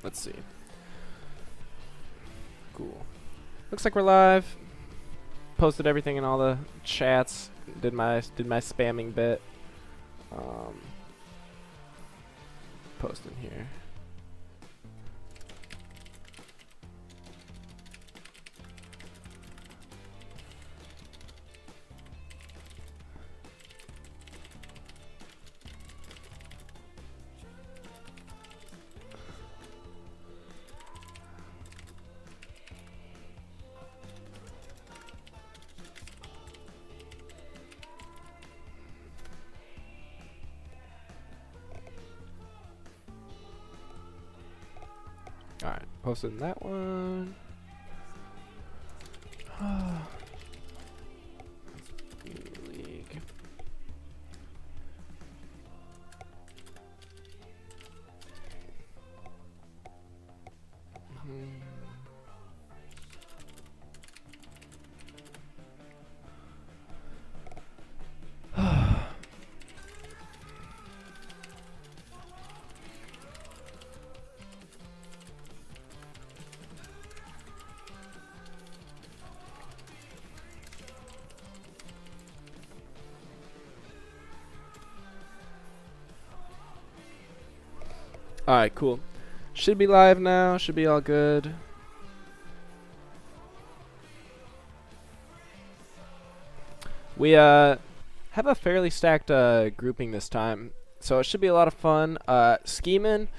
Let's see. Cool. Looks like we're live. Posted everything in all the chats. Did my spamming bit. Posting here. Alright, posting that one. League. Alright, cool. Should be live now. Should be all good. We have a fairly stacked grouping this time, so it should be a lot of fun. Scheeman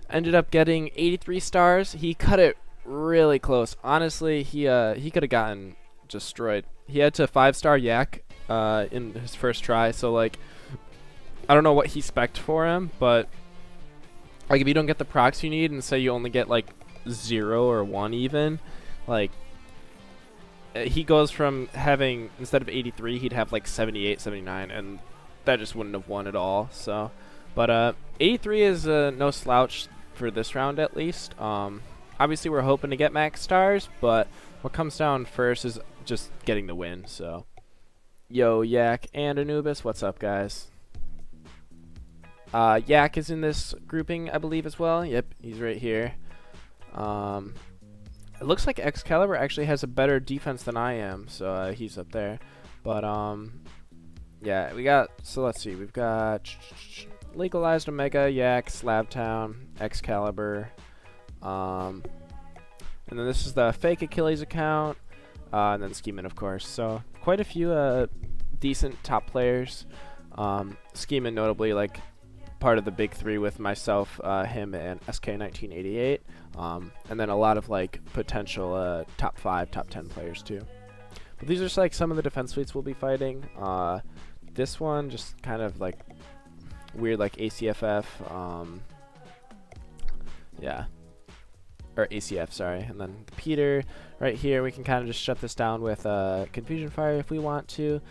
ended up getting 83 stars. He cut it really close. Honestly, he could have gotten destroyed. He had to 5-star Yak in his first try, so like I don't know what he spec'd for him, but like if you don't get the procs you need and say you only get like 0 or 1 even, like he goes from having, instead of 83, he'd have like 78, 79, and that just wouldn't have won at all. So, but 83 is no slouch for this round at least. Obviously we're hoping to get max stars, but what comes down first is just getting the win. So, yo, Yak and Anubis, what's up, guys? Yak is in this grouping, I believe, as well. Yep, he's right here. It looks like Excalibur actually has a better defense than I am, so he's up there. But yeah, we got. So let's see, we've got Legalized Omega, Yak, Slabtown, Excalibur, and then this is the fake Achilles account, and then Scheeman, of course. So quite a few decent top players. Scheeman notably like part of the big three with myself, him, and SK1988, and then a lot of like potential top 5, top 10 players too. But these are just like some of the defense suites we'll be fighting. This one just kind of like weird, like ACFF, yeah, or ACF, sorry. And then the Peter right here, we can kind of just shut this down with Confusion Fire if we want to.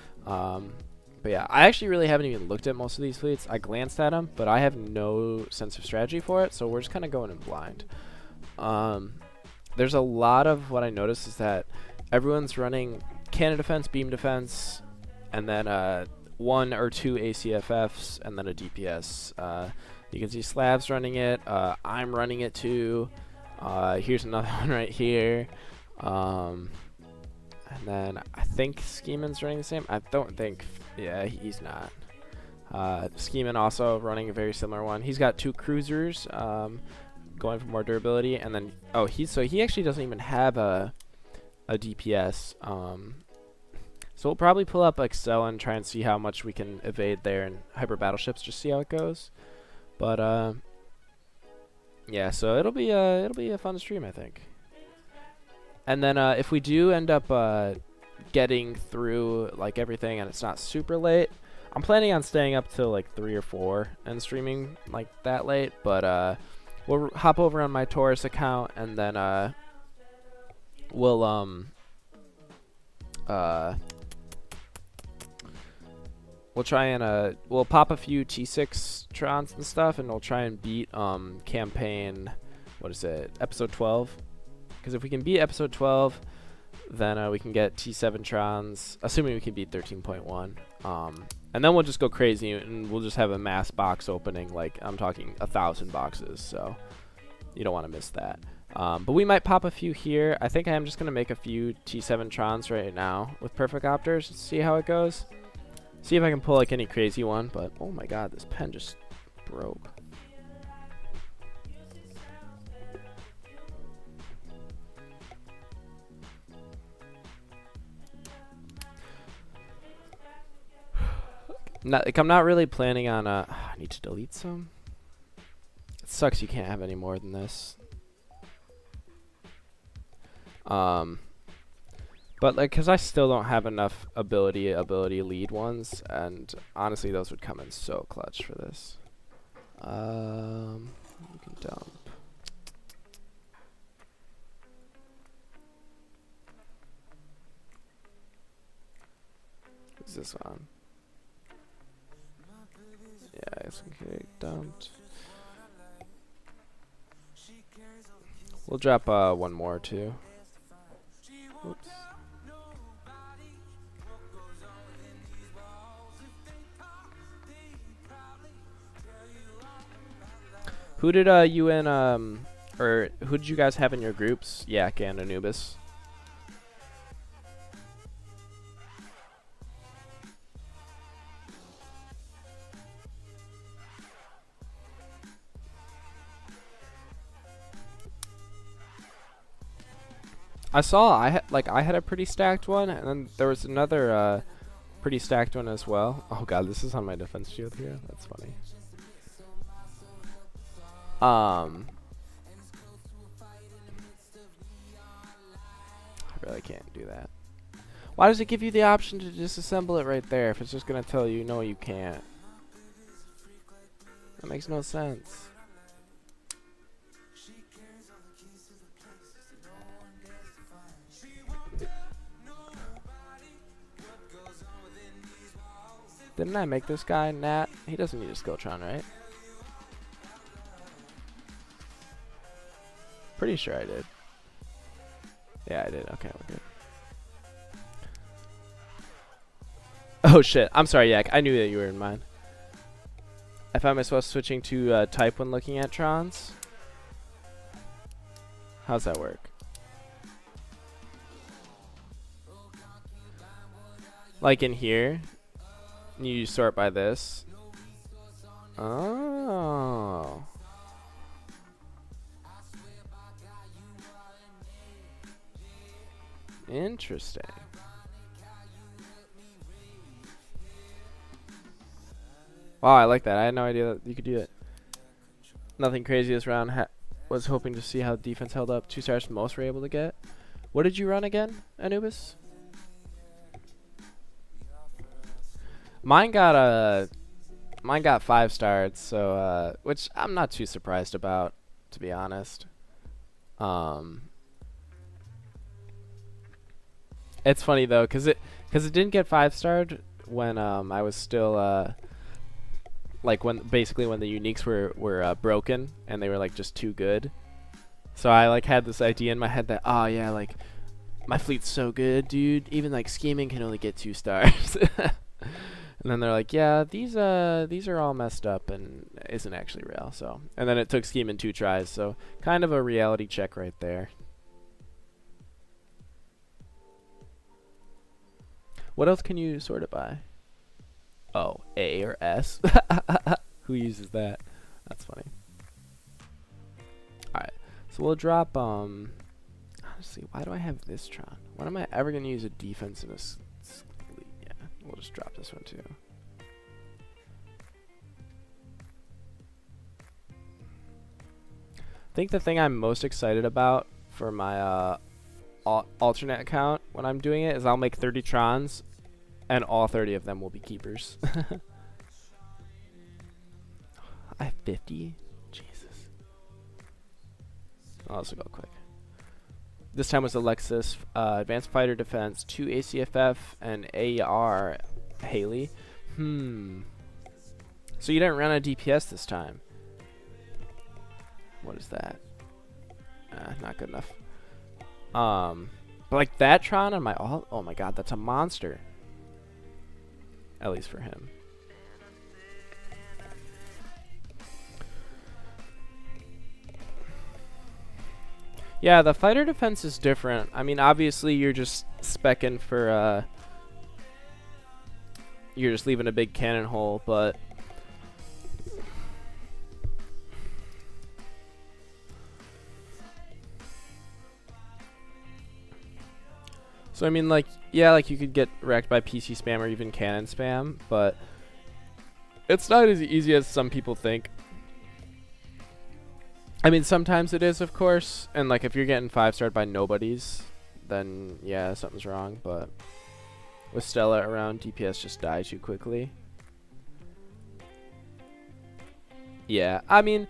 But yeah, I actually really haven't even looked at most of these fleets. I glanced at them, but I have no sense of strategy for it, so we're just kind of going in blind. There's a lot of what I noticed is that everyone's running cannon defense, beam defense, and then 1 or 2 ACFFs, and then a DPS. You can see Slab's running it. I'm running it too. Here's another one right here. And then I think Scheeman's running the same. I don't think. Yeah, he's not. Scheeman also running a very similar one. He's got 2 cruisers, going for more durability, and then he actually doesn't even have a DPS. So we'll probably pull up Excel and try and see how much we can evade there in hyper battleships. Just see how it goes. But yeah, so it'll be a fun stream, I think. And then if we do end up getting through like everything and it's not super late, I'm planning on staying up till like 3 or 4 and streaming like that late. But we'll hop over on my Taurus account, and then we'll try and we'll pop a few T6 Trons and stuff, and we'll try and beat campaign, what is it, episode 12. Because if we can beat episode 12, then we can get T7 Trons, assuming we can beat 13.1. And then we'll just go crazy, and we'll just have a mass box opening, like I'm talking 1,000 boxes. So You don't want to miss that. But we might pop a few here. I think I am just going to make a few T7 Trons right now with perfect opters. See how it goes. See if I can pull like any crazy one. But oh my god, this pen just broke. I'm not really planning on I need to delete some. It sucks you can't have any more than this. But like, cause I still don't have enough ability lead ones, and honestly, those would come in so clutch for this. We can dump. What's this one? Yeah, I guess we can get dumped. We'll drop one more too. Oops. Who did you and or who did you guys have in your groups? Yak and Anubis. I saw I had a pretty stacked one, and then there was another pretty stacked one as well. Oh god, this is on my defense shield here. That's funny. I really can't do that. Why does it give you the option to disassemble it right there if it's just gonna tell you no, you can't? That makes no sense. Didn't I make this guy Nat? He doesn't need a Skilltron, right? Pretty sure I did. Yeah, I did. Okay, we're good. Oh shit. I'm sorry, Yak. I knew that you were in mine. I found myself switching to type when looking at Trons. How's that work? Like in here, you sort by this. Oh. Interesting. Wow, I like that. I had no idea that you could do it. Nothing crazy this round. Was hoping to see how defense held up. 2 stars most were able to get. What did you run again, Anubis? Mine got 5 stars, so which I'm not too surprised about, to be honest. It's funny though, cause it didn't get 5-starred when I was still like basically when the uniques were broken and they were like just too good. So I like had this idea in my head that yeah, like my fleet's so good, dude. Even like scheming can only get 2 stars. And then they're like, yeah, these are all messed up and isn't actually real. So and then it took scheming 2 tries. So kind of a reality check right there. What else can you sort it by? Oh, A or S? Who uses that? That's funny. Alright, so we'll drop, honestly, why do I have this Tron? When am I ever going to use a defense in a yeah, we'll just drop this one too. I think the thing I'm most excited about for my alternate account when I'm doing it is I'll make 30 Trons and all 30 of them will be keepers. I have 50? Jesus. I'll also go quick. This time was Alexis, Advanced Fighter Defense, 2 ACFF, and AR Haley. So you didn't run a DPS this time. What is that? Not good enough. But like that Tron on my oh my god, that's a monster. At least for him. Yeah, the fighter defense is different. I mean, obviously you're just specking for you're just leaving a big cannon hole, but so I mean, like, yeah, like you could get wrecked by PC spam or even cannon spam, but it's not as easy as some people think. I mean, sometimes it is, of course, and like if you're getting 5-starred by nobodies, then yeah, something's wrong, but with Stella around, DPS just die too quickly. Yeah, I mean,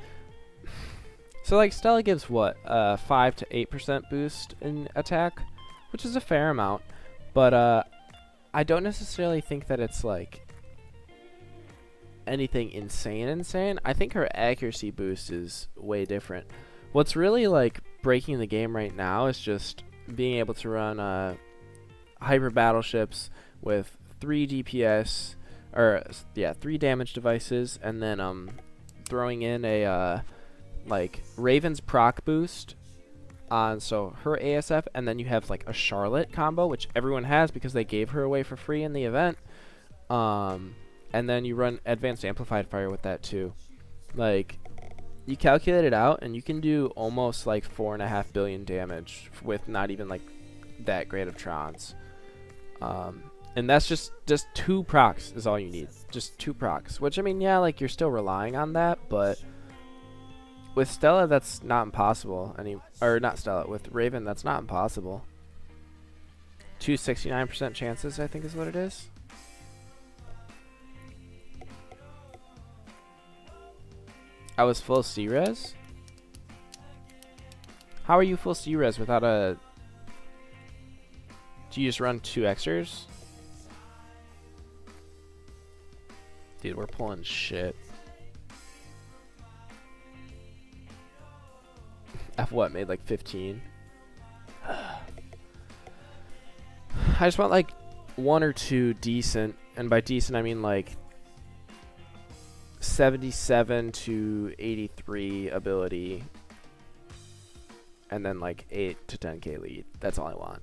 so like Stella gives what, 5 to 8% boost in attack, which is a fair amount, but I don't necessarily think that it's like anything insane. I think her accuracy boost is way different. What's really like breaking the game right now is just being able to run hyper battleships with 3 DPS, or yeah, 3 damage devices, and then throwing in a like Raven's proc boost on so her ASF, and then you have like a Charlotte combo, which everyone has because they gave her away for free in the event. And then you run advanced amplified fire with that too. Like, you calculate it out, and you can do almost like 4.5 billion damage with not even like that great of Trons. And that's just 2 procs is all you need. Just 2 procs. Which, I mean, yeah, like you're still relying on that, but with Stella, that's not impossible. Or not Stella, with Raven, that's not impossible. 269% chances, I think is what it is. I was full C-res? How are you full C-res without a... Do you just run 2 extras? Dude, we're pulling shit. I've what, made like 15? I just want like 1 or 2 decent, and by decent I mean like 77 to 83 ability, and then like 8 to 10k lead. That's all I want.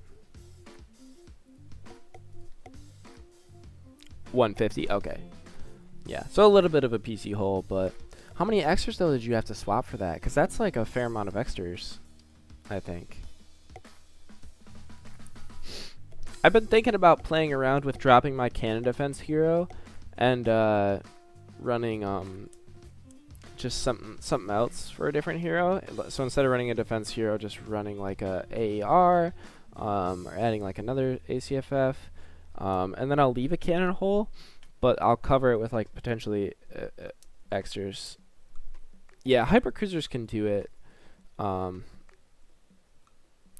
150? Okay. Yeah, so a little bit of a PC hole, but how many extras though did you have to swap for that? Because that's like a fair amount of extras, I think. I've been thinking about playing around with dropping my cannon defense hero and running just something else for a different hero. So instead of running a defense hero, just running like a AER, or adding like another ACFF, and then I'll leave a cannon hole, but I'll cover it with like potentially extras. Yeah, hypercruisers can do it. The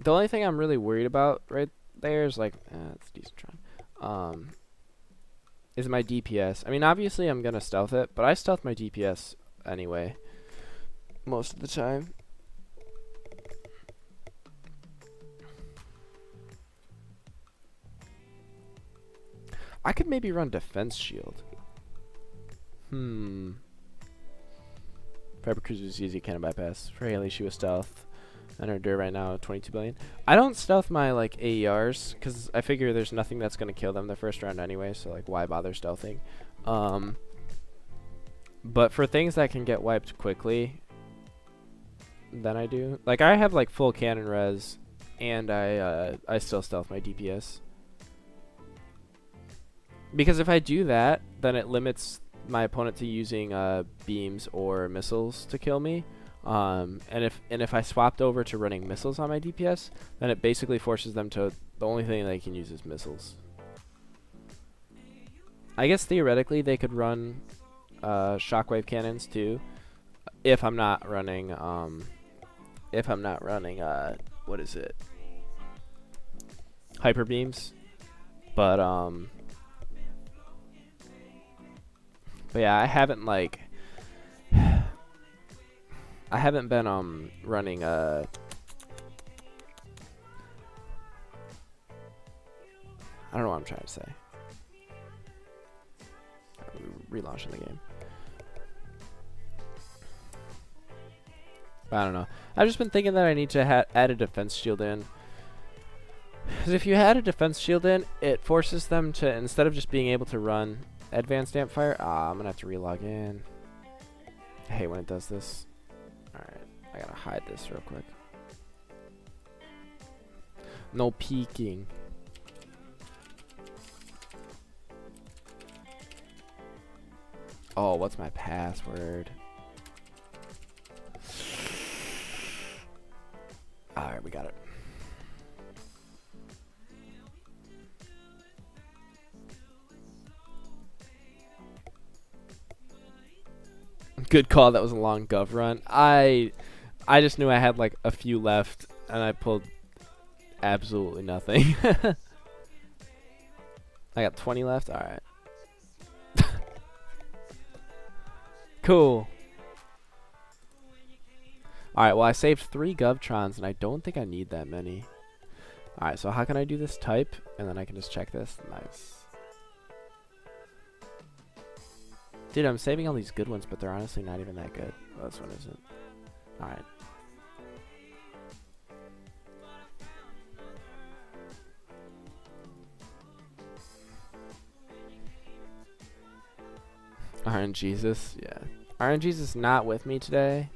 only thing I'm really worried about right there is like, it's decent Tron. Is my DPS. I mean, obviously I'm gonna stealth it, but I stealth my DPS anyway, most of the time. I could maybe run defense shield. Fiber Cruiser is easy, cannon bypass. For Haley, she was stealth. And her dirt right now, 22 billion. I don't stealth my like AERs because I figure there's nothing that's gonna kill them the first round anyway. So like, why bother stealthing? But for things that can get wiped quickly, then I do. Like I have like full cannon res, and I still stealth my DPS. Because if I do that, then it limits my opponent to using beams or missiles to kill me. And if I swapped over to running missiles on my DPS, then it basically forces them to, the only thing they can use is missiles. I guess theoretically they could run shockwave cannons too, if I'm not running what is it, hyper beams, but yeah, I haven't been running I don't know what I'm trying to say. Relaunching the game. I don't know. I've just been thinking that I need to add a defense shield in. Because if you had a defense shield in, it forces them to, instead of just being able to run advanced amp fire, I'm going to have to relog in. I hate when it does this. Alright, I got to hide this real quick. No peeking. Oh, what's my password? Alright, we got it. Good call. That was a long gov run. I just knew I had like a few left, and I pulled absolutely nothing. I got 20 left. All right. Cool. All right. Well, I saved 3 govtrons, and I don't think I need that many. All right. So how can I do this? Type, and then I can just check this. Nice. Dude, I'm saving all these good ones, but they're honestly not even that good. Well, this one isn't. Alright. RNGesus, yeah. RNGesus not with me today.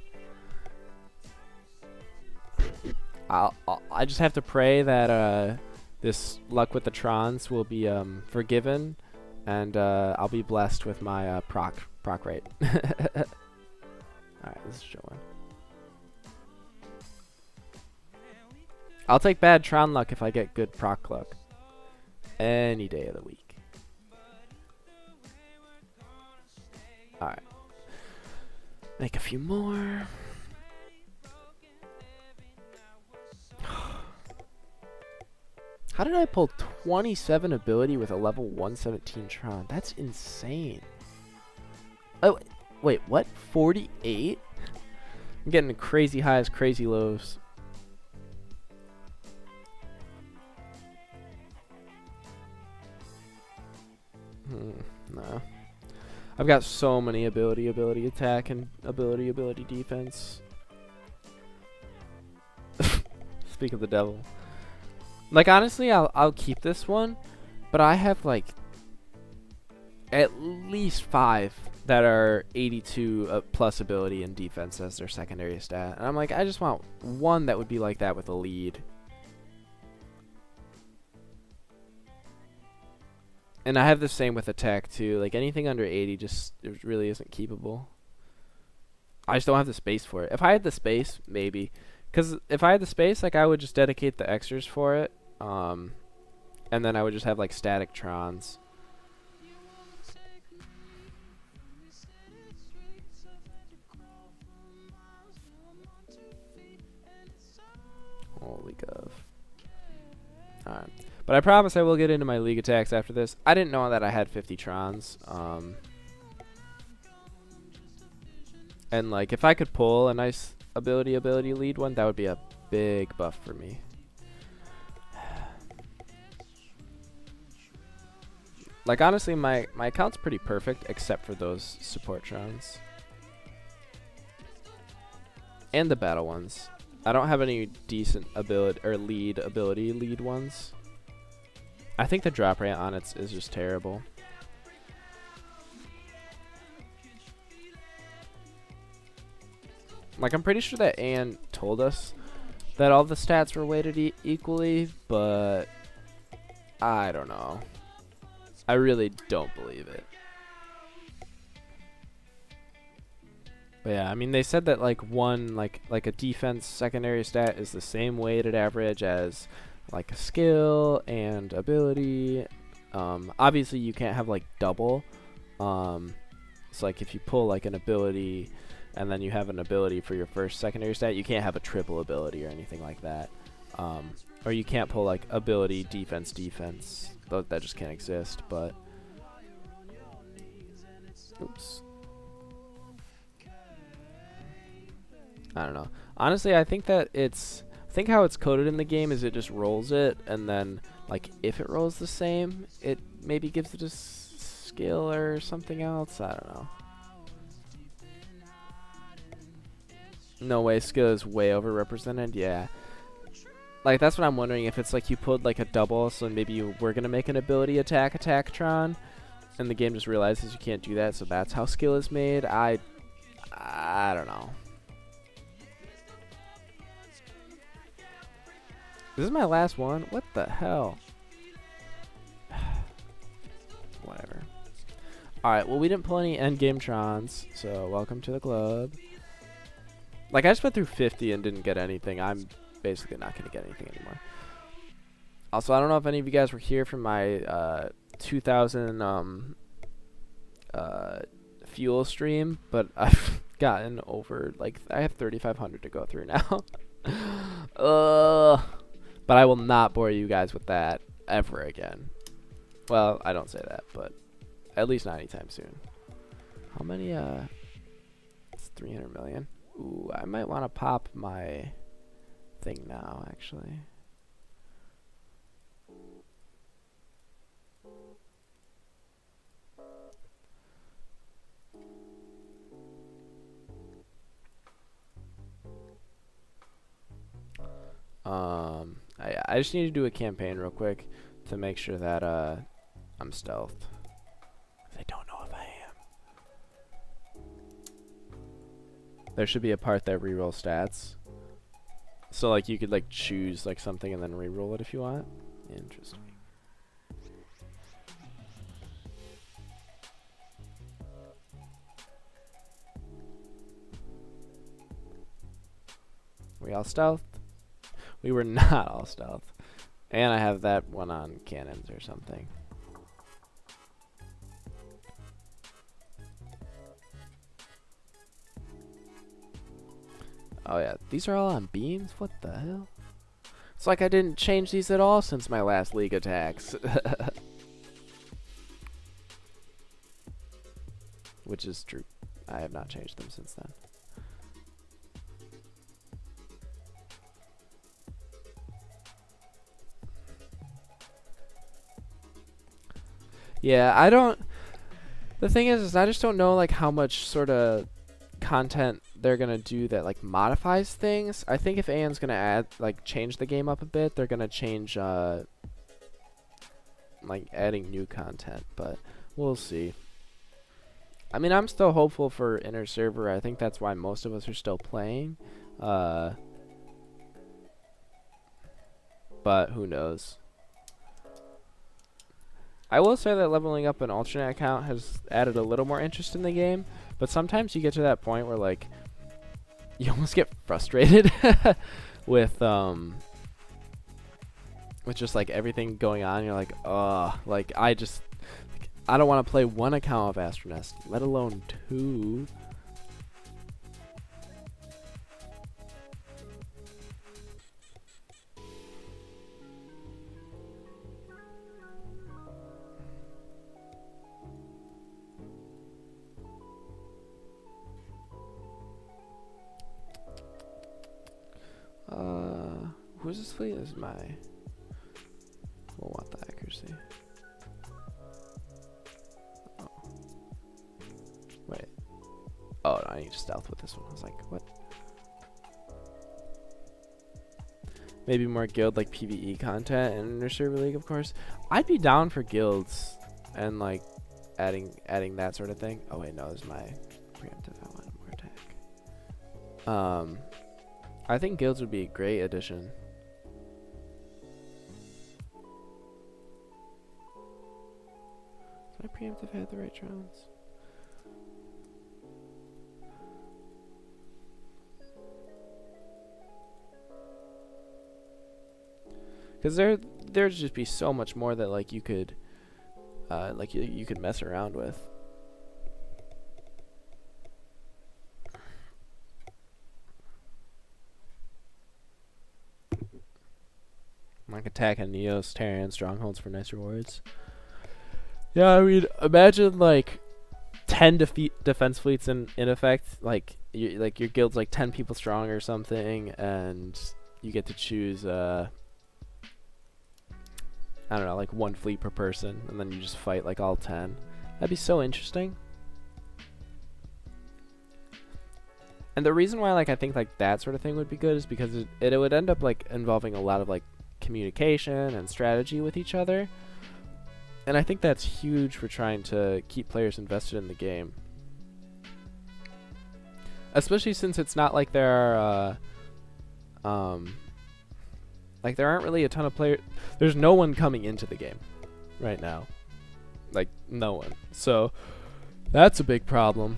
I just have to pray that this luck with the Trons will be forgiven. And I'll be blessed with my proc rate. Alright, this is showing. I'll take bad Tron luck if I get good proc luck. Any day of the week. Alright. Make a few more. How did I pull 27 ability with a level 117 Tron? That's insane. Oh, wait, what? 48? I'm getting crazy highs, crazy lows. No. I've got so many ability attack, and ability defense. Speak of the devil. Like, honestly, I'll keep this one, but I have, like, at least 5 that are 82 plus ability and defense as their secondary stat. And I'm like, I just want one that would be like that with a lead. And I have the same with attack, too. Like, anything under 80 just it really isn't keepable. I just don't have the space for it. If I had the space, maybe. Because if I had the space, like, I would just dedicate the extras for it. And then I would just have, like, static Trons. Holy gov. Alright. But I promise I will get into my league attacks after this. I didn't know that I had 50 Trons. And, like, if I could pull a nice ability lead one, that would be a big buff for me. Like, honestly, my account's pretty perfect, except for those support Trons. And the battle ones. I don't have any decent ability, or lead ones. I think the drop rate on it is just terrible. Like, I'm pretty sure that Ann told us that all the stats were weighted equally, but I don't know. I really don't believe it. But yeah, I mean, they said that like like a defense secondary stat is the same weighted average as like a skill and ability. Obviously you can't have like double. It's like if you pull like an ability and then you have an ability for your first secondary stat, you can't have a triple ability or anything like that. Or you can't pull like ability defense. That just can't exist. But oops. I don't know. Honestly, I think that I think how it's coded in the game is it just rolls it, and then like if it rolls the same, it maybe gives it a skill or something else. I don't know. No way, skill is way overrepresented. Yeah. Like, that's what I'm wondering, if it's like you pulled like a double, so maybe you were going to make an ability attack Tron, and the game just realizes you can't do that, so that's how skill is made. I don't know. This is my last one? What the hell? Whatever. Alright, well, we didn't pull any endgame Trons, so welcome to the club. Like, I just went through 50 and didn't get anything. I'm basically not going to get anything anymore. Also, I don't know if any of you guys were here for my 2000 fuel stream, but I've gotten over, like, I have 3,500 to go through now. But I will not bore you guys with that ever again. Well, I don't say that, but at least not anytime soon. How many, it's 300 million. Ooh, I might want to pop my thing now, actually. I just need to do a campaign real quick to make sure that I'm stealthed. I don't know if I am. There should be a part that reroll stats. So like you could like choose like something and then reroll it if you want. Interesting. We all stealthed? We were not all stealth. And I have that one on cannons or something. Oh yeah, these are all on beams? What the hell? It's like I didn't change these at all since my last league attacks. Which is true. I have not changed them since then. Yeah, I don't... The thing is I just don't know, like, how much sort of content they're going to do that, like, modifies things. I think if AN's going to add, like, change the game up a bit, they're going to change, like, adding new content. But we'll see. I mean, I'm still hopeful for inner server. I think that's why most of us are still playing. But who knows? I will say that leveling up an alternate account has added a little more interest in the game, but sometimes you get to that point where like you almost get frustrated with just like everything going on. You're like, like I don't want to play one account of Astronest, let alone two. Who's this fleet? This is my... We'll want the accuracy. Oh. Wait. Oh, no, I need to stealth with this one. I was like, what? Maybe more guild, like, PvE content in Inner Server League, of course. I'd be down for guilds and, like, adding that sort of thing. Oh, wait, no, this is my preemptive. I want more attack. I think guilds would be a great addition. Did my preemptive have the right Trons? Because there'd just be so much more that like you could you could mess around with. Like attack on Neos, Terran, strongholds for nice rewards. Yeah, I mean, imagine like 10 defense fleets in effect. Like your guild's like 10 people strong or something, and you get to choose I don't know, like one fleet per person, and then you just fight like all 10. That'd be so interesting. And the reason why like I think like that sort of thing would be good is because it would end up like involving a lot of like communication and strategy with each other. And I think that's huge for trying to keep players invested in the game. Especially since it's not like there are like there aren't really a ton of players. There's no one coming into the game right now. Like no one. So that's a big problem.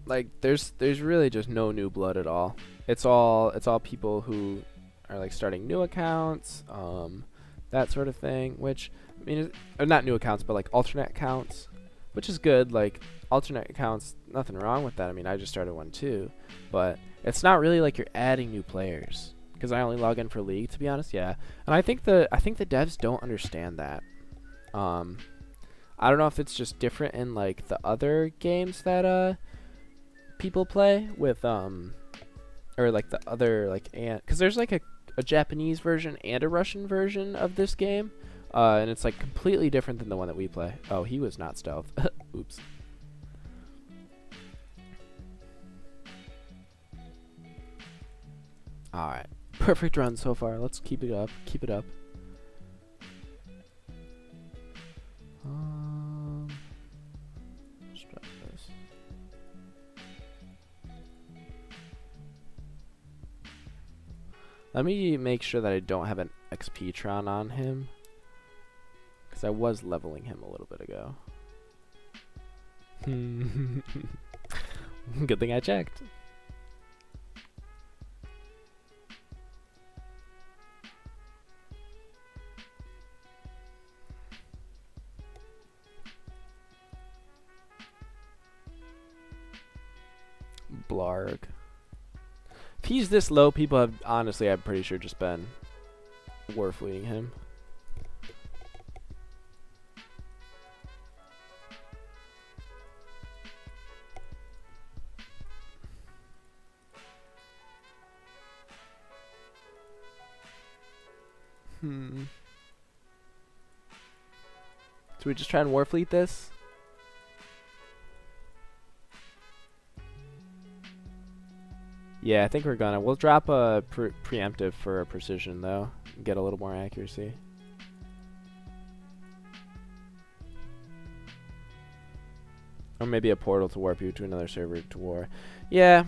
Like there's really just no new blood at all. It's all people who are like starting new accounts, that sort of thing. Which I mean, not new accounts, but like alternate accounts, which is good. Like alternate accounts, nothing wrong with that. I mean, I just started one too, but it's not really like you're adding new players. Because I only log in for League, to be honest. Yeah, and I think the devs don't understand that. I don't know if it's just different in like the other games that people play with or like the other like because there's like a Japanese version and a Russian version of this game, and it's like completely different than the one that we play. Oh, he was not stealth. Oops. All right, perfect run so far. Let's keep it up. Keep it up. Let me make sure that I don't have an XP Tron on him, because I was leveling him a little bit ago. Good thing I checked. Blarg. If he's this low, people have, honestly, I'm pretty sure just been warfleeting him. So we just try and warfleet this? Yeah, I think we're gonna. We'll drop a preemptive for a precision, though. And get a little more accuracy. Or maybe a portal to warp you to another server to war. Yeah.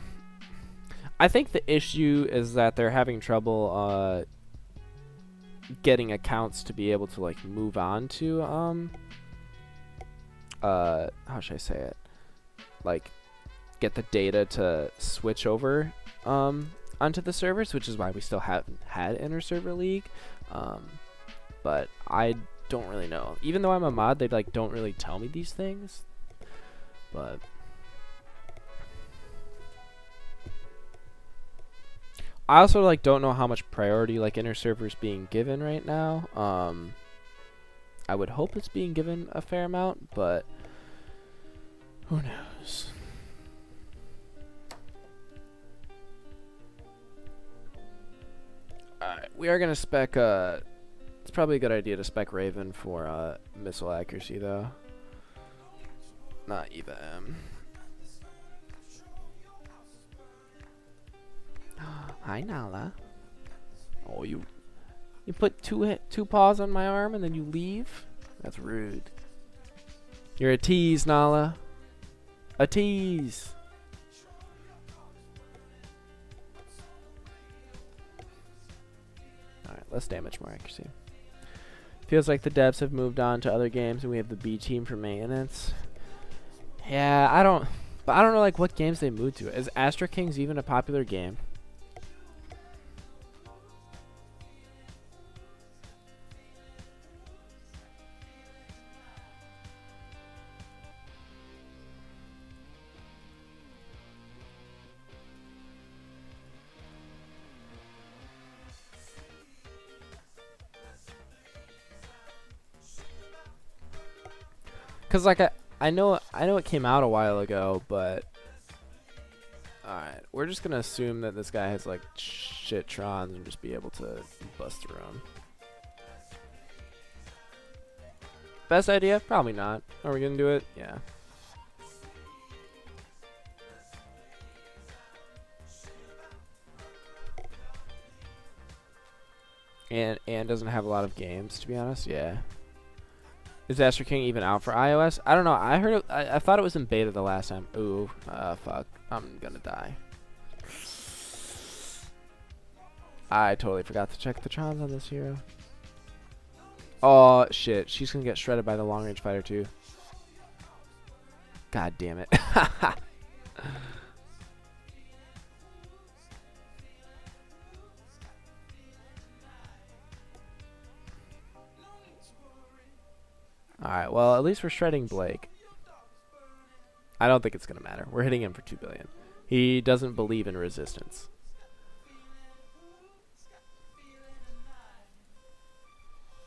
I think the issue is that they're having trouble getting accounts to be able to, like, move on to, how should I say it? Like, get the data to switch over onto the servers, which is why we still haven't had inter-server league. But I don't really know. Even though I'm a mod, they like don't really tell me these things. But I also like don't know how much priority like inter-server is being given right now. I would hope it's being given a fair amount, but who knows? Alright, we are going to spec, it's probably a good idea to spec Raven for missile accuracy, though. Not Eva M. Hi, Nala. Oh, you put two paws on my arm and then you leave? That's rude. You're a tease, Nala. A tease. Less damage, more accuracy. Feels like the devs have moved on to other games and we have the B team for maintenance. Yeah, I don't know like what games they moved to. Is Astro Kings even a popular game? Cause like I know it came out a while ago, but alright, we're just gonna assume that this guy has like shit Trons and just be able to bust through them. Best idea? Probably not. Are we gonna do it? Yeah. And doesn't have a lot of games, to be honest. Yeah. Is Astro King even out for iOS? I don't know. I heard it, I thought it was in beta the last time. Ooh, fuck. I'm gonna die. I totally forgot to check the Trons on this hero. Oh, shit. She's gonna get shredded by the long-range fighter, too. God damn it. Alright, well, at least we're shredding Blake. I don't think it's going to matter. We're hitting him for 2 billion. He doesn't believe in resistance.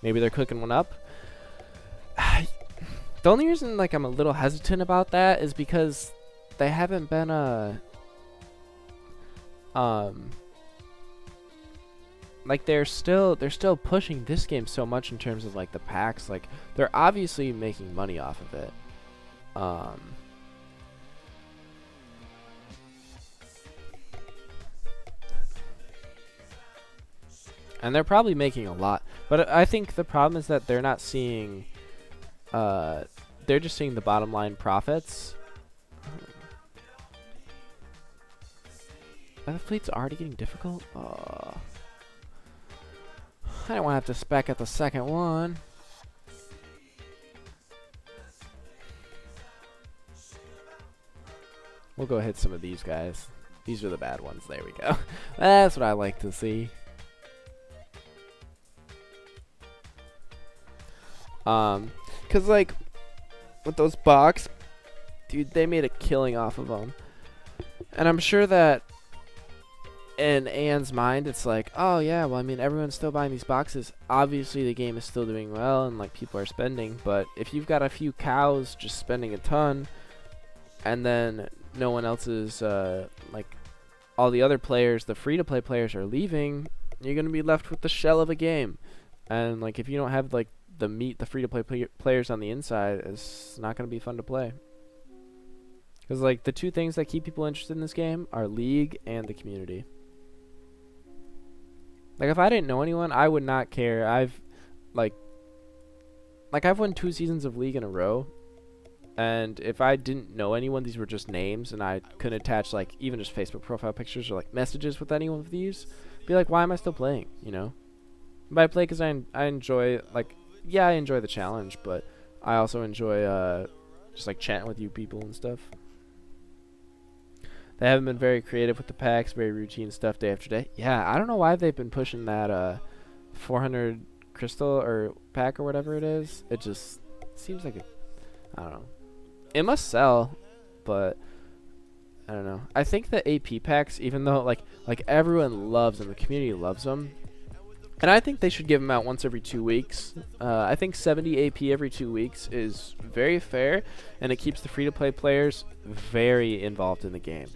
Maybe they're cooking one up. The only reason like I'm a little hesitant about that is because they haven't been like they're still pushing this game so much in terms of like the packs. Like they're obviously making money off of it. And they're probably making a lot, but I think the problem is that they're not seeing they're just seeing the bottom line profits. Are the fleet's already getting difficult? I don't want to have to spec at the second one. We'll go hit some of these guys. These are the bad ones. There we go. That's what I like to see. Cause like with those box, dude, they made a killing off of them, and I'm sure that in Anne's mind, it's like, oh yeah, well I mean everyone's still buying these boxes. Obviously the game is still doing well, and like people are spending. But if you've got a few cows just spending a ton, and then no one else is like all the other players, the free-to-play players are leaving, you're gonna be left with the shell of a game. And like if you don't have like the meat, the free-to-play players on the inside, it's not going to be fun to play. Because like the two things that keep people interested in this game are League and the community. Like if I didn't know anyone, I would not care. I've won 2 seasons of League in a row, and if I didn't know anyone, these were just names, and I couldn't attach like even just Facebook profile pictures or like messages with anyone of these, be like, why am I still playing? You know? But I play because I enjoy like. Yeah, I enjoy the challenge, but I also enjoy just like chatting with you people and stuff. They haven't been very creative with the packs, very routine stuff day after day. Yeah, I don't know why they've been pushing that 400 crystal or pack or whatever it is. It just seems like I don't know. It must sell, but I don't know. I think the AP packs, even though like everyone loves them, the community loves them. And I think they should give them out once every 2 weeks. I think 70 AP every 2 weeks is very fair, and it keeps the free-to-play players very involved in the game.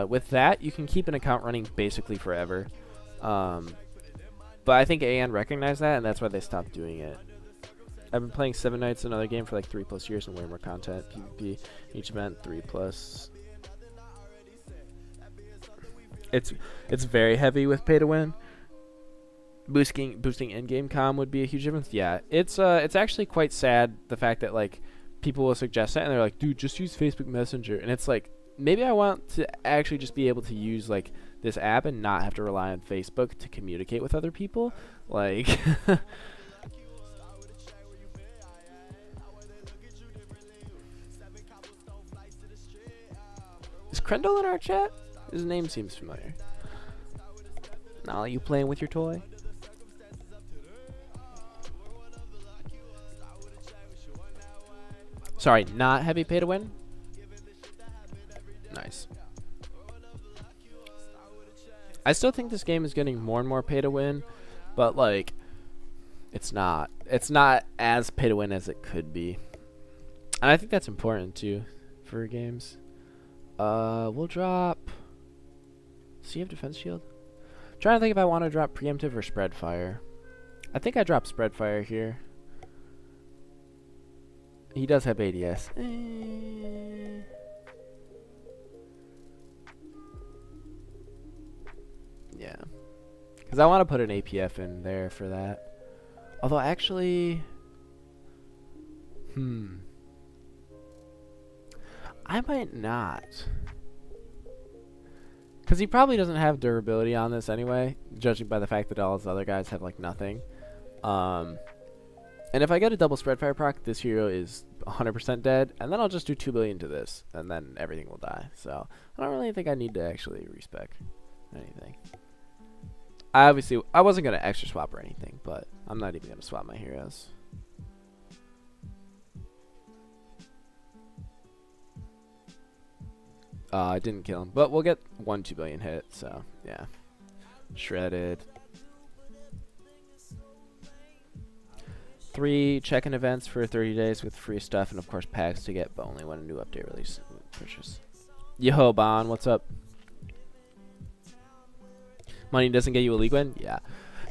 With that, you can keep an account running basically forever. But I think AN recognized that, and that's why they stopped doing it. I've been playing 7 Nights, another game, for like 3+ years, and way more content. PvP, each event 3+. It's very heavy with pay to win. Boosting in-game comm would be a huge difference. Yeah, it's actually quite sad, the fact that like people will suggest that and they're like, dude, just use Facebook Messenger, and it's like, maybe I want to actually just be able to use like this app and not have to rely on Facebook to communicate with other people. Like is Krendel in our chat? His name seems familiar. Now, are you playing with your toy? Sorry, not heavy pay to win? Nice. I still think this game is getting more and more pay to win, but like it's not as pay to win as it could be. And I think that's important too for games. We'll drop. So you have defense shield? I'm trying to think if I want to drop preemptive or spread fire. I think I dropped spread fire here. He does have ADS. Yeah. Because I want to put an APF in there for that. Although, actually... I might not. Because he probably doesn't have durability on this anyway, judging by the fact that all his other guys have, like, nothing. And if I get a double spread fire proc, this hero is 100% dead, and then I'll just do 2 billion to this, and then everything will die. So, I don't really think I need to actually respec anything. I wasn't going to extra swap or anything, but I'm not even going to swap my heroes. I didn't kill him, but we'll get 2 billion hit, so yeah. Shredded. 3 check-in events for 30 days with free stuff, and of course packs to get, but only when a new update release purchase. Yo, Bon, what's up? Money doesn't get you a league win? Yeah.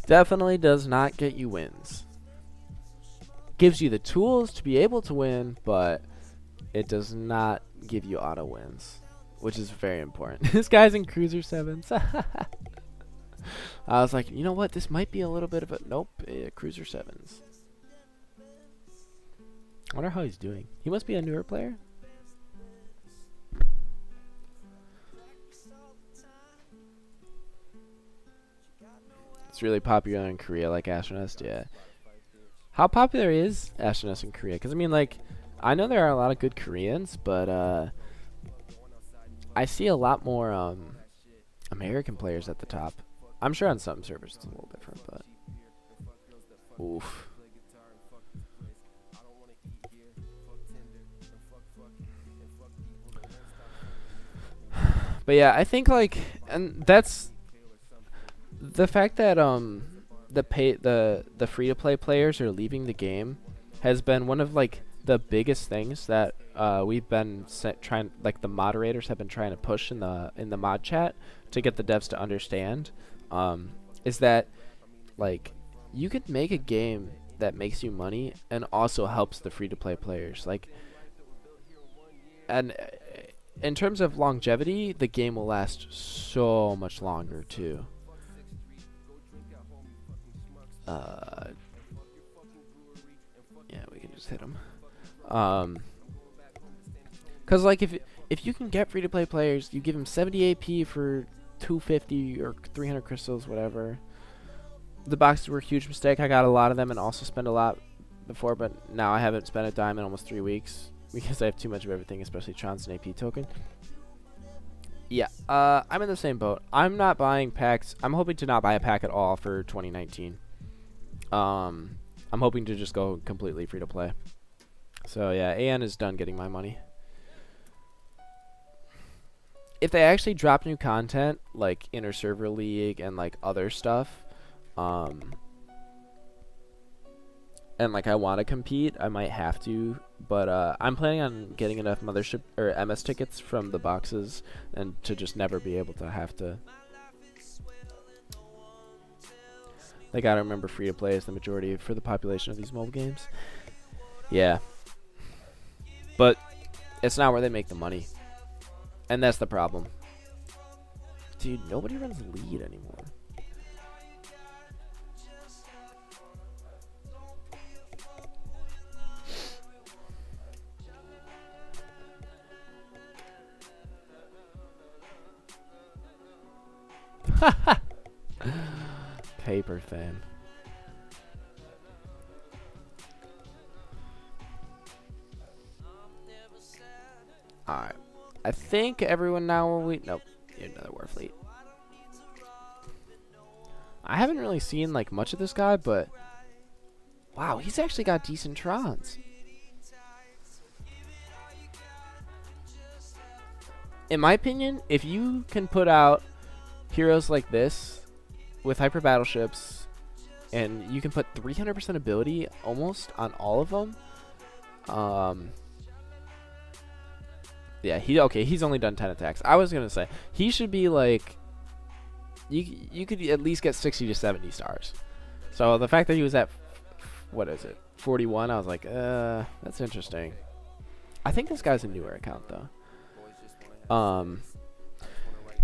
Definitely does not get you wins. Gives you the tools to be able to win, but it does not give you auto wins, which is very important. This guy's in Cruiser 7s. I was like, you know what? This might be a little bit of a... Nope, Cruiser 7s. I wonder how he's doing. He must be a newer player. It's really popular in Korea, like Astronest. Yeah. How popular is Astronest in Korea? Because, I mean, like, I know there are a lot of good Koreans, but I see a lot more American players at the top. I'm sure on some servers it's a little different, but... Oof. But yeah, I think, like, and that's the fact that the free to play players are leaving the game has been one of, like, the biggest things that we've been trying, like, the moderators have been trying to push in the mod chat to get the devs to understand, is that, like, you could make a game that makes you money and also helps the free to play players, like, and in terms of longevity, the game will last so much longer too. Yeah, we can just hit him. Cause like if you can get free to play players, you give them 70 AP for 250 or 300 crystals, whatever. The boxes were a huge mistake. I got a lot of them and also spent a lot before, but now I haven't spent a dime in almost 3 weeks because I have too much of everything, especially Tron's an AP token. Yeah, I'm in the same boat. I'm not buying packs. I'm hoping to not buy a pack at all for 2019. I'm hoping to just go completely free to play. So yeah, AN is done getting my money. If they actually drop new content, like Inter Server League and like other stuff, and like I want to compete, I might have to, but I'm planning on getting enough mothership or MS tickets from the boxes and to just never be able to have to. They gotta remember free to play is the majority for the population of these mobile games. Yeah, but it's not where they make the money, and that's the problem. Dude, nobody runs lead anymore. Paper thin. Alright. I think everyone now will we nope. Another war fleet. I haven't really seen like much of this guy, but wow, he's actually got decent Trons. In my opinion, if you can put out heroes like this with hyper battleships, and you can put 300% ability almost on all of them. Yeah, he's only done 10 attacks. I was gonna say he should be like, you could at least get 60 to 70 stars. So the fact that he was at what is it, 41. I was like, that's interesting. I think this guy's a newer account though.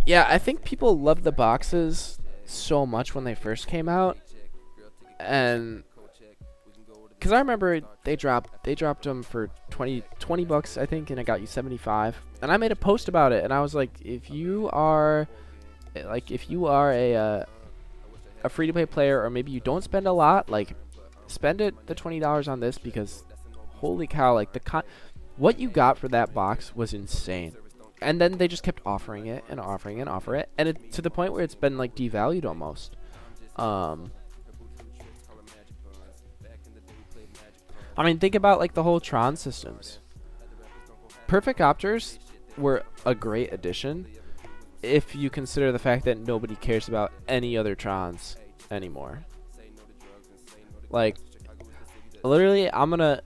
Yeah, I think people loved the boxes so much when they first came out, and because I remember they dropped them for 20 bucks, I think, and it got you 75. And I made a post about it, and I was like, if you are a free-to-play player, or maybe you don't spend a lot, like, spend the $20 on this, because holy cow, like what you got for that box was insane. And then they just kept offering it and offering it and offering it, and to the point where it's been like devalued almost. I mean, think about like the whole Tron systems. Perfect Opters were a great addition if you consider the fact that nobody cares about any other Trons anymore. Like, literally, I'm gonna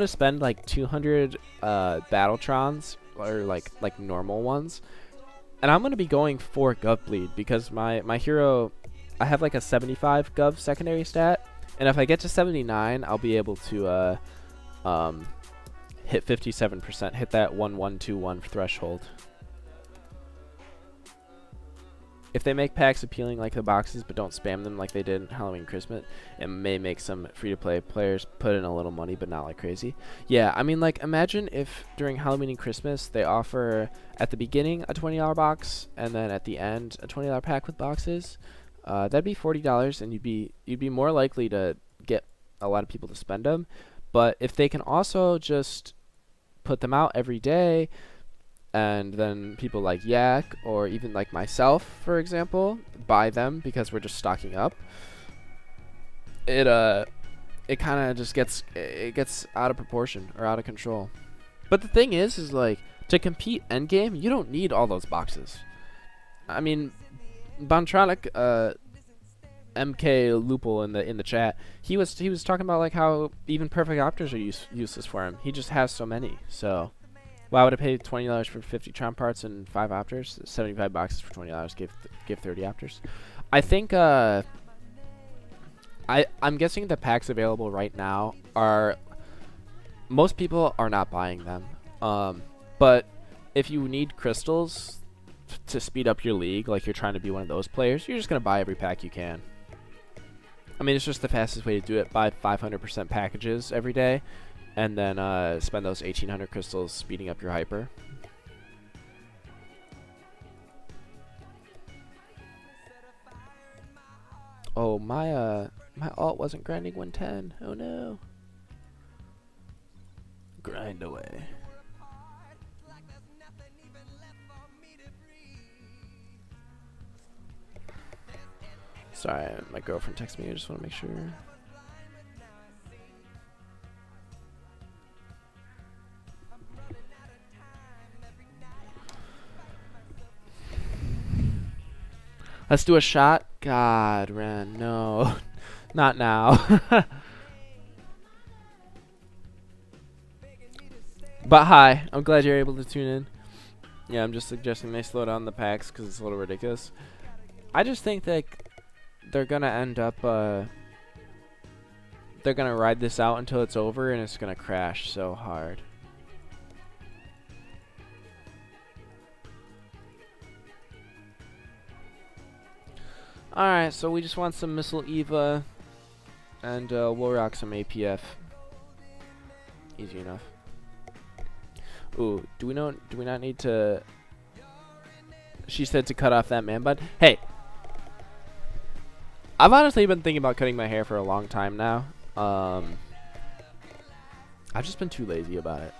spend like 200 Battletrons, or like normal ones, and I'm gonna be going for Gov Bleed, because my hero, I have like a 75 Gov secondary stat, and if I get to 79, I'll be able to hit 57%, hit that 1121 threshold. If they make packs appealing like the boxes, but don't spam them like they did in Halloween Christmas, it may make some free-to-play players put in a little money, but not like crazy. Yeah, I mean, like, imagine if during Halloween and Christmas they offer at the beginning a $20 box, and then at the end a $20 pack with boxes. That'd be $40, and you'd be more likely to get a lot of people to spend them. But if they can also just put them out every day, and then people like Yak, or even like myself, for example, buy them because we're just stocking up, it kind of just gets out of proportion or out of control. But the thing is like, to compete endgame, you don't need all those boxes. I mean, Bontronic, MK Lupul in the chat, he was talking about like how even Perfect Opters are useless for him. He just has so many. So why would I pay $20 for 50 Tron parts and 5 Opters? 75 boxes for $20. Give 30 Opters. I think I'm guessing the packs available right now are, most people are not buying them. But if you need crystals to speed up your league, like you're trying to be one of those players, you're just gonna buy every pack you can. I mean, it's just the fastest way to do it. Buy 500% packages every day, and then spend those 1,800 crystals speeding up your hyper. Oh, my alt wasn't grinding 110. Oh no. Grind away. Sorry, my girlfriend texted me. I just want to make sure. Let's do a shot. God, Ren, no. Not now. But hi, I'm glad you're able to tune in. Yeah, I'm just suggesting they slow down the packs because it's a little ridiculous. I just think that they're going to end up, they're going to ride this out until it's over, and it's going to crash so hard. Alright, so we just want some Missile Eva, and we'll rock some APF. Easy enough. Ooh, do we not need to... She said to cut off that man bun. Hey! I've honestly been thinking about cutting my hair for a long time now. I've just been too lazy about it.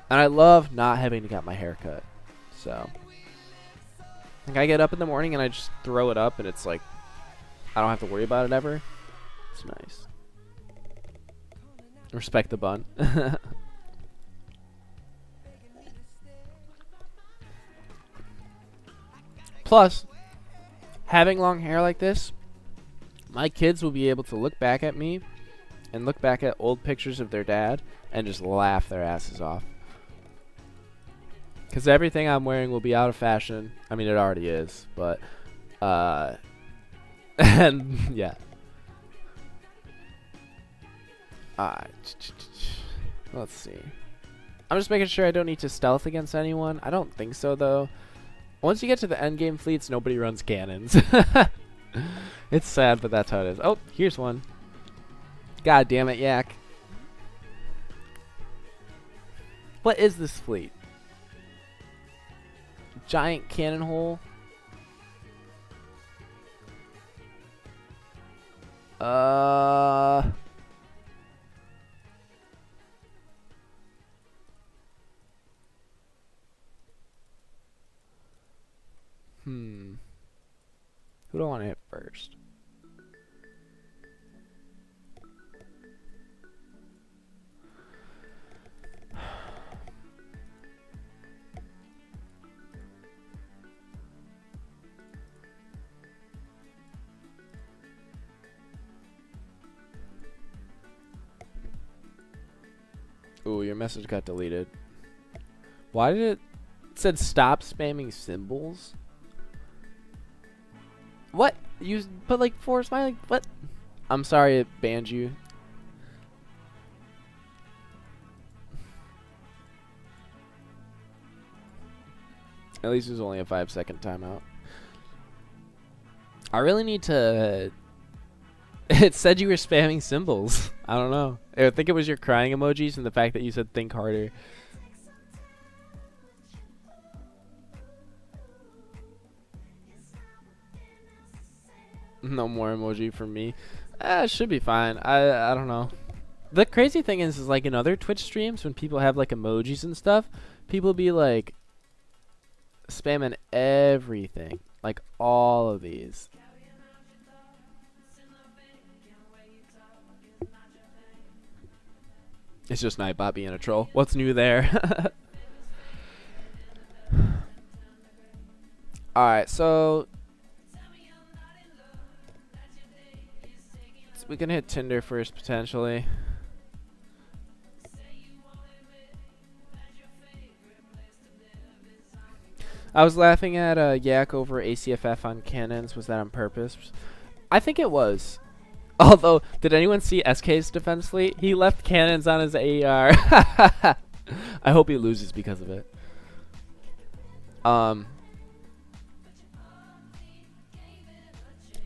And I love not having to get my hair cut. So... like, I get up in the morning and I just throw it up, and it's like, I don't have to worry about it ever. It's nice. Respect the bun. Plus, having long hair like this, my kids will be able to look back at me and look back at old pictures of their dad and just laugh their asses off. Because everything I'm wearing will be out of fashion. I mean, it already is, but, and, yeah. Let's see. I'm just making sure I don't need to stealth against anyone. I don't think so, though. Once you get to the endgame fleets, nobody runs cannons. It's sad, but that's how it is. Oh, here's one. God damn it, Yak. What is this fleet? Giant cannon hole? Who do I want to hit first? Ooh, your message got deleted. Why did it said stop spamming symbols? What? You put like 4 smiley? What? I'm sorry it banned you. At least it was only a 5-second timeout. I really need to... It said you were spamming symbols. I don't know. I think it was your crying emojis and the fact that you said think harder. No more emoji from me. It should be fine. I don't know. The crazy thing is like in other Twitch streams when people have like emojis and stuff, people be like spamming everything. Like all of these. It's just Nightbot being a troll. What's new there? Alright, so we can hit Tinder first, potentially. I was laughing at Yak over ACFF on cannons. Was that on purpose? I think it was. Although, did anyone see SK's defense fleet? He left cannons on his AR. I hope he loses because of it. I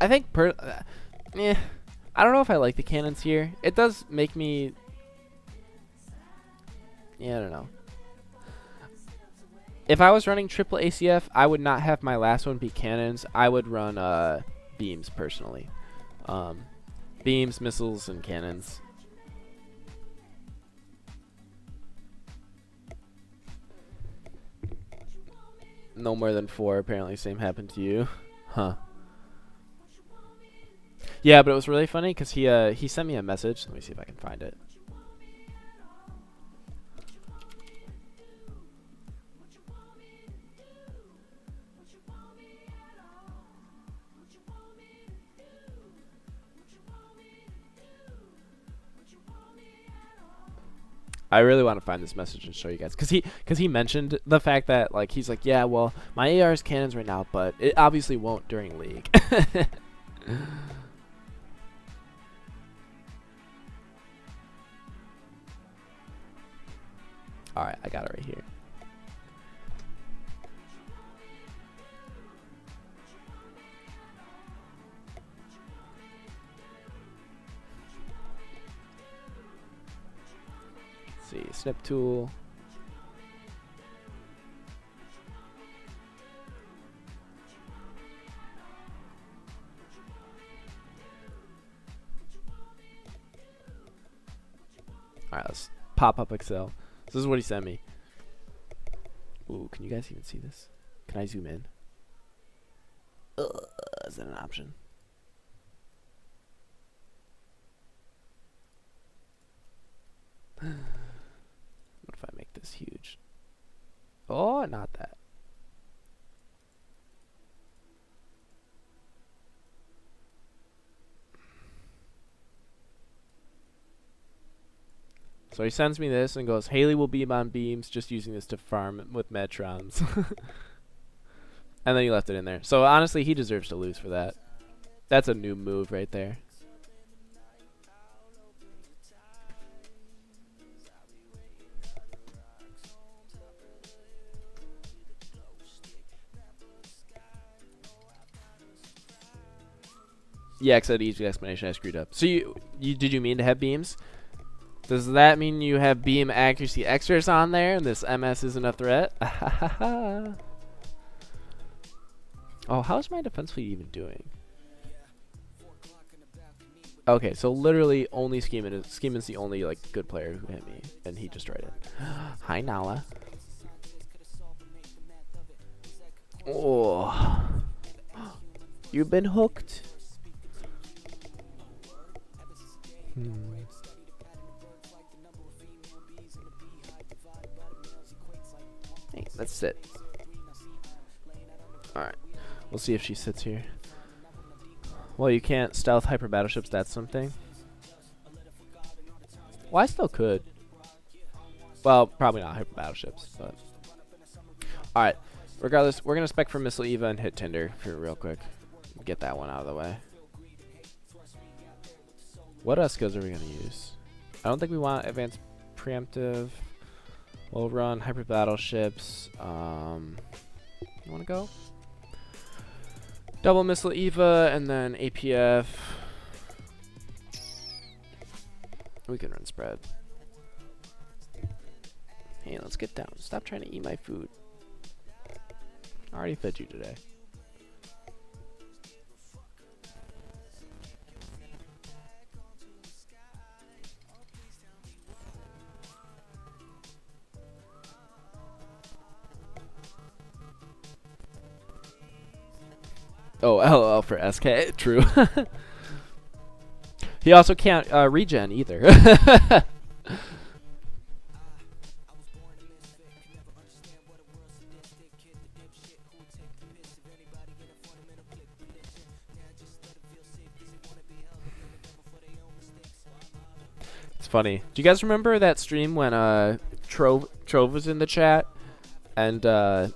think I don't know if I like the cannons here. It does make me... Yeah, I don't know. If I was running triple ACF, I would not have my last one be cannons. I would run beams, personally. Beams, missiles, and cannons. No more than 4, apparently. Same happened to you. Huh. Yeah, but it was really funny because he sent me a message. Let me see if I can find it. I really want to find this message and show you guys, because he mentioned the fact that like he's like, yeah, well, my AR is cannons right now, but it obviously won't during League. All right, I got it right here. See, snip tool. Alright, let's pop up Excel. This is what he sent me. Ooh, can you guys even see this? Can I zoom in? Is that an option? What if I make this huge? Oh, not that. So he sends me this and goes, Haley will beam on beams, just using this to farm with Metrons. And then he left it in there. So honestly, he deserves to lose for that. That's a new move right there. Yeah, because that easy explanation I screwed up. So you did you mean to have beams? Does that mean you have beam accuracy extras on there and this MS isn't a threat? Oh, how's my defense fleet even doing? Okay, so literally only Scheeman's the only like good player who hit me, and he destroyed it. Hi, Nala. Oh, you've been hooked. Hey, let's sit. Alright, we'll see if she sits here. Well, you can't stealth hyper battleships, that's something. Well, I still could. Well, probably not hyper battleships, but. Alright, regardless, we're going to spec for Missile Eva and hit Tinder for real quick. Get that one out of the way. What skills are we going to use? I don't think we want advanced preemptive. We'll run hyper battleships. You want to go? Double Missile Eva and then APF. We can run spread. Hey, let's get down. Stop trying to eat my food. I already fed you today. Oh, LOL for SK. True. He also can't regen either. It's funny. Do you guys remember that stream when Trove was in the chat, and I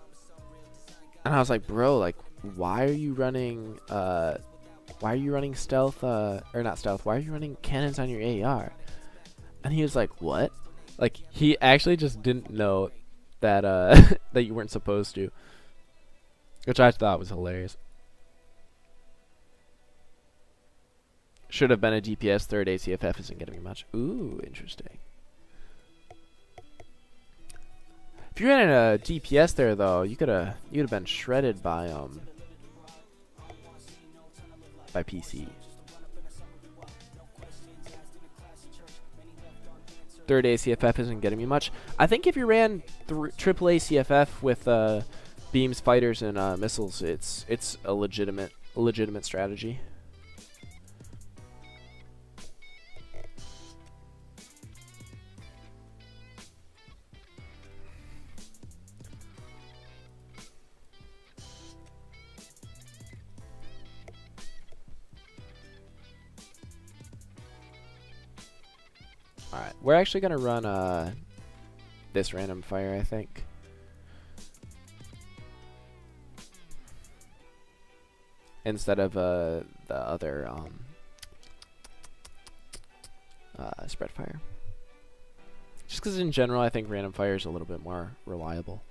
was like, bro, like, why are you running stealth or not stealth? Why are you running cannons on your AR? And he was like, what? Like, he actually just didn't know that that you weren't supposed to, which I thought was hilarious. Should have been a DPS. Third ACFF isn't getting me much. Ooh, interesting. If you ran a DPS there though, you'd have been shredded by PC. Third ACFF isn't getting me much. I think if you ran triple ACFF with beams, fighters, and missiles, it's a legitimate strategy. Alright, we're actually going to run this random fire, I think. Instead of the other spread fire. Just because in general I think random fire is a little bit more reliable.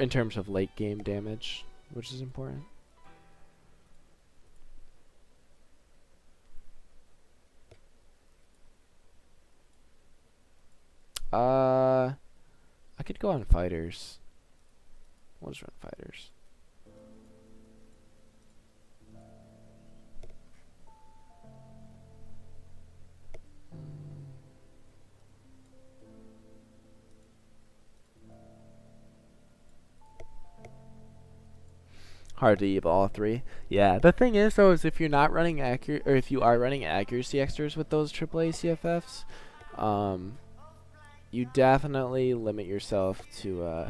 In terms of late game damage, which is important. I could go on fighters. We'll just run fighters. Hard to eat all three. Yeah, the thing is though, is if you're not running accurate, or if you are running accuracy extras with those AAA CFFs, you definitely limit yourself to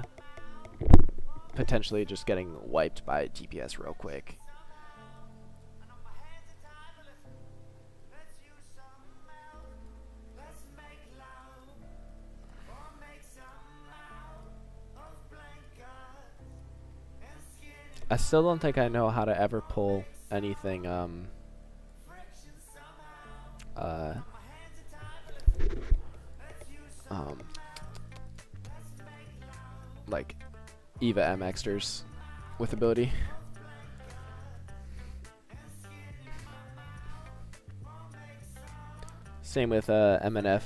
potentially just getting wiped by DPS real quick. I still don't think I know how to ever pull anything like Eva MXers with ability. Same with MNF,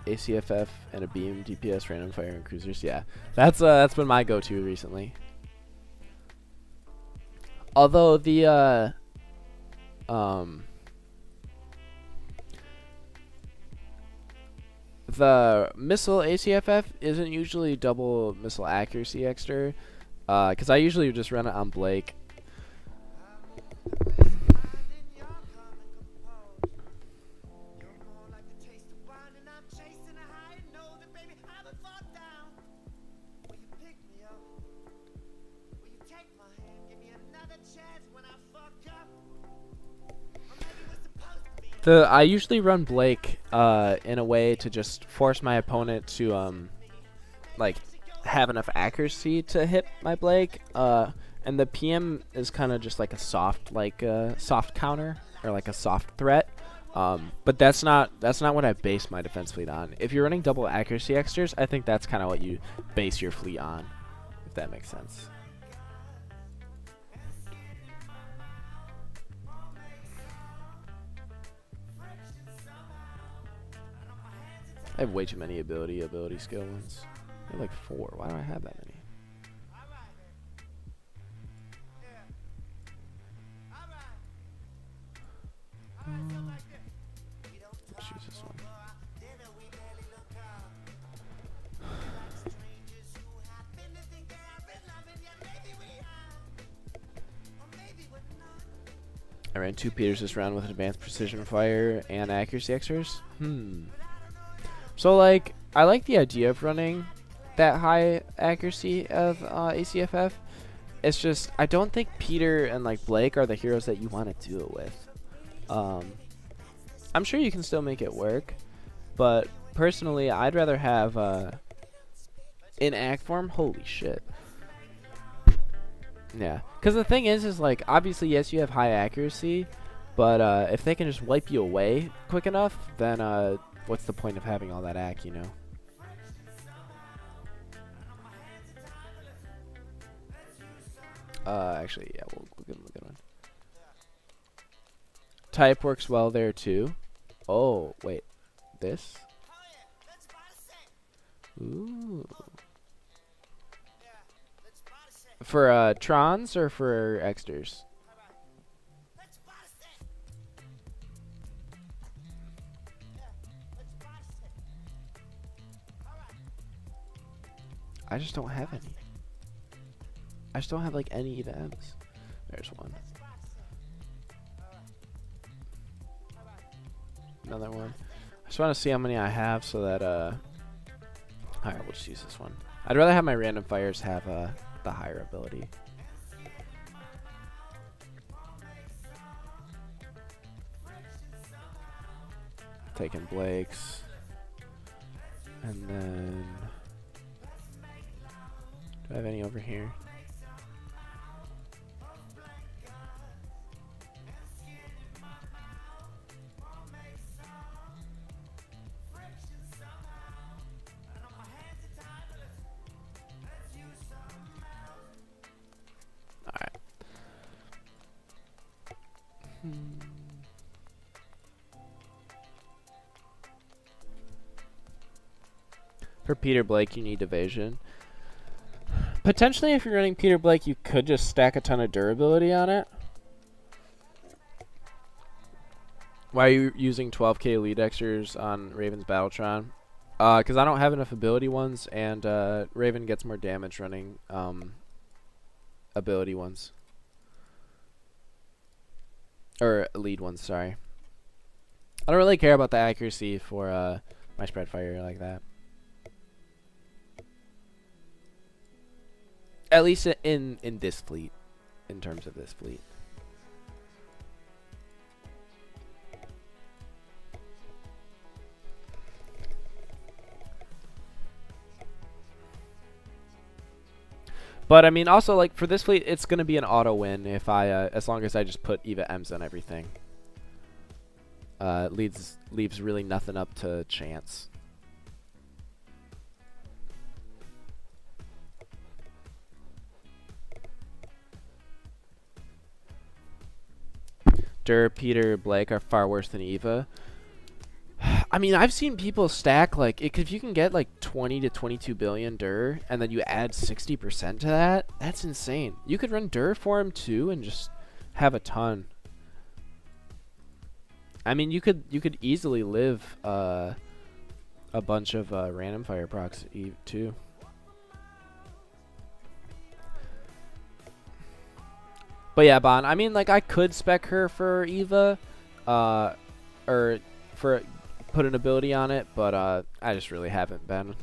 ACFF, and a beam, DPS, random fire, and cruisers. Yeah, that's been my go-to recently. Although the missile ACFF isn't usually double missile accuracy extra, because I usually just run it on Blake. I usually run Blake in a way to just force my opponent to like have enough accuracy to hit my Blake, and the PM is kind of just like a soft soft counter or like a soft threat. But that's not what I base my defense fleet on. If you're running double accuracy extras, I think that's kind of what you base your fleet on, if that makes sense. I have way too many ability skill ones. I have like 4. Why do I have that many? Let's choose this one. I ran 2 Peters this round with advanced precision fire and accuracy extras. So like, I like the idea of running that high accuracy of ACFF. It's just, I don't think Peter and like Blake are the heroes that you want to do it with. I'm sure you can still make it work, but personally, I'd rather have in act form. Holy shit. Yeah, because the thing is like, obviously, yes, you have high accuracy, but if they can just wipe you away quick enough, then what's the point of having all that act, you know? Actually, yeah, we'll give him a good one. Type works well there too. Oh, wait, this? Ooh. For Trons or for Exters? I just don't have any. I just don't have like any EVA M's. There's one. Another one. I just want to see how many I have so that alright, we'll just use this one. I'd rather have my random fires have the higher ability. Taking Blake's. And then do I have any over here? Alright. For Peter Blake, you need evasion. Potentially, if you're running Peter Blake, you could just stack a ton of durability on it. Why are you using 12k elite extras on Raven's Battletron? Because I don't have enough ability ones, and Raven gets more damage running ability ones. Or lead ones, sorry. I don't really care about the accuracy for my spread fire like that. At least in this fleet, in terms of this fleet. But I mean, also like for this fleet, it's gonna be an auto win if I, as long as I just put EVA M's on everything. Leaves really nothing up to chance. Peter, Blake are far worse than Eva. I mean, I've seen people stack like if you can get like 20 to 22 billion dir, and then you add 60% to that. That's insane. You could run dir for him too, and just have a ton. I mean, you could easily live a bunch of random fire procs too. But yeah, Bon. I mean, like I could spec her for Eva, or for put an ability on it, but I just really haven't been.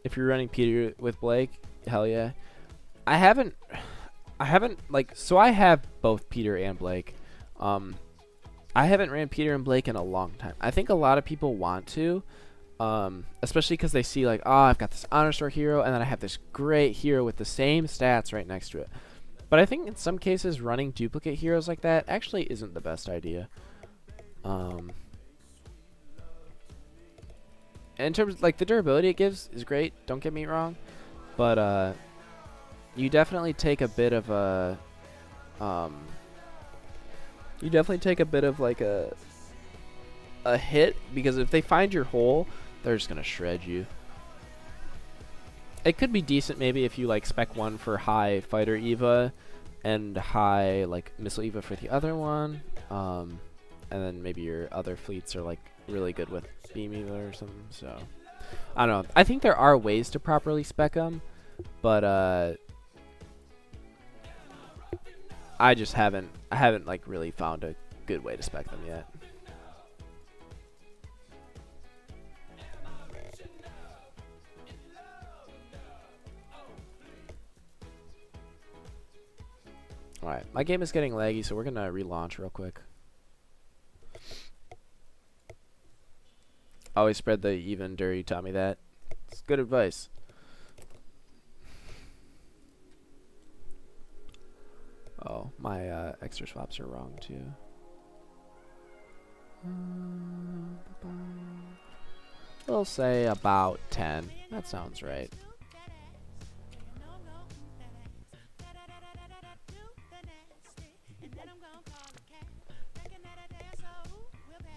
If you're running Peter with Blake, hell yeah. I haven't like, so I have both Peter and Blake. I haven't ran Peter and Blake in a long time. I think a lot of people want to, especially because they see like, oh, I've got this honor store hero, and then I have this great hero with the same stats right next to it. But I think in some cases running duplicate heroes like that actually isn't the best idea. In terms of, like, the durability it gives is great, don't get me wrong, but you definitely take a bit of a like a hit, because if they find your hole, they're just gonna shred you. It could be decent maybe if you like spec one for high fighter Eva and high like missile Eva for the other one, and then maybe your other fleets are like really good with beam Eva or something. So I don't know. I think there are ways to properly spec them, but I just haven't like really found a good way to spec them yet. Alright, my game is getting laggy, so we're gonna relaunch real quick. Always spread the even dir, you taught me that. It's good advice. Oh, my extra swaps are wrong too. We'll say about 10. That sounds right.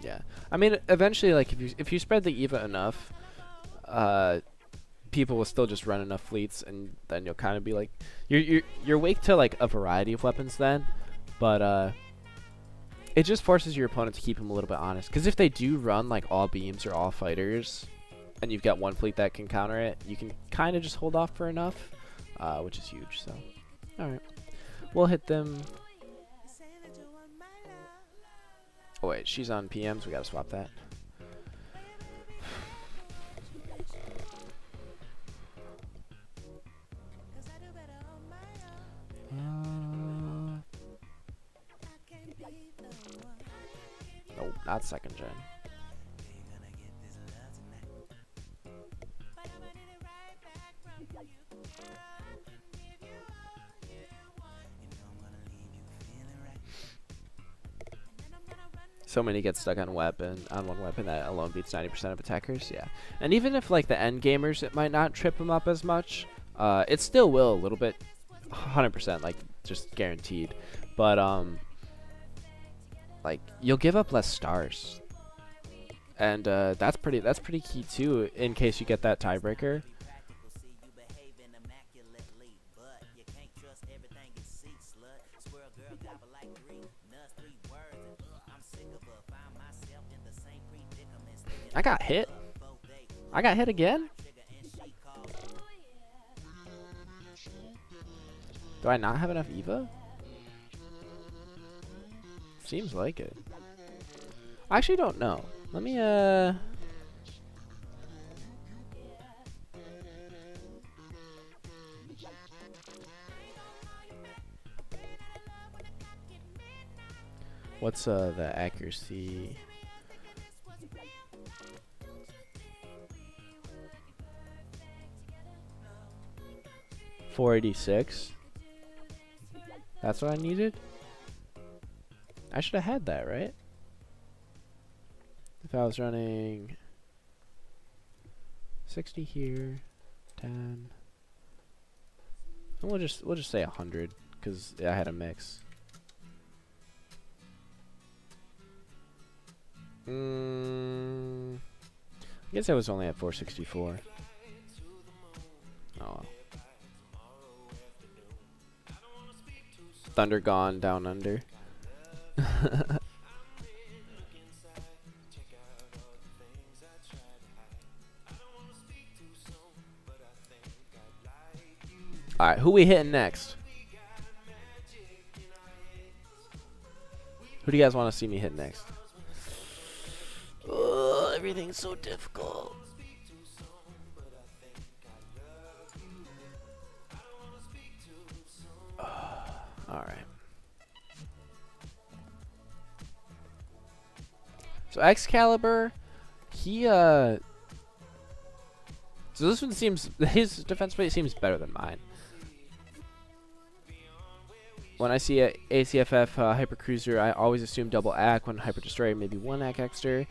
Yeah, I mean, eventually, like if you spread the Eva enough, people will still just run enough fleets, and then you'll kind of be like, you're weak to like a variety of weapons then, but it just forces your opponent to keep them a little bit honest. Because if they do run like all beams or all fighters, and you've got one fleet that can counter it, you can kind of just hold off for enough, which is huge. So, all right, we'll hit them. Oh wait, she's on PMs. We gotta swap that. Nope, not second gen. So many get stuck on one weapon that alone beats 90% of attackers. Yeah, and even if like the end gamers, it might not trip them up as much. It still will a little bit, 100%, like just guaranteed. But like you'll give up less stars, and that's pretty key too, in case you get that tiebreaker. I got hit. I got hit again? Do I not have enough Eva? Seems like it. I actually don't know. Let me, what's, the accuracy? 486. That's what I needed? I should have had that, right? If I was running 60 here, 10. And we'll just say 100, because I had a mix. I guess I was only at 464. Oh well. Thunder gone down under. Alright, who we hitting next? Who do you guys want to see me hit next? Oh, everything's so difficult. Alright. So Excalibur, he so this one seems, his defense rate seems better than mine. When I see a ACFF Hypercruiser, I always assume double AC. When Hyper Destroyer, maybe 1 AC extra.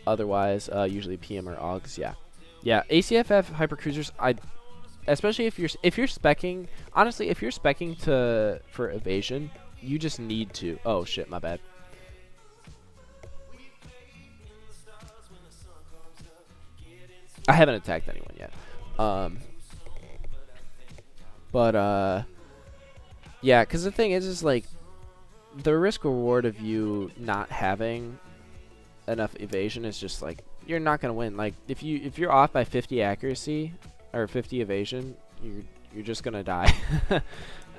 Otherwise, usually PM or AUGs. Yeah, yeah. ACFF Hypercruisers, especially if you're specking. Honestly, if you're specking for evasion, you just need to. Oh shit, my bad. I haven't attacked anyone yet. Yeah, because the thing is like, the risk reward of you not having enough evasion is just like, you're not gonna win. Like if you're off by 50 accuracy or 50 evasion, you're just gonna die.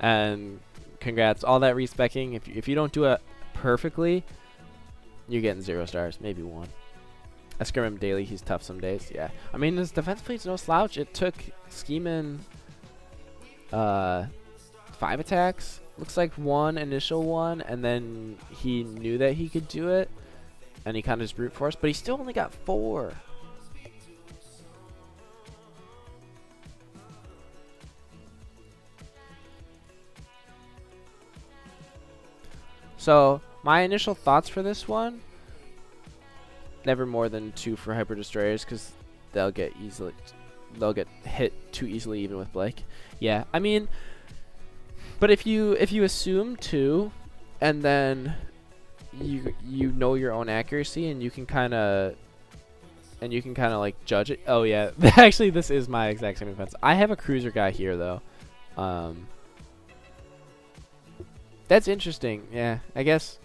And congrats, all that respecking. If you don't do it perfectly, you're getting 0 stars, maybe 1. I scrim him daily. He's tough some days. Yeah, I mean his defense plate's no slouch. It took Scheming 5 attacks. Looks like 1 initial one, and then he knew that he could do it, and he kind of just brute force. But he still only got 4. So my initial thoughts for this one: never more than 2 for Hyper Destroyers, because they'll get hit too easily even with Blake. Yeah, I mean, but if you assume 2, and then you know your own accuracy, and you can kind of like judge it. Oh yeah, actually this is my exact same defense. I have a cruiser guy here though. That's interesting. Yeah, I guess.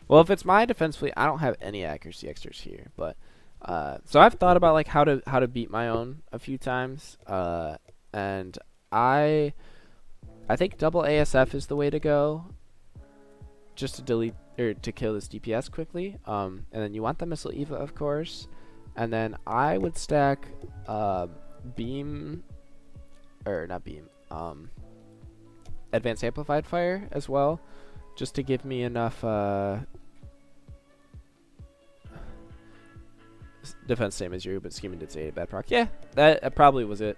Well, if it's my defense fleet, I don't have any accuracy extras here, but so I've thought about like how to beat my own a few times, and I think double ASF is the way to go, just to delete or to kill this DPS quickly. And then you want the Missile Eva, of course, and then I would stack beam, or not beam, advanced amplified fire as well, just to give me enough defense, same as you, but Scheming did say bad proc. Yeah, that probably was it.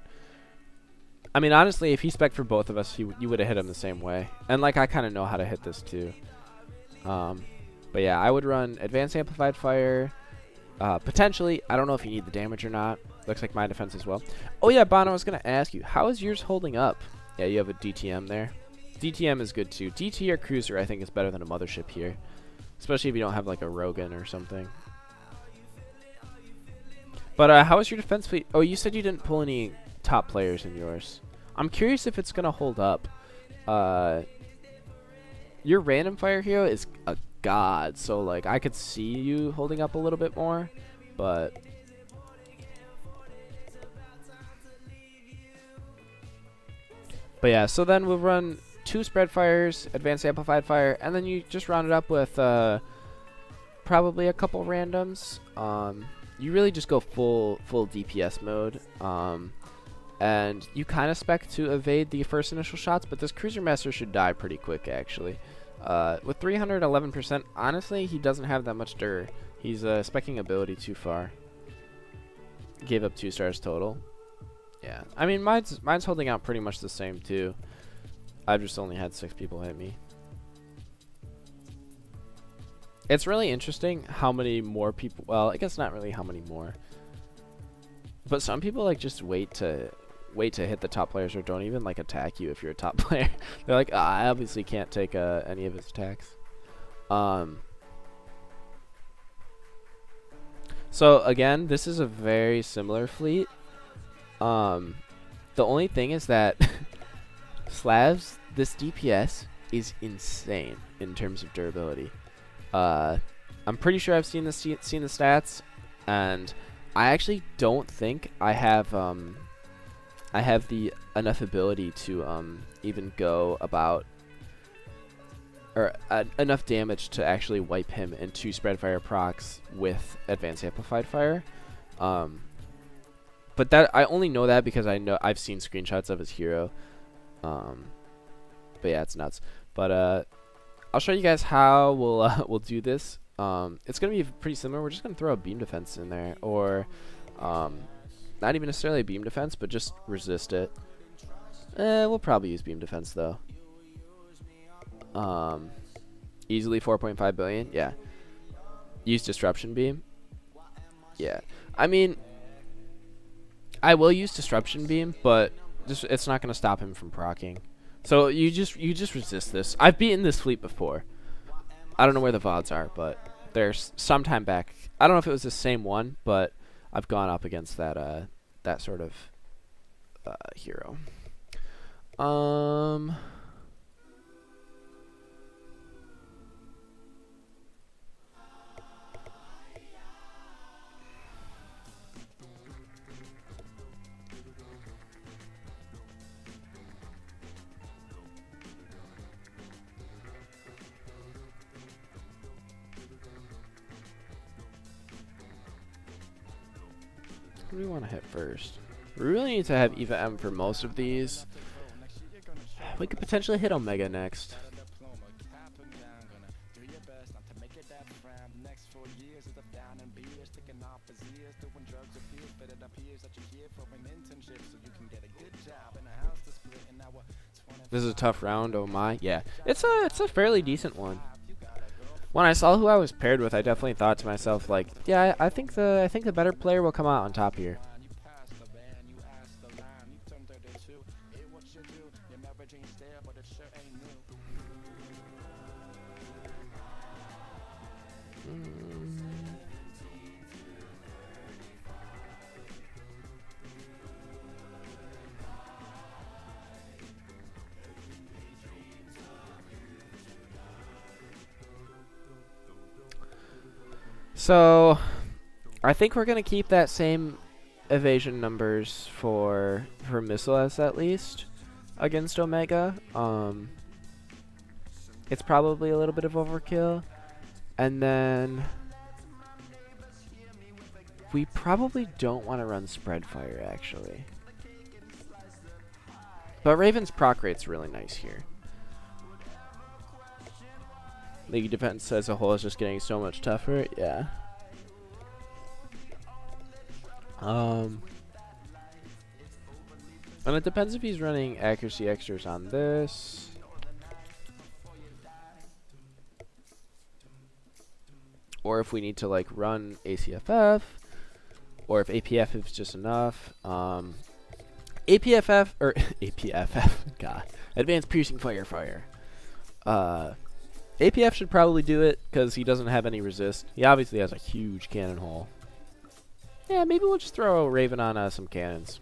I mean, honestly, if he spec for both of us, you would have hit him the same way. And like, I kind of know how to hit this too. But yeah, I would run advanced amplified fire. Potentially, I don't know if you need the damage or not. Looks like my defense as well. Oh yeah, Bono, I was gonna ask you, how is yours holding up? Yeah, you have a DTM there. DTM is good too. DT or cruiser, I think, is better than a mothership here, especially if you don't have like a Rogan or something. But how is your defense fleet? Oh, you said you didn't pull any top players in yours. I'm curious if it's gonna hold up. Your random fire hero is a god, so like I could see you holding up a little bit more, but yeah. So then we'll run 2 spread fires, advanced amplified fire, and then you just round it up with probably a couple randoms. You really just go full DPS mode, and you kind of spec to evade the first initial shots, but this Cruiser Master should die pretty quick actually. With 311%, honestly, he doesn't have that much dir. He's specking ability too far. Gave up 2 stars total. Yeah, I mean mine's holding out pretty much the same too. I've just only had 6 people hit me. It's really interesting how many more people, well, I guess not really how many more, but some people like just wait to wait to hit the top players or don't even like attack you if you're a top player. They're like, I obviously can't take any of his attacks. So again, this is a very similar fleet. The only thing is that Slavs, this DPS is insane in terms of durability. I'm pretty sure I've seen the stats, and I actually don't think I have the enough ability to even go about or enough damage to actually wipe him in 2 spread fire procs with advanced amplified fire. But that I only know that because I've seen screenshots of his hero. But yeah, it's nuts. But I'll show you guys how we'll do this. It's gonna be pretty similar. We're just gonna throw a beam defense in there, or not even necessarily a beam defense, but just resist it. We'll probably use beam defense though. Easily 4.5 billion. Yeah. Use disruption beam. Yeah. I mean, I will use disruption beam, but just it's not gonna stop him from proccing. So you just resist this. I've beaten this fleet before. I don't know where the VODs are, but there's some time back. I don't know if it was the same one, but I've gone up against that that sort of hero. What do we want to hit first? We really need to have Eva M for most of these. We could potentially hit Omega next. This is a tough round, oh my. Yeah, it's a fairly decent one. When I saw who I was paired with, I definitely thought to myself, like, yeah, I think the better player will come out on top here. So, I think we're gonna keep that same evasion numbers for Missiles at least against Omega. It's probably a little bit of overkill, and then we probably don't want to run spread fire actually. But Raven's proc rate's really nice here. League defense as a whole is just getting so much tougher. Yeah. And it depends if he's running accuracy extras on this. Or if we need to like run ACFF. Or if APF is just enough. APFF or APFF. God. Advanced piercing fire. APF should probably do it because he doesn't have any resist. He obviously has a huge cannon hole. Yeah, maybe we'll just throw Raven on some cannons.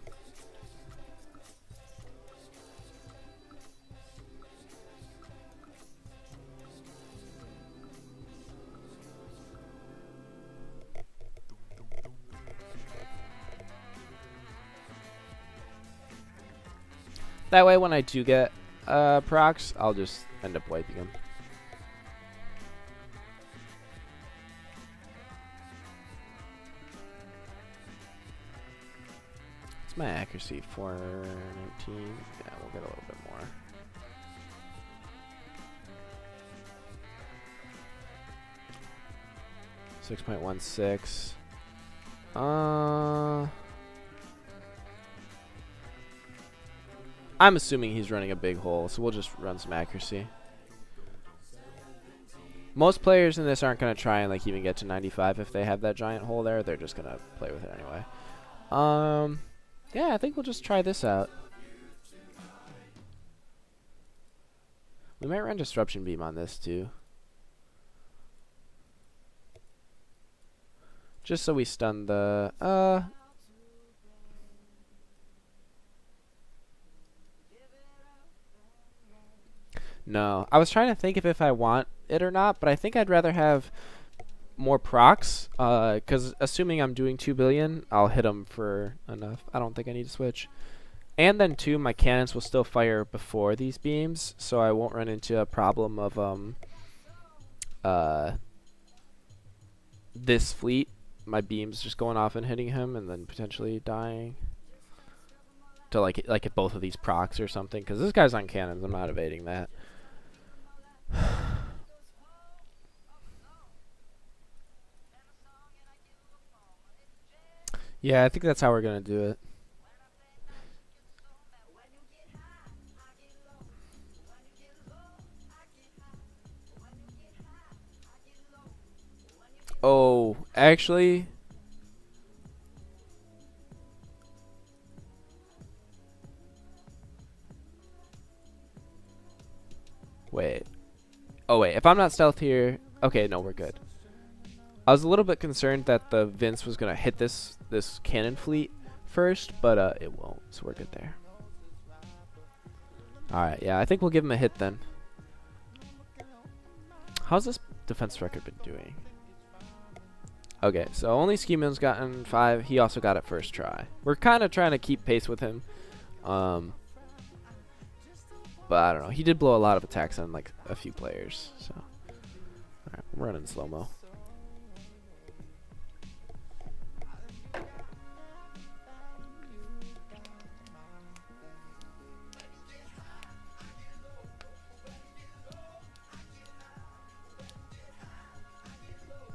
That way when I do get procs, I'll just end up wiping him. What's my accuracy? 419? Yeah, we'll get a little bit more. .16. I'm assuming he's running a big hole, so we'll just run some accuracy. Most players in this aren't going to try and like even get to 95 if they have that giant hole there. They're just going to play with it anyway. Yeah, I think we'll just try this out. We might run Disruption Beam on this too. Just so we stun the... No. I was trying to think if I want it or not, but I think I'd rather have more procs, because assuming I'm doing 2 billion, I'll hit them for enough. I don't think I need to switch. And then, too, my cannons will still fire before these beams, so I won't run into a problem of this fleet, my beams just going off and hitting him, and then potentially dying. To like hit both of these procs or something, because this guy's on cannons. I'm not evading that. Yeah, I think that's how we're gonna do it. Oh, actually, wait. Oh wait, if I'm not stealth here, okay, no, we're good. I was a little bit concerned that the Vince was gonna hit this cannon fleet first, but it won't, so we're good there. All right, yeah, I think we'll give him a hit then. How's this defense record been doing? Okay, so only Ski-Man's gotten 5. He also got it first try. We're kind of trying to keep pace with him. But I don't know. He did blow a lot of attacks on like a few players. So, all right, we're running slow-mo.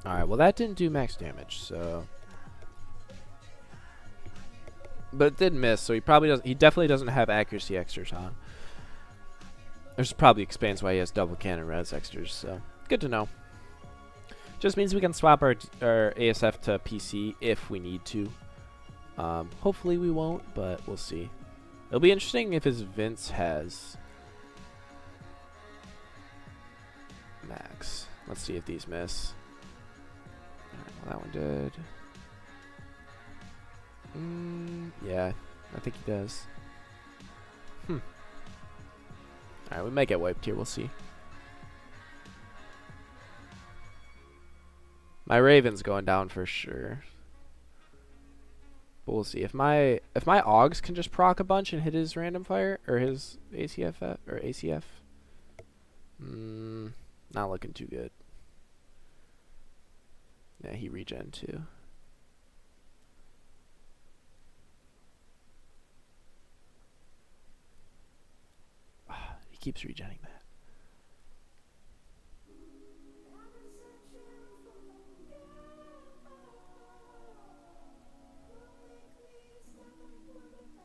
Alright, well that didn't do max damage, so... But it did miss, so he definitely doesn't have accuracy extras on. Which probably explains why he has double cannon res extras, so... Good to know. Just means we can swap our ASF to PC if we need to. Hopefully we won't, but we'll see. It'll be interesting if his Vince has... max. Let's see if these miss. That one did. Yeah, I think he does. Alright, we might get wiped here, we'll see. My Raven's going down for sure. But we'll see. If my Augs can just proc a bunch and hit his random fire, or his ACF, or ACF. Not looking too good. Yeah, he regen too. He keeps regenning that.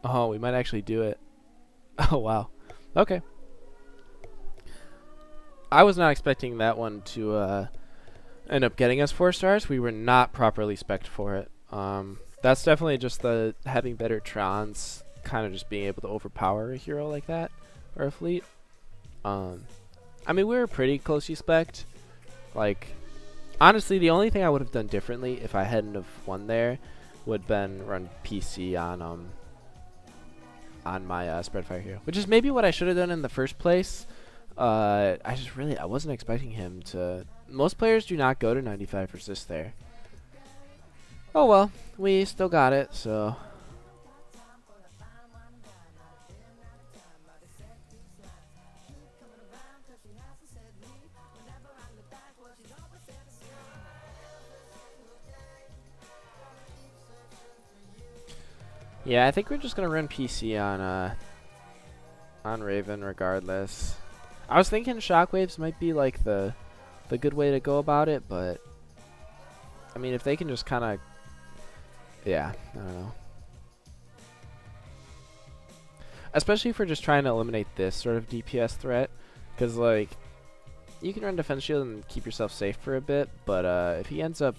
Oh, we might actually do it. Oh, wow. Okay. I was not expecting that one to end up getting us 4 stars. We were not properly spec'd for it. That's definitely just the having better Trons, kind of just being able to overpower a hero like that, or a fleet. I mean, we were pretty closely spec'd. Like, honestly, the only thing I would have done differently if I hadn't have won there would have been run PC on my Spreadfire hero, which is maybe what I should have done in the first place. I wasn't expecting him to. Most players do not go to 95 resist there. Oh well, we still got it, so. Yeah, I think we're just gonna run PC on Raven regardless. I was thinking shockwaves might be like the good way to go about it, but I mean, if they can just kind of, yeah, I don't know. Especially if we're just trying to eliminate this sort of DPS threat, because like you can run defense shield and keep yourself safe for a bit, but if he ends up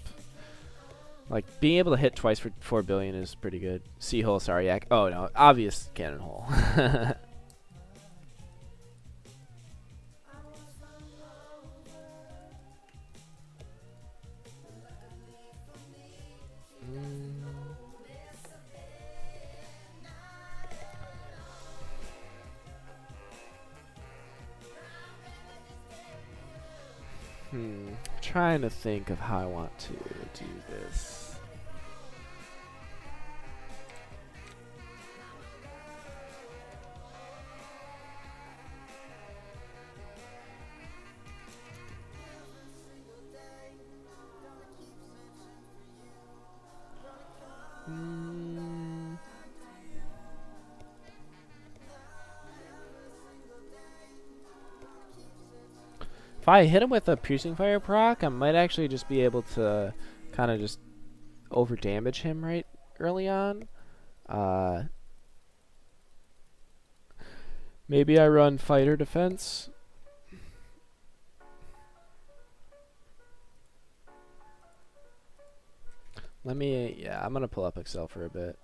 Like, being able to hit twice for 4 billion is pretty good. Sea-hole, sorry, yak. Oh, no. Obvious cannon hole. Trying to think of how I want to do this. If I hit him with a piercing fire proc, I might actually just be able to kind of just over damage him right early on. Maybe I run fighter defense. Yeah, I'm gonna pull up Excel for a bit.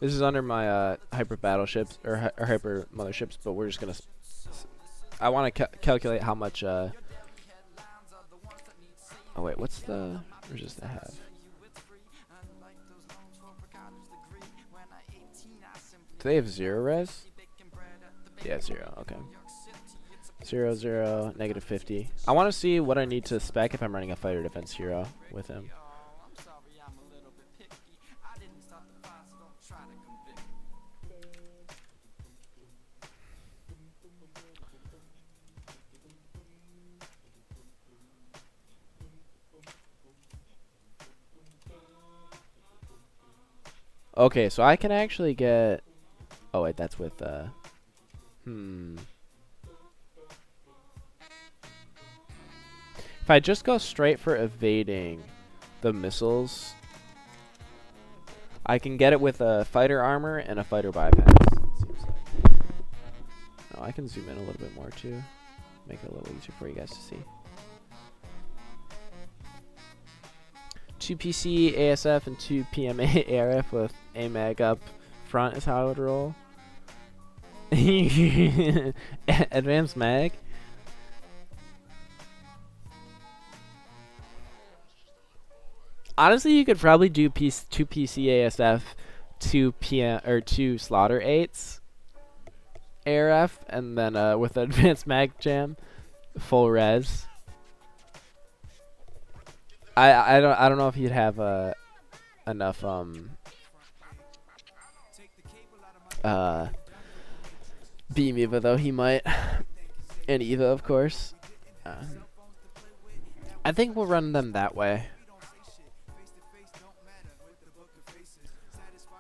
This is under my hyper battleships or hyper motherships, but we're just gonna. I want to calculate how much. Oh wait, what's the resist I have? Do they have 0 res? Yeah, 0. Okay. 0, 0, -50. I want to see what I need to spec if I'm running a fighter defense hero with him. Okay, so I can actually get. Oh wait, that's with If I just go straight for evading the missiles, I can get it with a fighter armor and a fighter bypass. It seems like. Oh, I can zoom in a little bit more too, make it a little easier for you guys to see. 2 PC ASF and 2 PMA ARF with a mag up front is how I would roll. Advanced mag. Honestly, you could probably do 2 PC ASF, 2 PM or 2 Slaughter 8s ARF, and then with advanced mag jam, full res. I don't know if he'd have enough beam Eva though. He might, and Eva of course. I think we'll run them that way.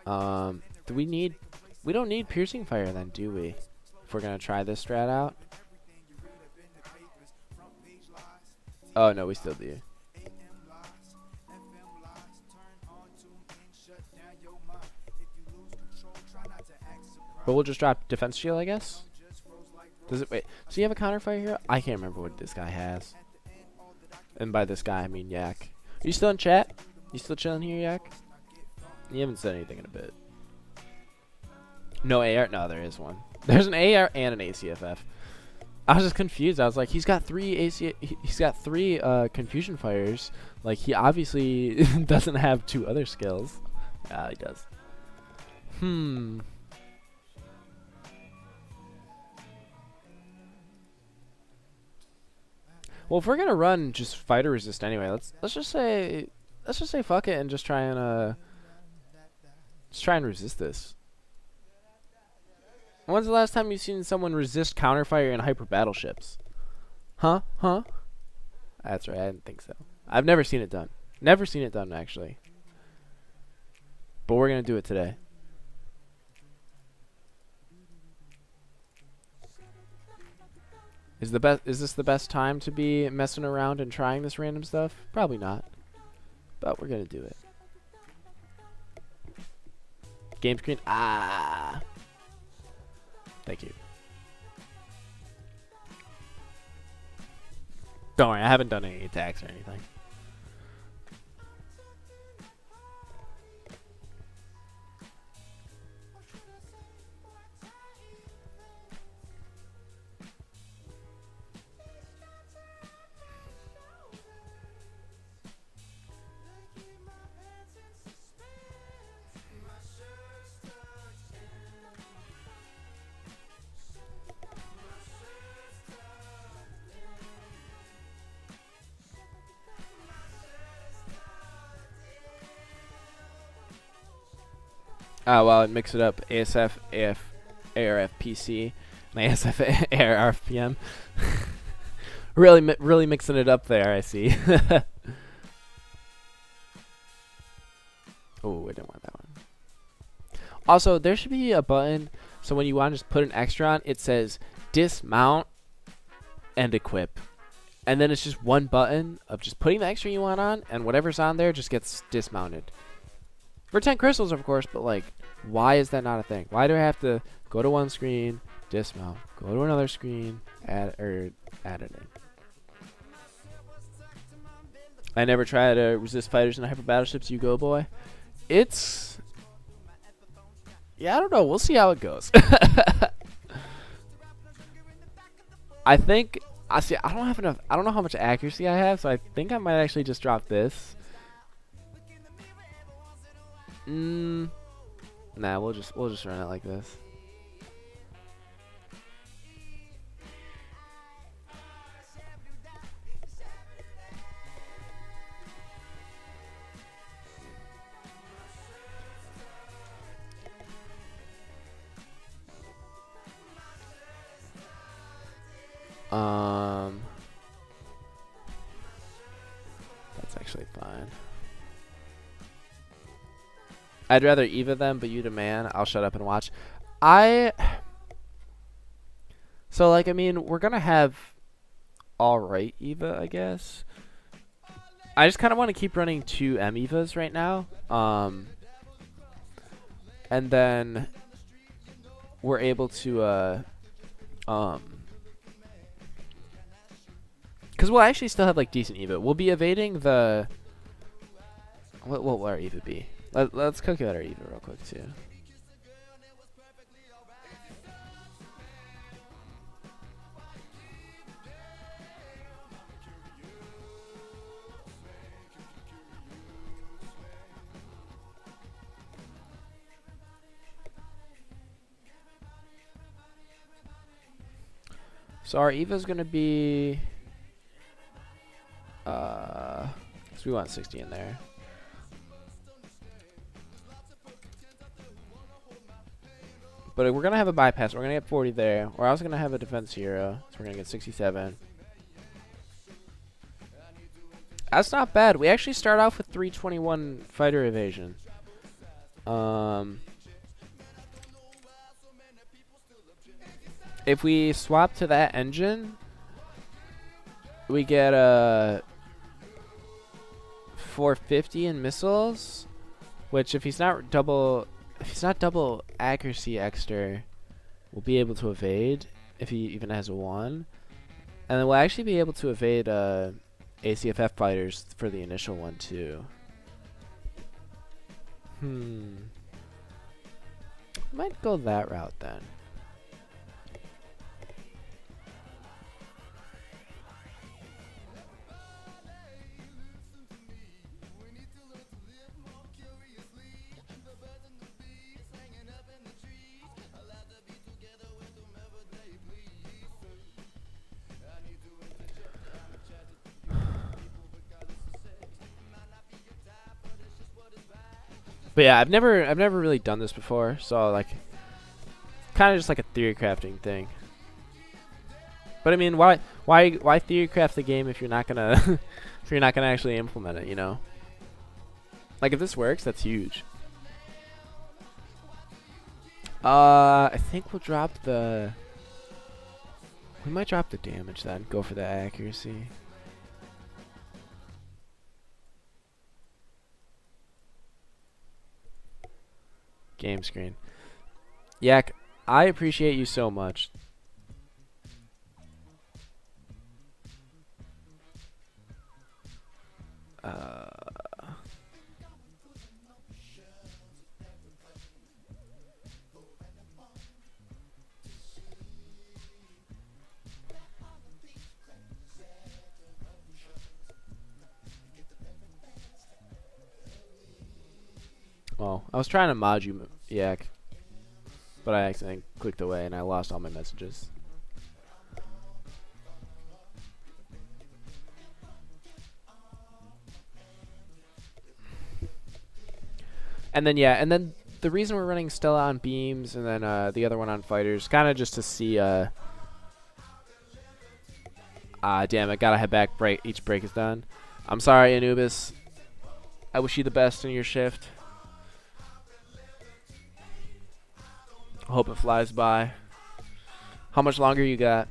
Do we need? We don't need piercing fire then, do we? If we're gonna try this strat out. Oh no, we still do. But we'll just drop defense shield, I guess. Does it? Wait. Does he have a counterfire here? I can't remember what this guy has. And by this guy, I mean Yak. Are you still in chat? You still chilling here, Yak? You haven't said anything in a bit. No AR? No, there is one. There's an AR and an ACFF. I was just confused. I was like, he's got 3 AC. He's got 3 confusion fires. Like he obviously doesn't have 2 other skills. Yeah, he does. Well, if we're gonna run just fighter resist anyway, let's just say fuck it and just try and resist this. When's the last time you've seen someone resist counterfire in hyper battleships? Huh? That's right. I didn't think so. I've never seen it done. Never seen it done actually. But we're gonna do it today. Is this the best time to be messing around and trying this random stuff? Probably not. But we're gonna do it. game screen. Ah. Thank you. Don't worry, I haven't done any attacks or anything. Oh, well, it mixed it up. ASF, AF, ARF, PC, and ASF, ARF, PM. really mixing it up there, I see. Oh, I didn't want that one. Also, there should be a button, so when you want to just put an extra on, it says dismount and equip. And then it's just one button of just putting the extra you want on, and whatever's on there just gets dismounted. For 10 crystals, of course, but like, why is that not a thing? Why do I have to go to one screen, dismount, go to another screen, add it in? I never try to resist fighters in hyper battleships. You go, boy. It's, yeah, I don't know. We'll see how it goes. I think I don't have enough. I don't know how much accuracy I have, so I think I might actually just drop this. Nah, we'll just run it like this. That's actually fine. I'd rather Eva them, but you demand. I'll shut up and watch. So, like, I mean, we're gonna have alright Eva, I guess. I just kind of want to keep running 2 M Evas right now. And then we're able to, because we'll actually still have, like, decent Eva. We'll be evading the... What will our Eva be? Let's calculate our Eva real quick, too. So our Eva's going to be... so we want 60 in there. But we're going to have a bypass. We're going to get 40 there. We're also going to have a defense hero. So we're going to get 67. That's not bad. We actually start off with 321 fighter evasion. If we swap to that engine, we get a 450 in missiles, which if he's not double accuracy extra, we'll be able to evade if he even has a 1. And then we'll actually be able to evade ACFF fighters for the initial one too. Might go that route then. But yeah, I've never really done this before, so like, kind of just like a theory crafting thing. But I mean, why theory craft the game if you're not gonna if you're not gonna actually implement it, you know? Like if this works, that's huge. I think we'll drop the. We might drop the damage then. Go for the accuracy. Game screen. Yak, I appreciate you so much. Well, I was trying to mod you, Yak, but I accidentally clicked away and I lost all my messages. And then, yeah, and then the reason we're running Stella on beams and then the other one on fighters, kind of just to see, damn, I gotta head back, each break is done. I'm sorry, Anubis. I wish you the best in your shift. Hope it flies by. How much longer you got?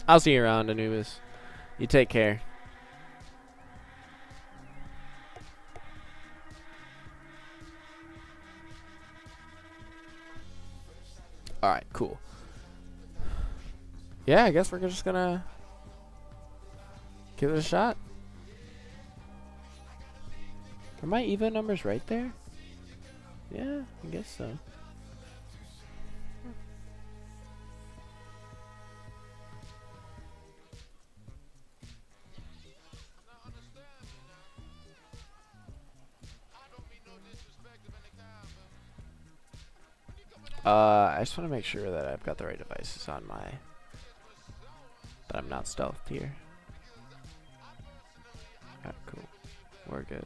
I'll see you around, Anubis. You take care. Alright, cool. Yeah, I guess we're just gonna give it a shot. Are my Evo numbers right there? Yeah, I guess so. I just want to make sure that I've got the right devices on my... But I'm not stealthed here. Alright, cool. We're good.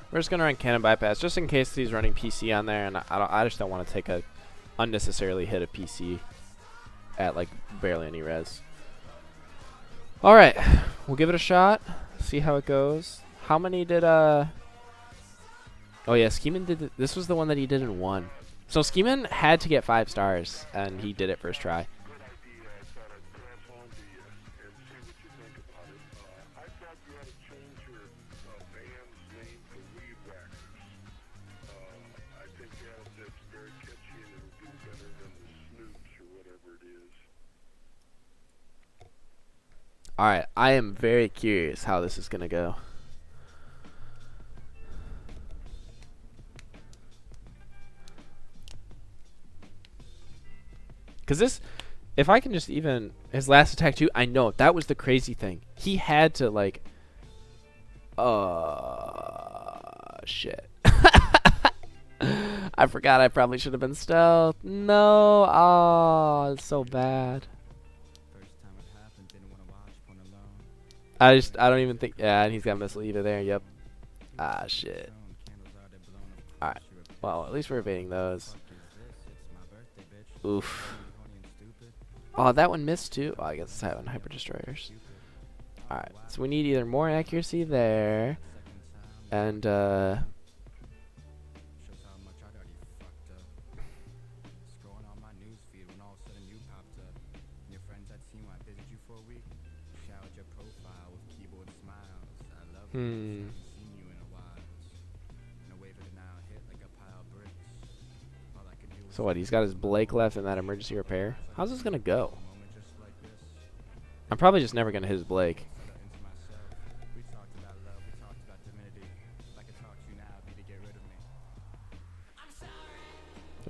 We're just gonna run cannon bypass just in case he's running PC on there, and I just don't want to take a unnecessarily hit a PC at like barely any res. All right, we'll give it a shot, see how it goes. How many did Oh yeah, Scheeman did. This was the one that he did in 1. So Scheeman had to get 5 stars, and he did it first try. Alright, I am very curious how this is going to go. Because this, if I can just even, his last attack too, I know, that was the crazy thing. He had to like, shit. I forgot I probably should have been stealth. No, oh, it's so bad. I don't even think, yeah, and he's got missile either there, yep. Ah, shit. Alright, well, at least we're evading those. Oof. Oh, that one missed too. Oh, I guess it's having hyper destroyers. Alright, so we need either more accuracy there, and, So what, he's got his Blake left and that emergency repair? How's this gonna go? I'm probably just never gonna hit his Blake.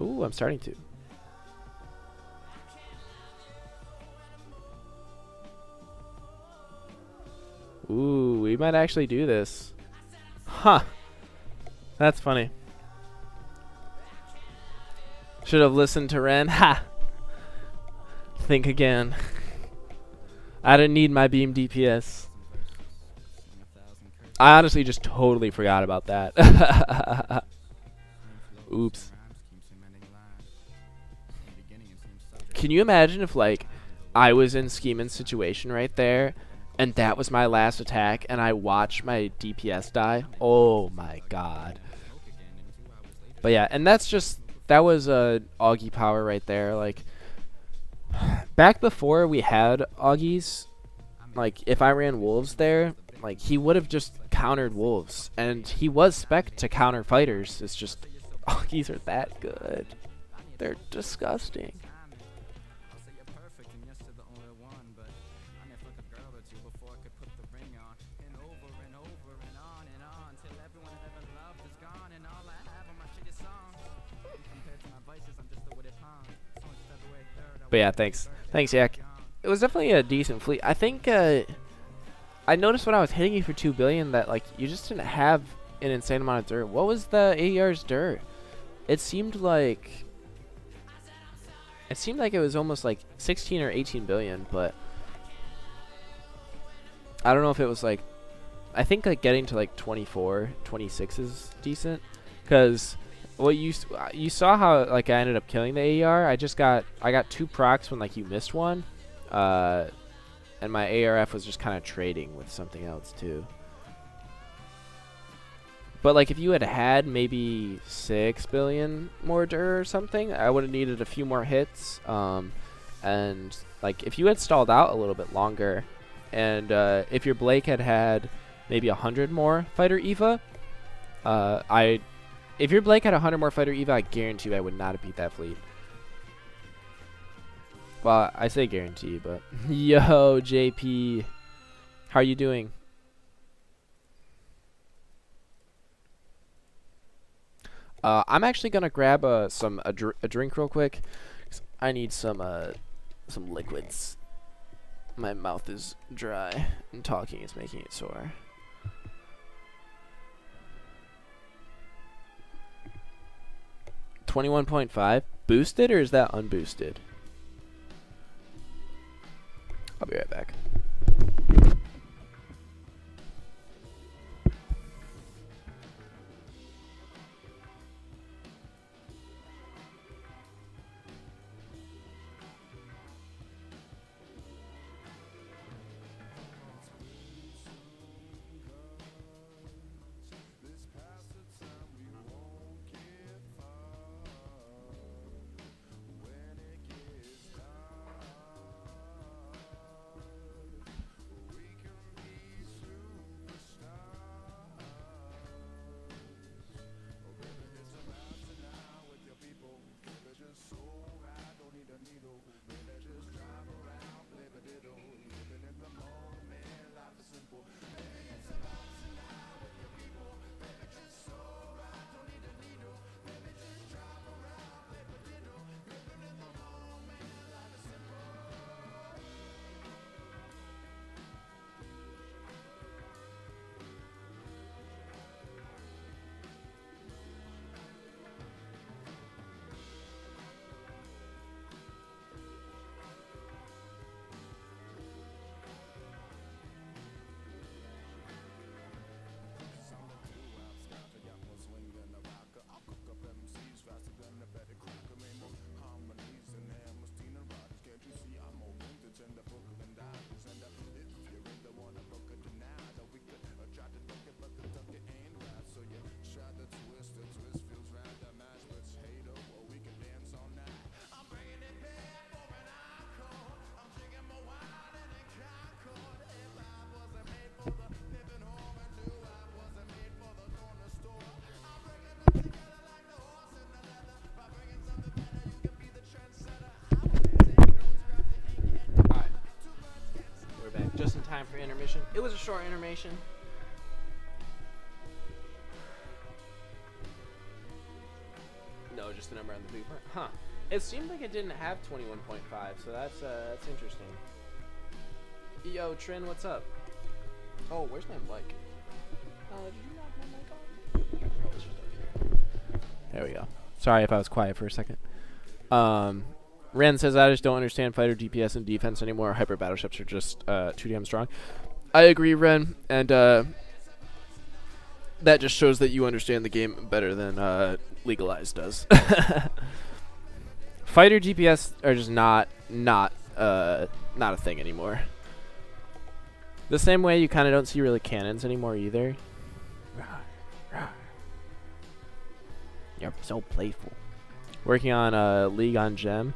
Ooh, I'm starting to. Ooh, we might actually do this. Huh. That's funny. Should have listened to Ren. Ha! Think again. I didn't need my beam DPS. I honestly just totally forgot about that. Oops. Can you imagine if, like, I was in Scheeman's situation right there, and that was my last attack, and I watched my DPS die? Oh my god. But yeah, and that was Augie power right there. Like, back before we had Augies, like, if I ran Wolves there, like, he would have just countered Wolves, and he was spec to counter fighters. It's just, Augies are that good. They're disgusting. But yeah, thanks. Thanks, Yak. It was definitely a decent fleet. I think I noticed when I was hitting you for 2 billion that, like, you just didn't have an insane amount of dirt. What was the AER's dirt? It seemed like it was almost like 16 or 18 billion, but I don't know if it was like, I think like getting to like 24, 26 is decent, because well, you saw how, like, I ended up killing the AER. I got 2 procs when, like, you missed one, and my ARF was just kind of trading with something else too. But like, if you had maybe 6 billion more dirt or something, I would have needed a few more hits. And like, if you had stalled out a little bit longer, and if your Blake had maybe 100 more fighter Eva, if your Blake had 100 more fighter Eva, I guarantee you I would not have beat that fleet. Well, I say guarantee, but yo, JP, how are you doing? I'm actually gonna grab a drink real quick. I need some liquids. My mouth is dry, and talking is making it sore. $21.5 boosted, or is that unboosted? I'll be right back. Just in time for intermission. It was a short intermission. No, just the number on the blueprint. Huh. It seemed like it didn't have 21.5, so that's interesting. Yo, Trin, what's up? Oh, where's my mic? Did you knock my mic off? Oh, it's just over here. There we go. Sorry if I was quiet for a second. Ren says, I just don't understand fighter DPS and defense anymore. Hyper battleships are just too damn strong. I agree, Ren, and that just shows that you understand the game better than Legalized does. Fighter DPS are just not a thing anymore. The same way you kind of don't see really cannons anymore either. You're so playful. Working on League on Gem.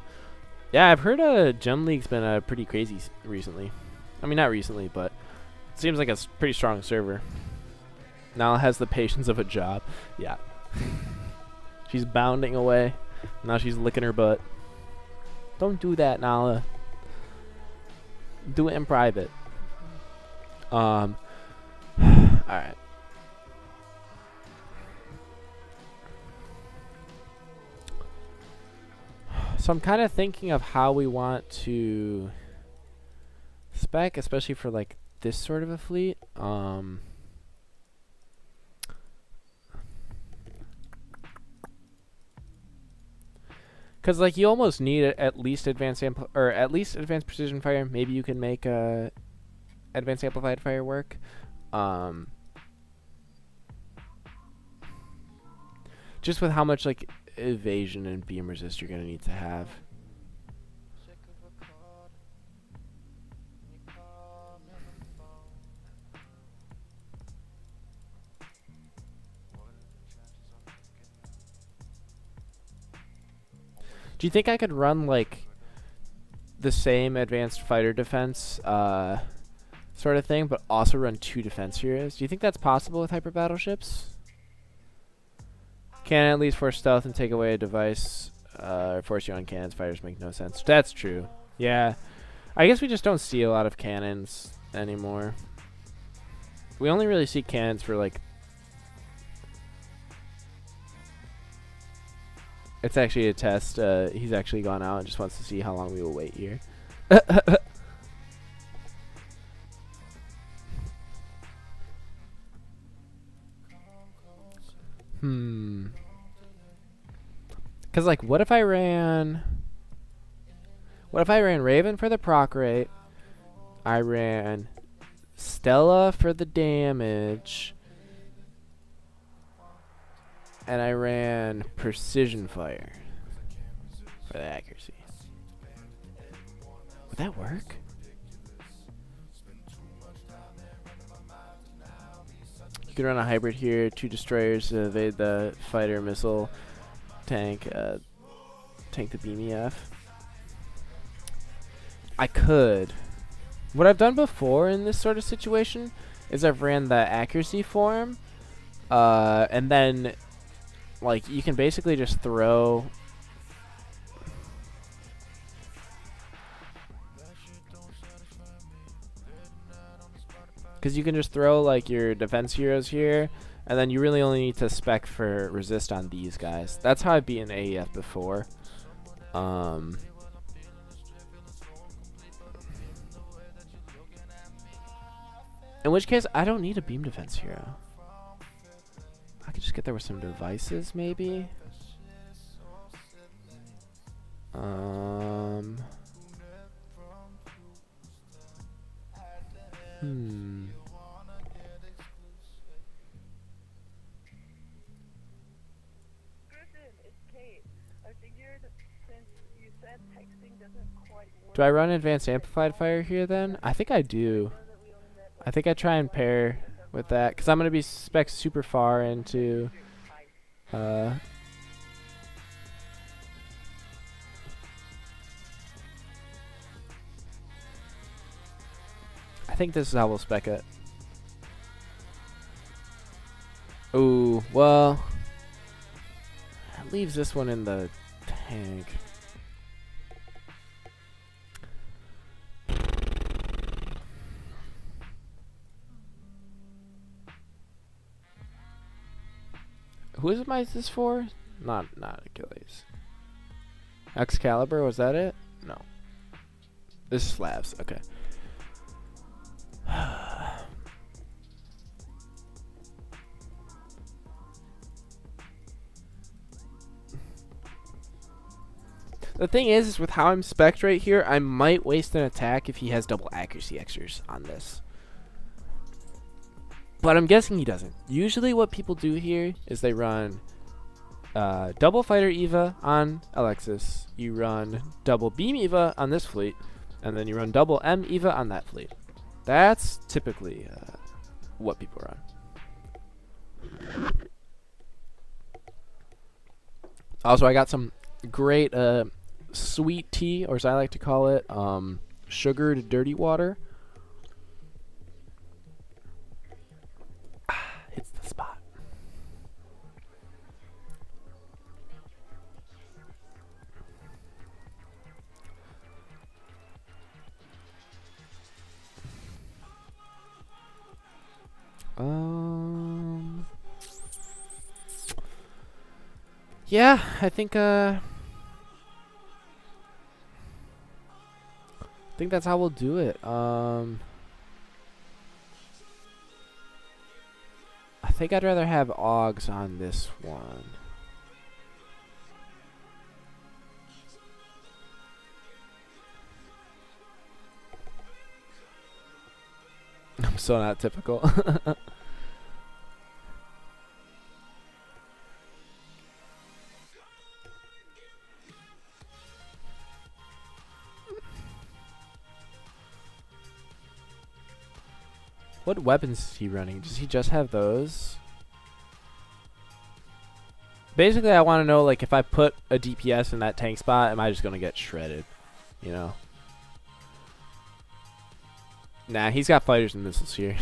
Yeah, I've heard Gem League's been pretty crazy recently. I mean, not recently, but it seems like a pretty strong server. Nala has the patience of a job. Yeah. She's bounding away. Now she's licking her butt. Don't do that, Nala. Do it in private. Alright. So I'm kind of thinking of how we want to spec, especially for like this sort of a fleet. Because like you almost need at least advanced advanced precision fire. Maybe you can make advanced amplified fire work. Just with how much like evasion and beam resist you're gonna need to have. Do you think I could run like the same advanced fighter defense sort of thing, but also run 2 defense heroes? Do you think that's possible with hyper battleships? Can at least force stealth and take away a device, or force you on cannons. Fighters make no sense. That's true. Yeah, I guess we just don't see a lot of cannons anymore. We only really see cannons for like. It's actually a test. He's actually gone out and just wants to see how long we will wait here. Because, like, what if I ran Raven for the proc rate? I ran Stella for the damage. And I ran precision fire for the accuracy. Would that work? You can run a hybrid here, 2 destroyers to evade the fighter missile tank, tank the beam EF. I could. What I've done before in this sort of situation is I've ran the accuracy form, and then like you can basically just throw because you can just throw like your defense heroes here, and then you really only need to spec for resist on these guys. That's how I've beaten AEF before. In which case, I don't need a beam defense hero. I could just get there with some devices, maybe. Do I run advanced amplified fire here then? I think I do. I think I try and pair with that because I'm going to be spec super far into I think this is how we'll spec it. Ooh, well, that leaves this one in the tank. Who is this for? Not Achilles. Excalibur, was that it? No. This is Slavs, okay. The thing is with how I'm spec'd right here, I might waste an attack if he has double accuracy extras on this. But I'm guessing he doesn't. Usually what people do here is they run double Fighter Eva on Alexis. You run double Beam Eva on this fleet. And then you run double M Eva on that fleet. That's typically what people run. Also, I got some great sweet tea, or as I like to call it, sugared dirty water. Hits the spot. Yeah, I think that's how we'll do it. I think I'd rather have Augs on this one. I'm so not typical. What weapons is he running? Does he just have those? Basically, I want to know, like, if I put a DPS in that tank spot, am I just going to get shredded? You know? Nah, he's got fighters and missiles here.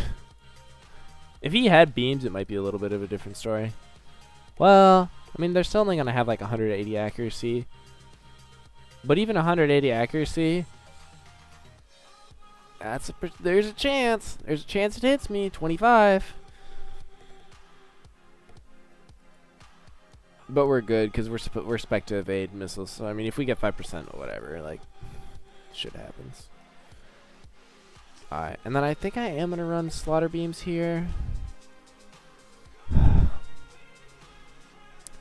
If he had beams, it might be a little bit of a different story. Well, I mean, they're still only going to have, like, 180 accuracy. But even 180 accuracy... there's a chance. There's a chance it hits me. 25. But we're good because we're spec to evade missiles. So I mean, if we get 5% or whatever, like, shit happens. All right, and then I think I am gonna run slaughter beams here.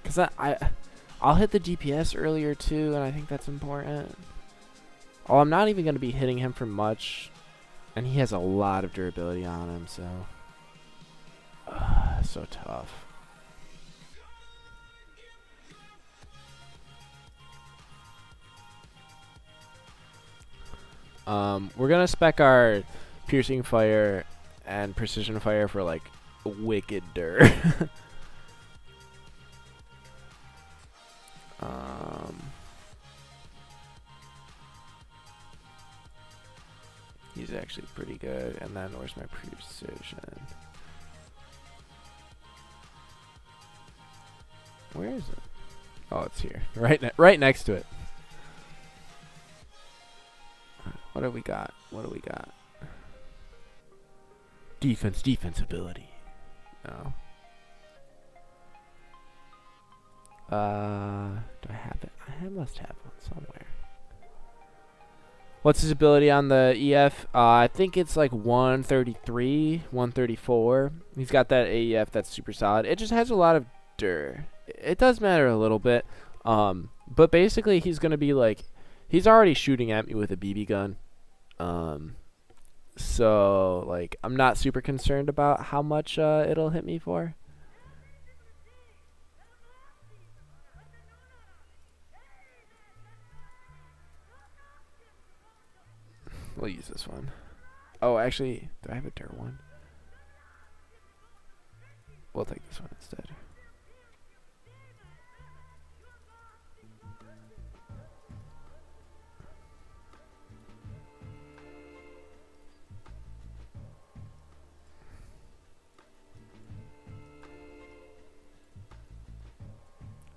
Cause I'll hit the DPS earlier too, and I think that's important. Oh, I'm not even gonna be hitting him for much. And he has a lot of durability on him, so... so tough. We're gonna spec our piercing fire and precision fire for, like, wicked dur. He's actually pretty good. And then where's my precision? Where is it? Oh, it's here. Right next to it. What do we got? What do we got? Defense ability. No. Do I have it? I must have one somewhere. What's his ability on the EF? I think it's like 133, 134. He's got that AEF that's super solid. It just has a lot of dur. It does matter a little bit. But basically he's going to be like... He's already shooting at me with a BB gun. So, like, I'm not super concerned about how much it'll hit me for. We'll use this one. Oh, actually, do I have a dirt one? We'll take this one instead.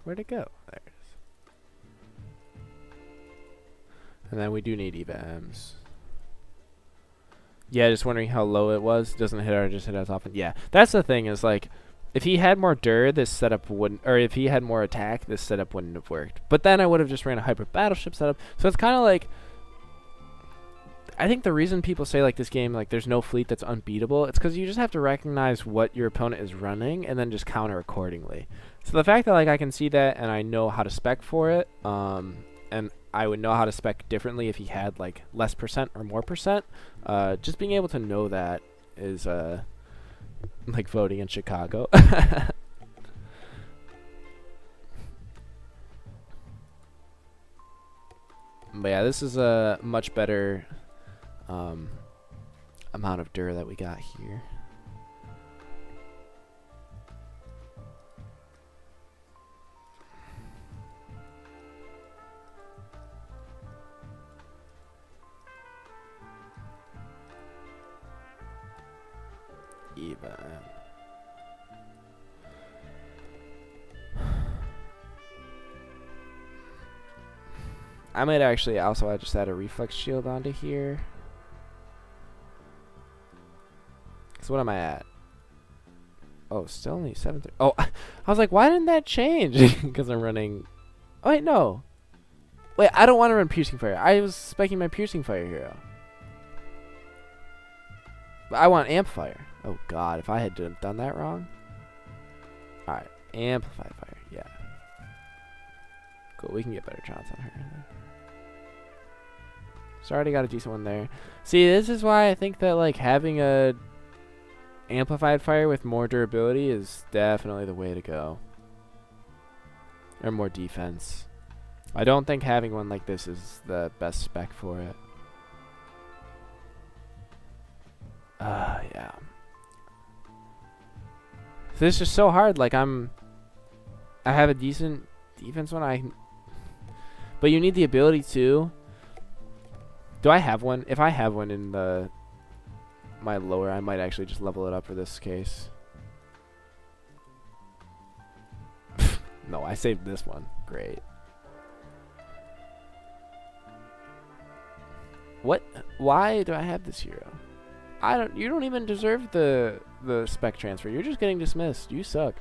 Where'd it go? There it is. And then we do need EVAMs. Yeah, just wondering how low it was. Doesn't hit or just hit as often. Yeah, that's the thing is, like, if he had more dur, this setup wouldn't, or if he had more attack, this setup wouldn't have worked. But then I would have just ran a hyper battleship setup. So it's kind of like, I think the reason people say, like, this game, like, there's no fleet that's unbeatable, it's because you just have to recognize what your opponent is running and then just counter accordingly. So the fact that, like, I can see that and I know how to spec for it, and I would know how to spec differently if he had like less percent or more percent. Just being able to know that is like voting in Chicago. But yeah, this is a much better amount of dur that we got here. Even. I might actually also I just add a reflex shield onto here. So what am I at? Oh, still only 7. Oh, I was like, why didn't that change? Because I'm running. Oh wait, no. Wait, I don't want to run piercing fire. I was specing my piercing fire hero. But I want amplifier. Oh god, if I had done that wrong. All right, amplify fire. Yeah. Cool. We can get better shots on her. So I already got a decent one there. See, this is why I think that like having a amplified fire with more durability is definitely the way to go. Or more defense. I don't think having one like this is the best spec for it. Yeah. So this is just so hard. Like I have a decent defense one. But you need the ability to. Do I have one? If I have one in my lower, I might actually just level it up for this case. No, I saved this one. Great. What? Why do I have this hero? You don't even deserve the spec transfer. You're just getting dismissed. You suck.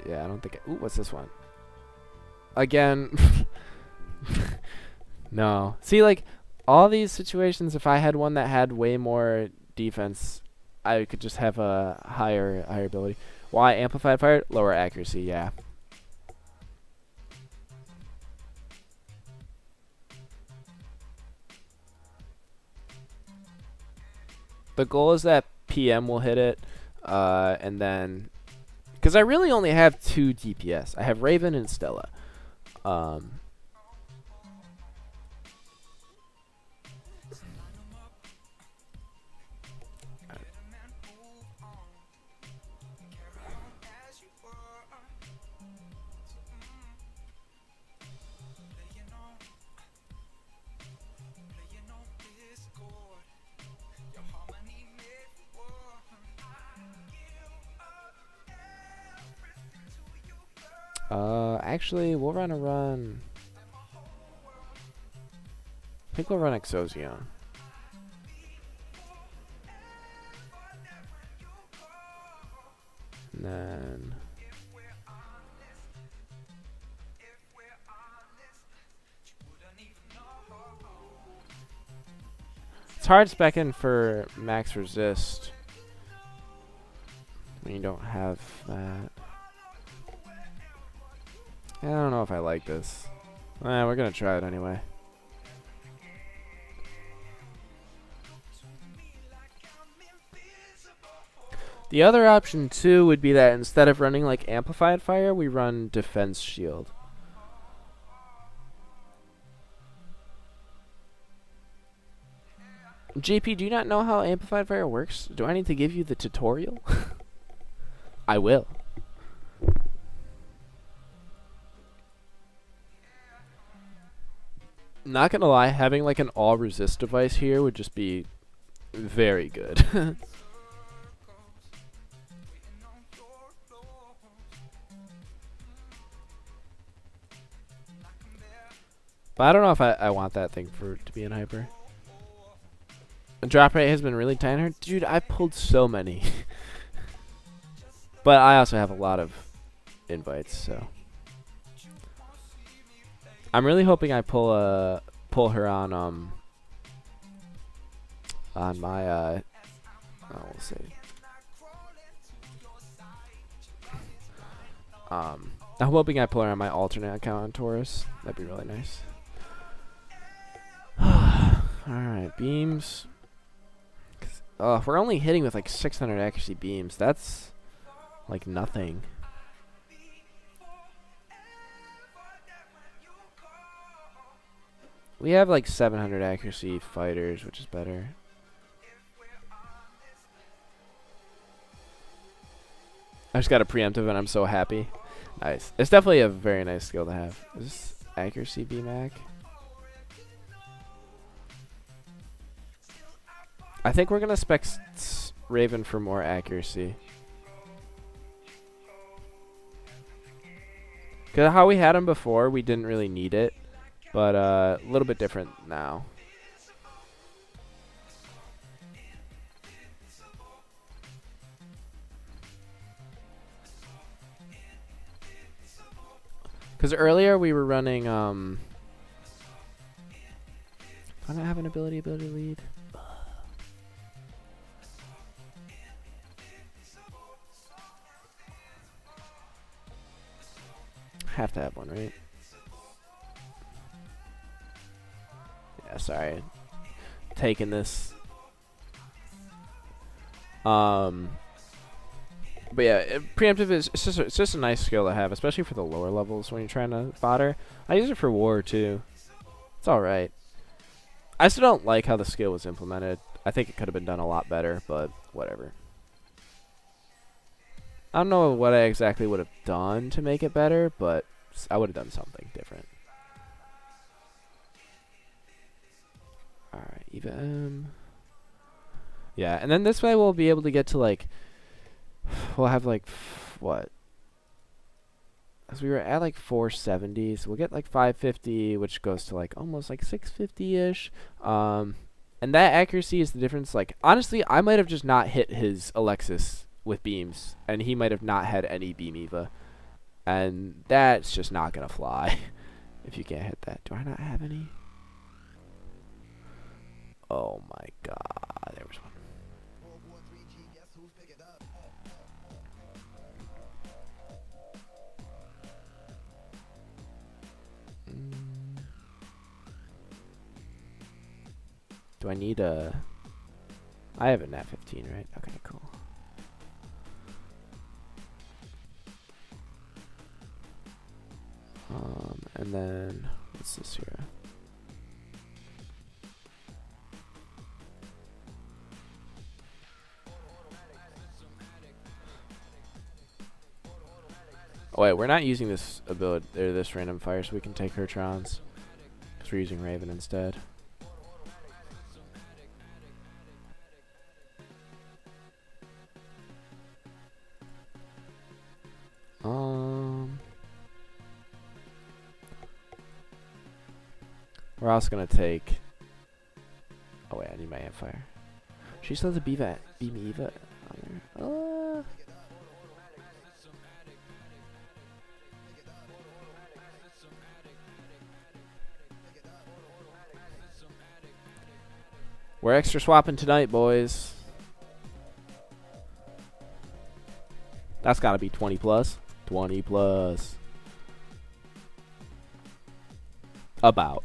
Yeah, I don't think. Ooh, what's this one? Again. No. See, like all these situations, if I had one that had way more defense, I could just have a higher ability. Why amplified fire? Lower accuracy. Yeah. The goal is that PM will hit it, and then, because I really only have 2 DPS. I have Raven and Stella. Actually, we'll run. I think we'll run Exosion. And then it's hard specking for max resist when you don't have that. I don't know if I like this. We're gonna try it anyway. The other option too would be that instead of running like amplified fire, we run defense shield. JP, do you not know how amplified fire works? Do I need to give you the tutorial? I will. Not gonna lie, having like an all resist device here would just be very good. But I don't know if I want that thing to be in hyper. The drop rate has been really tight on her. Dude, I pulled so many. But I also have a lot of invites, so I'm really hoping I pull her on my we'll see. I'm hoping I pull her on my alternate account on Taurus. That'd be really nice. Alright, beams. If we're only hitting with like 600 accuracy beams, that's like nothing. We have like 700 accuracy fighters, which is better. I just got a preemptive and I'm so happy. Nice. It's definitely a very nice skill to have. Is this accuracy BMAC? I think we're gonna spec Raven for more accuracy. Cause how we had him before, we didn't really need it, but a little bit different now. Cause earlier we were running. I don't have an ability lead. Have to have one, right? Yeah, sorry. Taking this. But yeah, preemptive is it's just a nice skill to have, especially for the lower levels when you're trying to fodder. I use it for war too. It's alright. I still don't like how the skill was implemented. I think it could have been done a lot better, but whatever. I don't know what I exactly would have done to make it better, but I would have done something different. Alright, Eva M. Yeah, and then this way we'll be able to get to like, we'll have like, what? As we were at like 470, so we'll get like 550, which goes to like almost like 650-ish. And that accuracy is the difference. Like, honestly, I might have just not hit his Alexis with beams, and he might have not had any beam Eva. And that's just not going to fly if you can't hit that. Do I not have any? Oh my god, there was one. Do I need a... I have a nat 15, right? Okay, cool. And then, what's this here? Oh wait, we're not using this ability, or this random fire, so we can take her Trons. Because we're using Raven instead. We're also gonna take... Oh wait, I need my Ampfire. She still has a Beam Eva on there. We're extra swapping tonight, boys. That's gotta be 20 plus. 20 plus. About.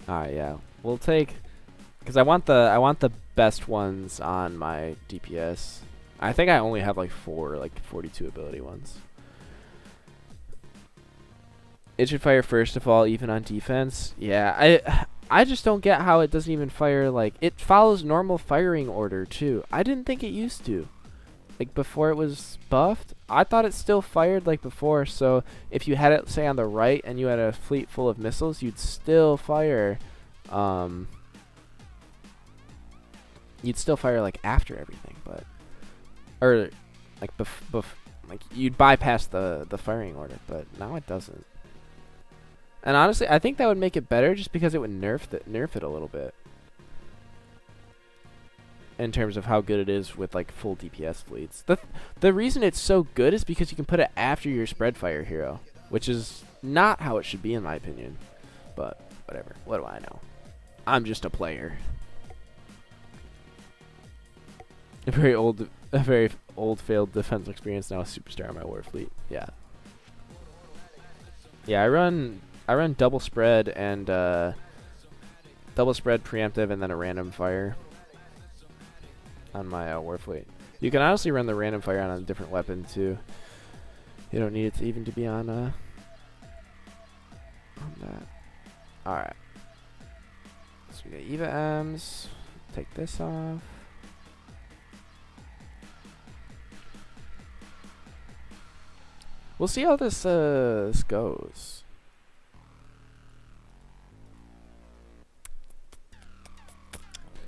Alright, yeah. We'll take, because I want the best ones on my DPS. I think I only have like 4 like 42 ability ones. It should fire first of all, even on defense. Yeah, I just don't get how it doesn't even fire, like, it follows normal firing order too. I didn't think it used to. Like before it was buffed, I thought it still fired like before. So if you had it, say, on the right and you had a fleet full of missiles, you'd still fire. You'd still fire like after everything, but like like you'd bypass the firing order. But now it doesn't. And honestly, I think that would make it better, just because it would nerf it a little bit. In terms of how good it is with like full DPS fleets. The reason it's so good is because you can put it after your spread fire hero, which is not how it should be in my opinion. But whatever. What do I know? I'm just a player. A very old a very old failed defense experience, now a superstar on my war fleet. Yeah. Yeah, I run double spread and double spread preemptive and then a random fire on my war fleet. You can honestly run the random fire on a different weapon too. You don't need it to even to be on that. Alright. So we got Eva M's. Take this off. We'll see how this this goes.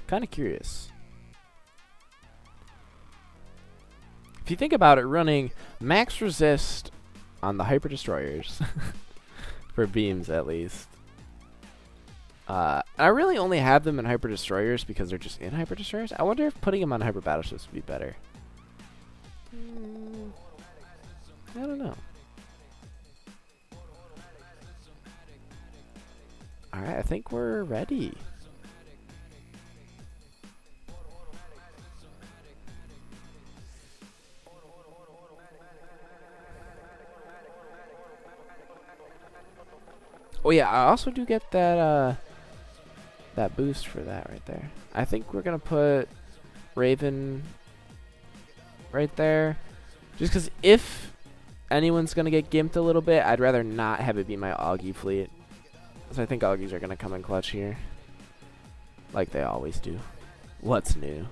Kind of curious. If you think about it, running max resist on the hyper destroyers for beams at least. I really only have them in hyper destroyers because they're just in hyper destroyers. I wonder if putting them on hyper battleships would be better. I don't know. Alright, I think we're ready. Oh yeah, I also do get that that boost for that right there. I think we're gonna put Raven right there, just because if anyone's gonna get gimped a little bit, I'd rather not have it be my Augie fleet. So I think Augies are gonna come in clutch here, like they always do. What's new?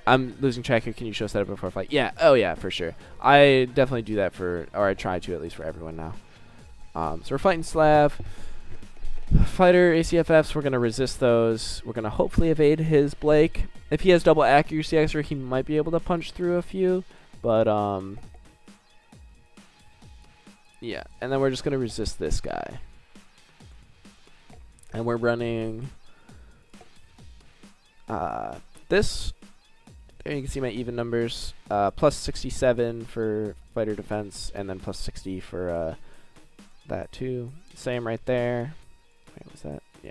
I'm losing track here. Can you show setup before fight? Yeah. Oh yeah, for sure. I definitely do that for, or I try to at least for everyone now. So we're fighting Slav. Fighter ACFFs, we're going to resist those. We're going to hopefully evade his Blake. If he has double accuracy extra, he might be able to punch through a few. But, yeah. And then we're just going to resist this guy. And we're running this. There you can see my even numbers. Plus 67 for fighter defense, and then plus 60 for that too. Same right there. Wait, was that? Yeah.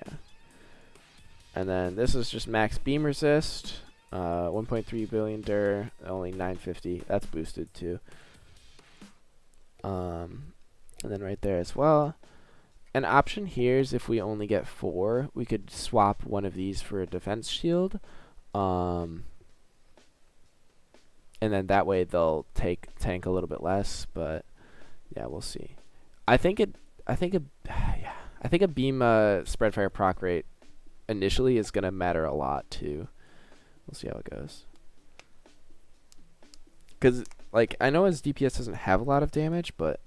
And then this is just max beam resist. 1.3 billion dir, only 950. That's boosted too. And then right there as well. An option here is if we only get 4, we could swap one of these for a defense shield. And then that way they'll tank a little bit less, but yeah, we'll see. I think a beam spread fire proc rate initially is gonna matter a lot too. We'll see how it goes. Cause like I know his DPS doesn't have a lot of damage, but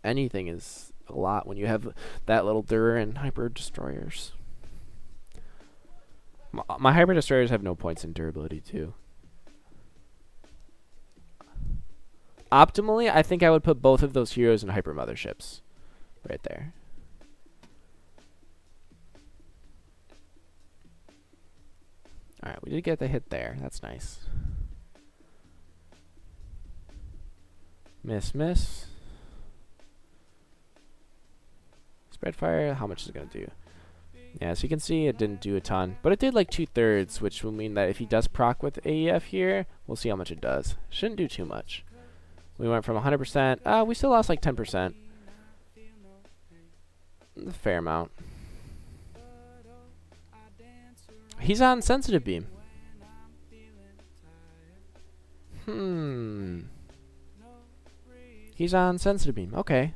anything is a lot when you have that little Dur and hyper destroyers. My hyper destroyers have no points in durability too. Optimally, I think I would put both of those heroes in hyper motherships. Right there. Alright, we did get the hit there. That's nice. Miss, miss. Spread fire, how much is it going to do? Yeah, so you can see it didn't do a ton. But it did like 2/3, which will mean that if he does proc with AEF here, we'll see how much it does. Shouldn't do too much. We went from 100%. We still lost like 10%. A fair amount. He's on sensitive beam. He's on sensitive beam. Okay.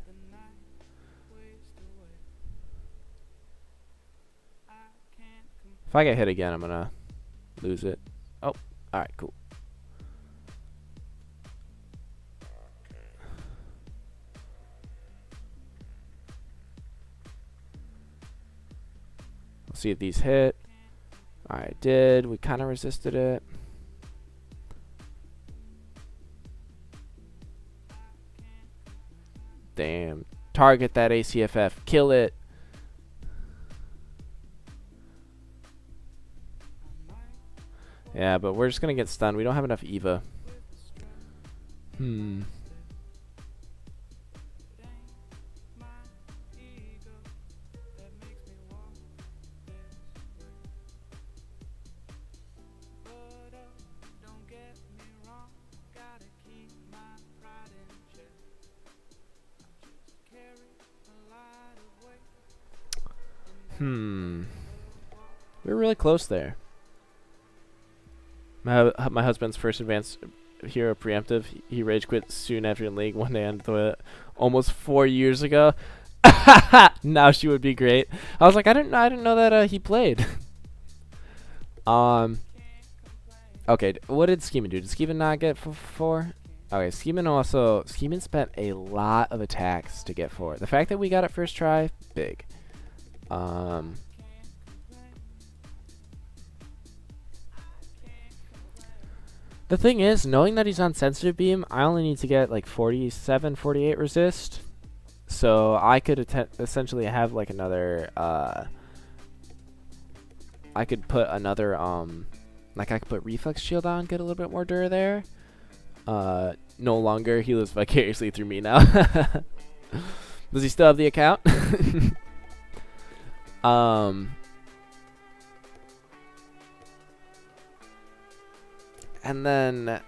If I get hit again, I'm gonna lose it. Oh, alright, cool. See if these hit. Alright, did. We kind of resisted it. Damn. Target that ACFF. Kill it. Yeah, but we're just going to get stunned. We don't have enough Eva. We were really close there. My husband's first advanced hero preemptive. He rage quit soon after in league one day on the toilet almost 4 years ago. Now she would be great. I was like, I didn't know that he played. Okay, what did Skeeman do? Did Skeeman not get 4? Okay, Skeeman spent a lot of attacks to get 4. The fact that we got it first try, big. The thing is, knowing that he's on sensitive beam, I only need to get like 47, 48 resist. So I could essentially have like another, I could put another, like I could put reflex shield on, get a little bit more dur there. No longer, he lives vicariously through me now. Does he still have the account? And then,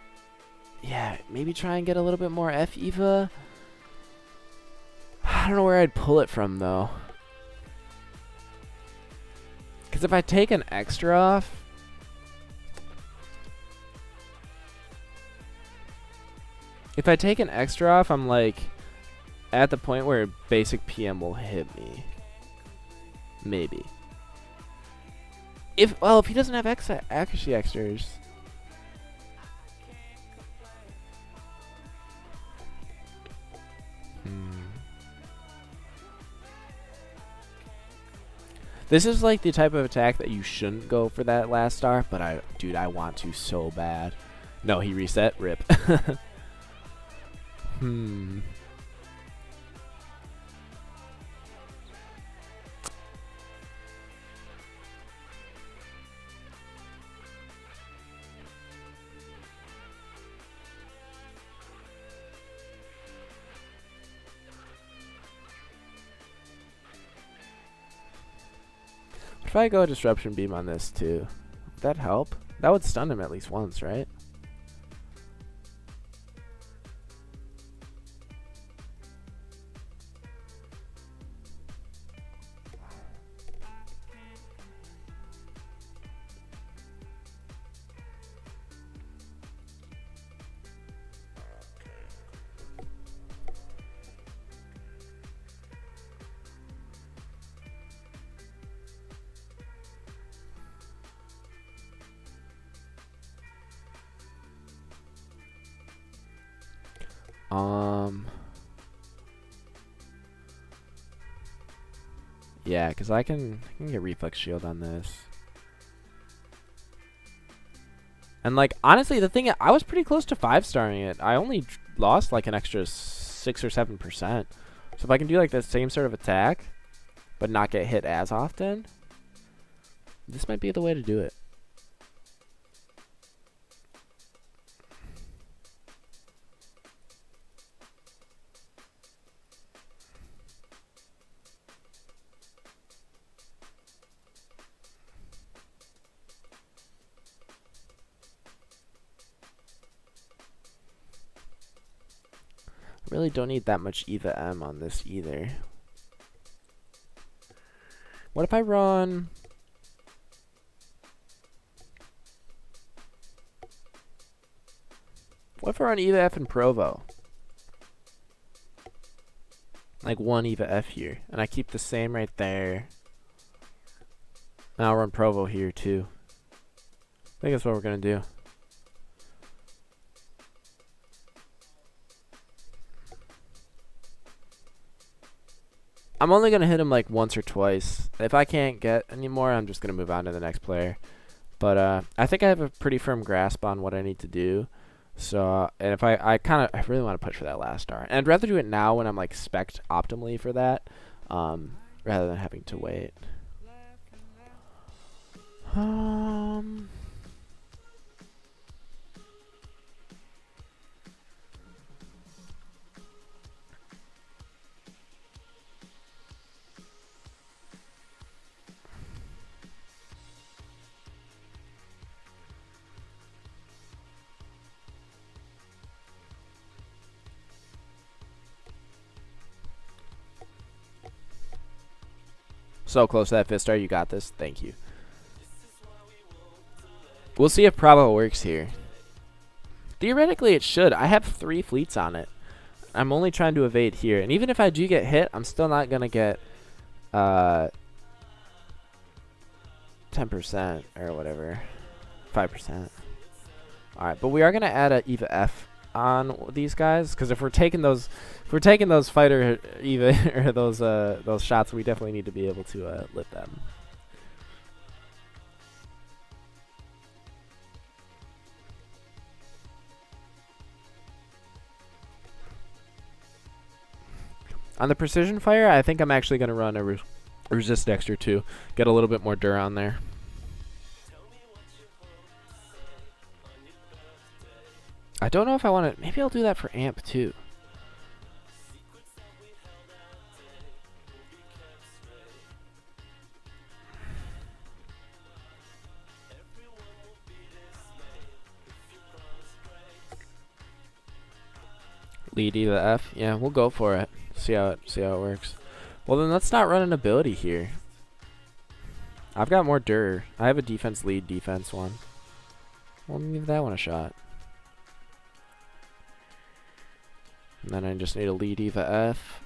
yeah, maybe try and get a little bit more F Eva. I don't know where I'd pull it from, though. Because if I take an extra off... If I take an extra off, I'm like at the point where basic PM will hit me. Maybe. If he doesn't have accuracy extras... This is like the type of attack that you shouldn't go for that last star, but dude, I want to so bad. No, he reset. Rip. If I go disruption beam on this too, would that help? That would stun him at least once, right? Yeah, because I can get reflex shield on this. And like honestly, the thing, I was pretty close to 5-starring it. I only lost like an extra 6 or 7%. So if I can do like the same sort of attack, but not get hit as often, this might be the way to do it. Really don't need that much Eva M on this either. What if I run... What if I run Eva F and Provo? Like 1 Eva F here. And I keep the same right there. And I'll run Provo here too. I think that's what we're going to do. I'm only going to hit him like once or twice. If I can't get any more, I'm just going to move on to the next player. But I think I have a pretty firm grasp on what I need to do. So, and if I really want to push for that last star. And I'd rather do it now when I'm like spec'd optimally for that, rather than having to wait. So close to that 5th star. You got this. Thank you. We'll see if Bravo works here. Theoretically, it should. I have 3 fleets on it. I'm only trying to evade here. And even if I do get hit, I'm still not going to get 10% or whatever. 5%. Alright, but we are going to add a EVA F on these guys. Because if we're taking those fighter EVA or those shots, we definitely need to be able to lift them. On the precision fire, I think I'm actually going to run a resist extra too. Get a little bit more dur on there. I don't know if I want to. Maybe I'll do that for amp too. Lead EVA F. Yeah, we'll go for it. See how it works. Well, then let's not run an ability here. I've got more dur. I have a defense lead defense one. Well, let me give that one a shot. And then I just need a lead EVA F.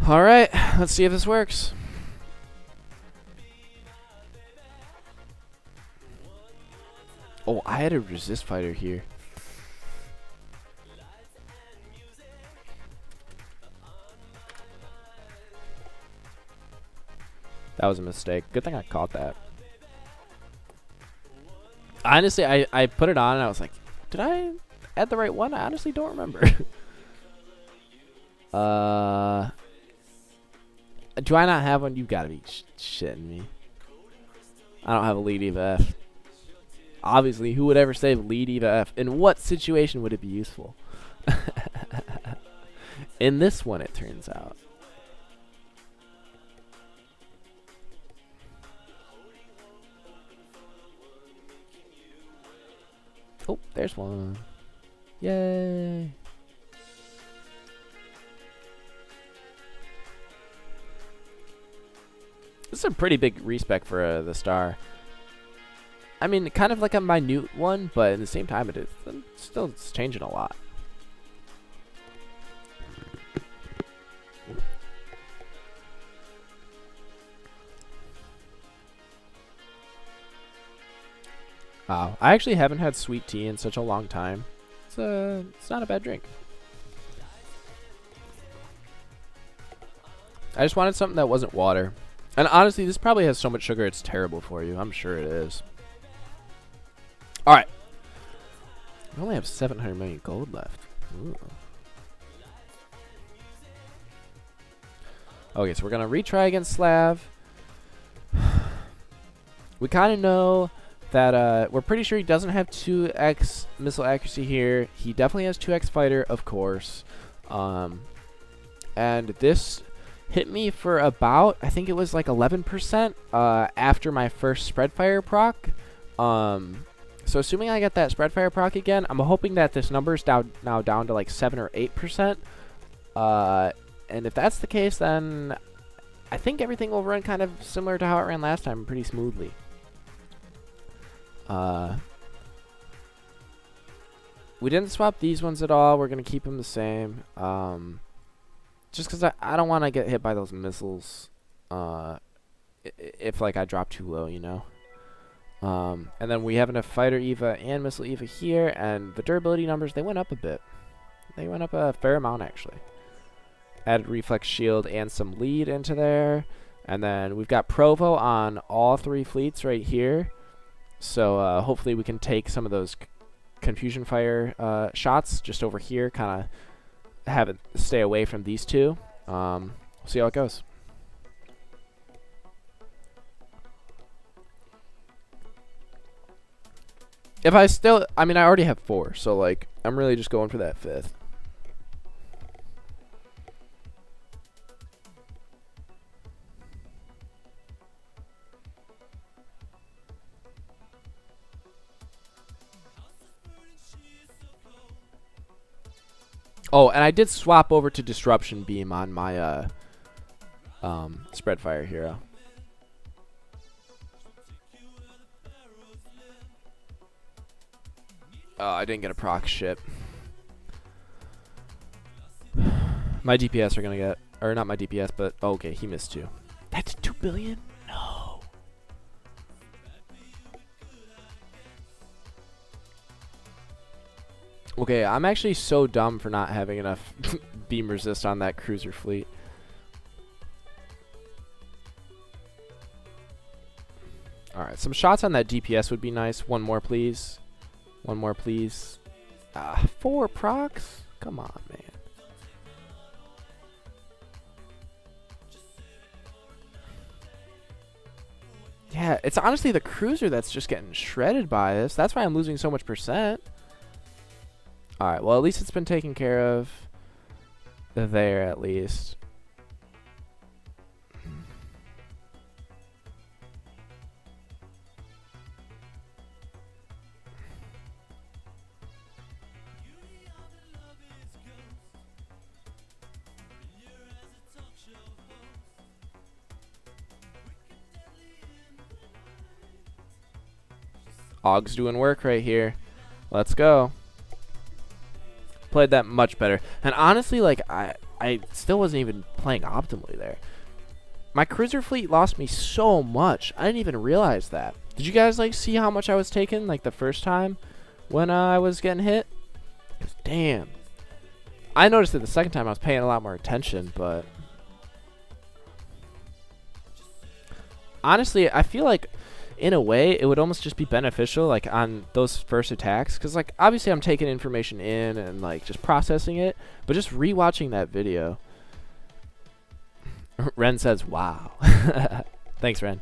Alright, let's see if this works. Oh, I had a resist fighter here. That was a mistake. Good thing I caught that. Honestly, I put it on and I was like, did I add the right one? I honestly don't remember. Do I not have one? You gotta be shitting me. I don't have a lead EVA F. Obviously, who would ever save lead EVA F? In what situation would it be useful? In this one, it turns out. Oh, there's one. Yay. This is a pretty big respec for the star. I mean, kind of like a minute one, but at the same time, it's changing a lot. Wow, I actually haven't had sweet tea in such a long time. It's not a bad drink. I just wanted something that wasn't water. And honestly, this probably has so much sugar it's terrible for you. I'm sure it is. Alright. We only have 700 million gold left. Ooh. Okay, so we're going to retry against Slav. We kind of know that we're pretty sure he doesn't have 2x missile accuracy here. He definitely has 2x fighter, of course. And this hit me for about, I think it was like 11% after my first spread fire proc. So assuming I get that spread fire proc again, I'm hoping that this number is now down to like 7 or 8%. And if that's the case, then I think everything will run kind of similar to how it ran last time, pretty smoothly. We didn't swap these ones at all. We're going to keep them the same. Just because I don't want to get hit by those missiles if like I drop too low, you know. And then we have enough fighter EVA and missile EVA here, and the durability numbers, they went up a bit. They went up a fair amount, actually. Added reflex shield and some lead into there. And then we've got Provo on all 3 fleets right here. So hopefully we can take some of those confusion fire shots just over here, kind of have it stay away from these two. We'll see how it goes. If I still, I mean, I already have 4, so like, I'm really just going for that 5th. Oh, and I did swap over to disruption beam on my spread fire hero. Oh, I didn't get a proc ship. My DPS are gonna get, or not my DPS, but oh, okay, he missed 2. That's 2 billion? No. Okay, I'm actually so dumb for not having enough beam resist on that cruiser fleet. Alright, some shots on that DPS would be nice. One more, please. One more, please. 4 procs? Come on, man. Yeah, it's honestly the cruiser that's just getting shredded by this. That's why I'm losing so much percent. Alright, well, at least it's been taken care of. There, at least. Og's doing work right here. Let's go. Played that much better. And honestly, like, I still wasn't even playing optimally there. My cruiser fleet lost me so much. I didn't even realize that. Did you guys, like, see how much I was taking, like, the first time when I was getting hit? 'Cause, damn. I noticed it the second time I was paying a lot more attention, but... honestly, I feel like... in a way, it would almost just be beneficial, like, on those first attacks. Because, like, obviously I'm taking information in and, like, just processing it. But just rewatching that video. Ren says, wow. Thanks, Ren.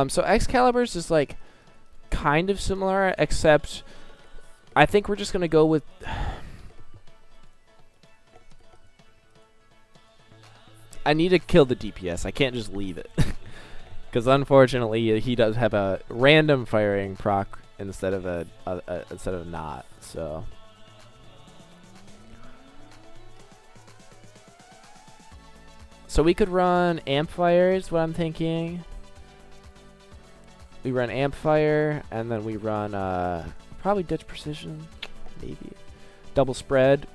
So Excalibur's is, like... kind of similar, except I think we're just gonna go with I need to kill the DPS. I can't just leave it because unfortunately he does have a random firing proc instead of a not. So we could run Ampfire is what I'm thinking. We run Ampfire, and then we run, probably Ditch Precision, maybe. Double Spread.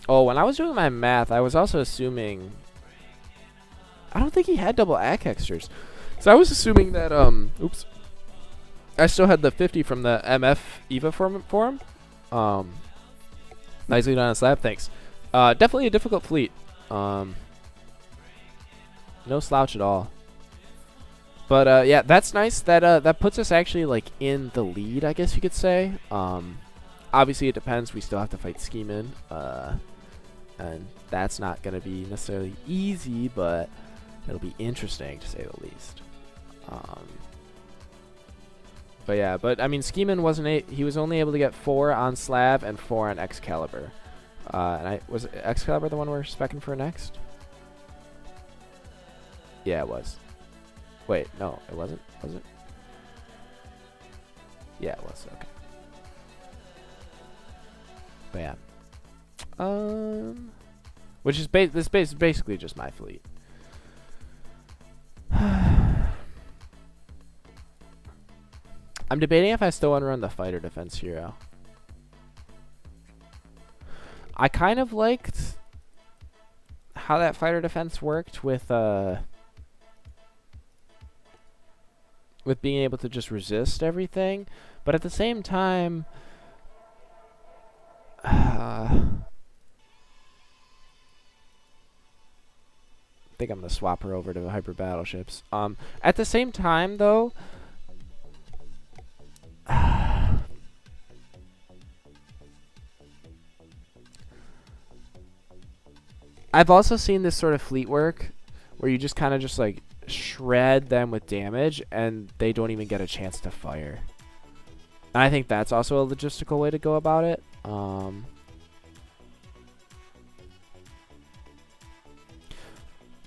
Oh, when I was doing my math, I was also assuming... I don't think he had double Axexters. So I was assuming that, oops. I still had the 50 from the MF EVA for him. Nicely done on slab, thanks. Definitely a difficult fleet. No slouch at all. But yeah, that's nice. That puts us actually like in the lead, I guess you could say. Obviously it depends. We still have to fight Schemin, and that's not gonna be necessarily easy, but it'll be interesting to say the least. But yeah, I mean Schemin wasn't he was only able to get 4 on slab and 4 on Excalibur. And was Excalibur the one we're speccing for next? Yeah, it was. Wait, no, it wasn't. Was it? Yeah, it was. Okay. But yeah. Which is this base is basically just my fleet. I'm debating if I still want to run the fighter defense hero. I kind of liked how that fighter defense worked with being able to just resist everything, but at the same time, I think I'm gonna swap her over to hyper battleships. At the same time, though. I've also seen this sort of fleet work where you just kind of just like shred them with damage and they don't even get a chance to fire. And I think that's also a logistical way to go about it.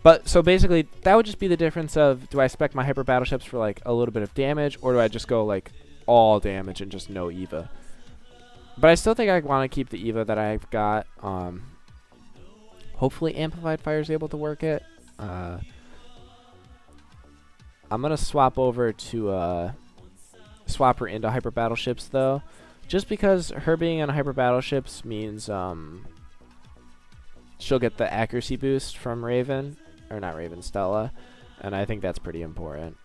But so basically, that would just be the difference of, do I spec my hyper battleships for like a little bit of damage, or do I just go like all damage and just no EVA? But I still think I want to keep the EVA that I've got. Hopefully Amplified Fire is able to work it. I'm going to swap over to swap her into hyper battleships though, just because her being on hyper battleships means she'll get the accuracy boost from Raven, or not Raven, Stella, and I think that's pretty important.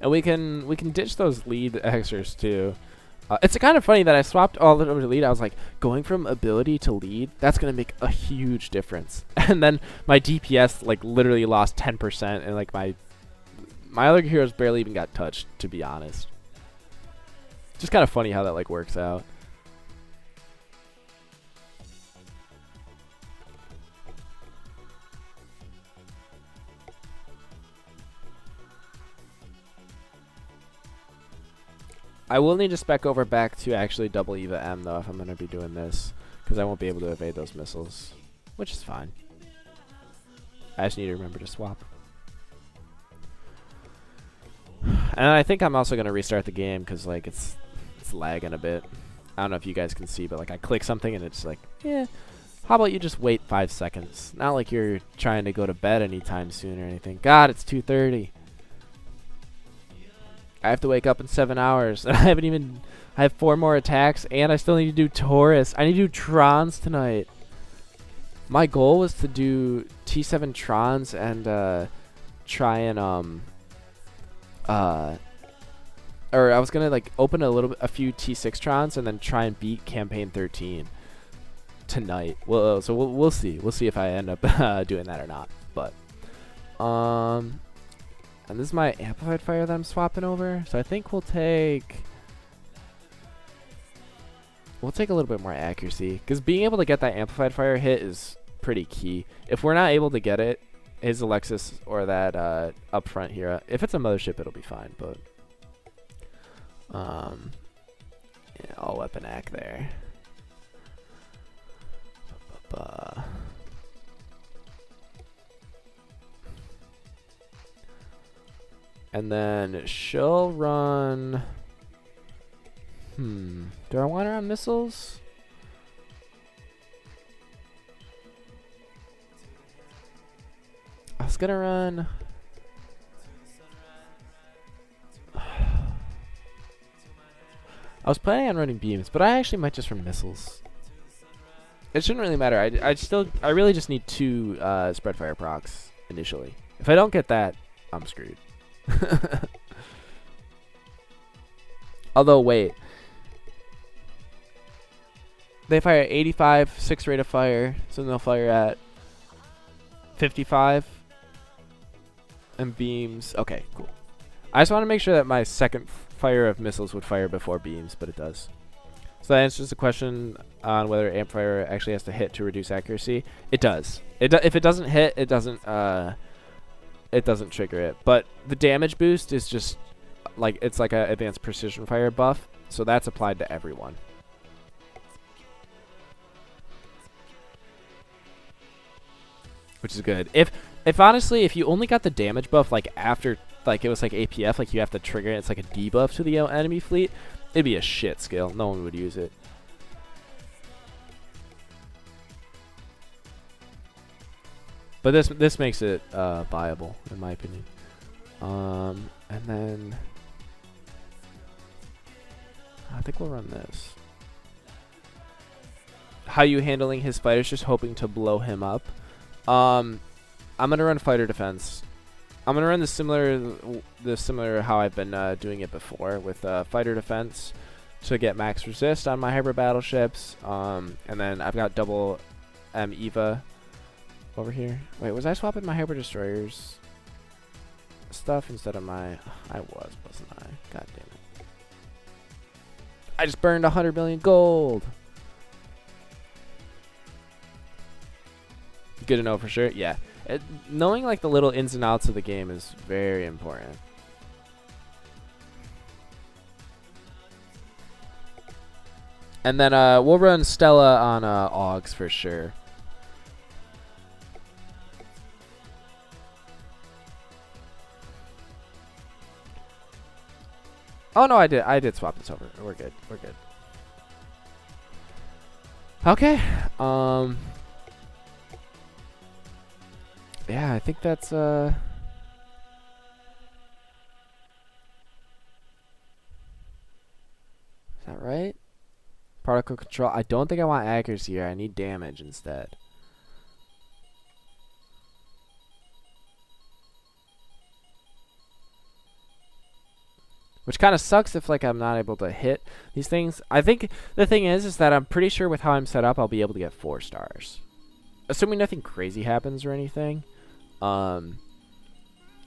And we can ditch those lead Xers too. It's kind of funny that I swapped all of them to lead. I was like, going from ability to lead, that's going to make a huge difference. And then my DPS like literally lost 10%, and like my other heroes barely even got touched, to be honest. Just kind of funny how that like works out. I will need to spec over back to actually double EVA M though if I'm going to be doing this, because I won't be able to evade those missiles, which is fine. I just need to remember to swap. And I think I'm also going to restart the game because like it's lagging a bit. I don't know if you guys can see, but like I click something and it's like, yeah, how about you just wait 5 seconds? Not like you're trying to go to bed anytime soon or anything. God, it's 2:30. I have to wake up in 7 hours. And I have 4 more attacks, and I still need to do Taurus. I need to do Trons tonight. My goal was to do T7 Trons and try and or I was gonna like open a few T6 Trons and then try and beat campaign 13 tonight. Well, so we'll see. We'll see if I end up doing that or not. But and this is my Amplified Fire that I'm swapping over. So I think we'll take a little bit more accuracy, because being able to get that Amplified Fire hit is pretty key. If we're not able to get it, his Alexis or that up front here, if it's a mothership, it'll be fine. But yeah, all weapon act there. And then she'll run. Do I want her on missiles? I was gonna run. I was planning on running beams, but I actually might just run missiles. It shouldn't really matter. I really just need 2 spread fire procs initially. If I don't get that, I'm screwed. Although wait, they fire at 85, 6 rate of fire, so they'll fire at 55 and beams. Okay, cool. I just want to make sure that my second fire of missiles would fire before beams, but it does. So that answers the question on whether amp fire actually has to hit to reduce accuracy. It does. If it doesn't hit, it doesn't trigger it. But the damage boost is just like, it's like a advanced precision fire buff, so that's applied to everyone. Which is good. If honestly, if you only got the damage buff like after, like it was like APF, like you have to trigger it, it's like a debuff to the enemy fleet, it'd be a shit skill. No one would use it. But this makes it viable, in my opinion. And then I think we'll run this. How you handling his fighters? Just hoping to blow him up. I'm gonna run fighter defense. I'm gonna run the similar how I've been doing it before with fighter defense to get max resist on my hyper battleships. And then I've got double EVA over here. Wait, was I swapping my hyper destroyers stuff instead of my? I was, wasn't I? God damn it! I just burned 100 million gold. Good to know for sure. Yeah, knowing like the little ins and outs of the game is very important. And then we'll run Stella on Augs for sure. Oh no, I did swap this over. We're good. We're good. Okay. Yeah, I think that's Is that right? Particle control. I don't think I want accuracy here. I need damage instead. Which kind of sucks if like I'm not able to hit these things. I think the thing is that I'm pretty sure with how I'm set up, I'll be able to get 4 stars. Assuming nothing crazy happens or anything.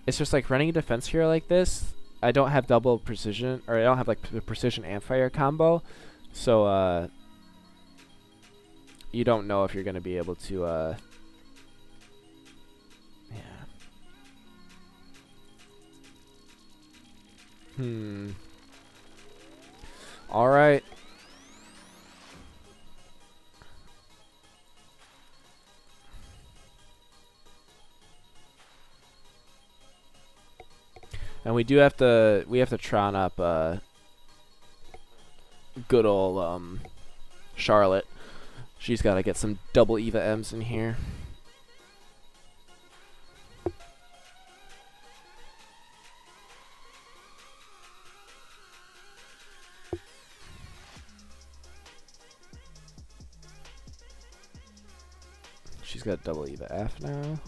It's just like running a defense hero like this. I don't have double precision, or I don't have like the precision and fire combo. So, you don't know if you're going to be able to, All right. And we have to Tron up good old Charlotte. She's got to get some double Eva M's in here. She's got double Eva F now. Okay.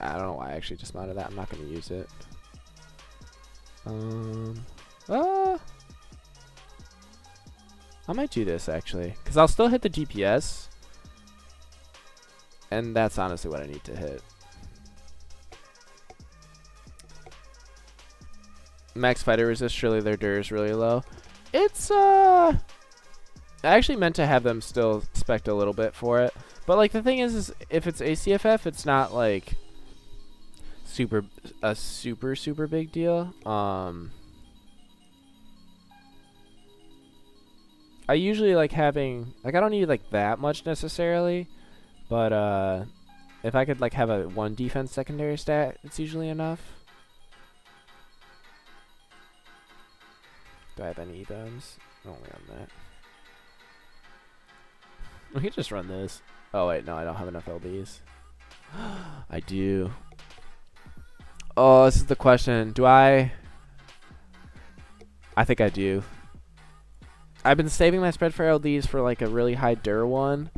I don't know why I actually dismounted that. I'm not going to use it. I might do this actually, because I'll still hit the DPS. And that's honestly what I need to hit. Max fighter resist, surely their dir is really low. It's I actually meant to have them still spec a little bit for it, but like the thing is if it's ACFF, it's not like super big deal. I usually like having I don't need like that much necessarily, but if I could like have a 1 defense secondary stat, it's usually enough. Do I have any items? Only on that. We could just run this. Oh wait, no, I don't have enough LBs. I do. Oh, this is the question. Do I think I do. I've been saving my spread for LDs for like a really high dir one.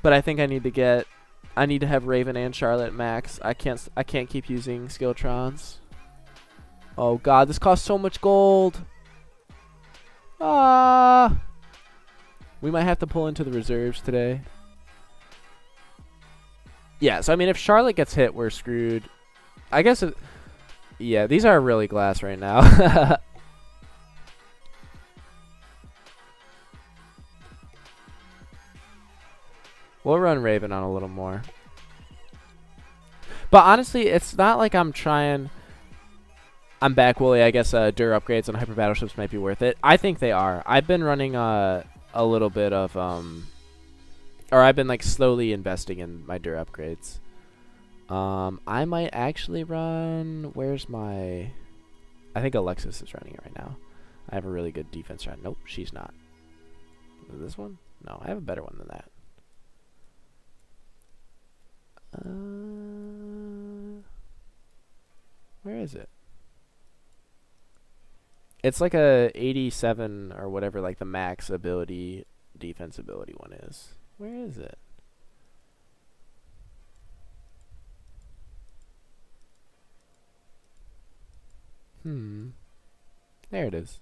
But I think I need to have Raven and Charlotte max. I can't keep using Skilltrons. Oh god, this costs so much gold. Ah. We might have to pull into the reserves today. Yeah, so I mean if Charlotte gets hit, we're screwed. I guess yeah, these are really glass right now. We'll run Raven on a little more. But honestly, it's not like I'm trying. I'm back, Wooly. I guess dir upgrades on hyper battleships might be worth it. I think they are. I've been running a little bit of or I've been like slowly investing in my dir upgrades. I might actually run. Where's my? I think Alexis is running it right now. I have a really good defense run. Nope, she's not. Is this one? No, I have a better one than that. Where is it? It's like a 87 or whatever, like the max ability, defense ability one is. Where is it? There it is.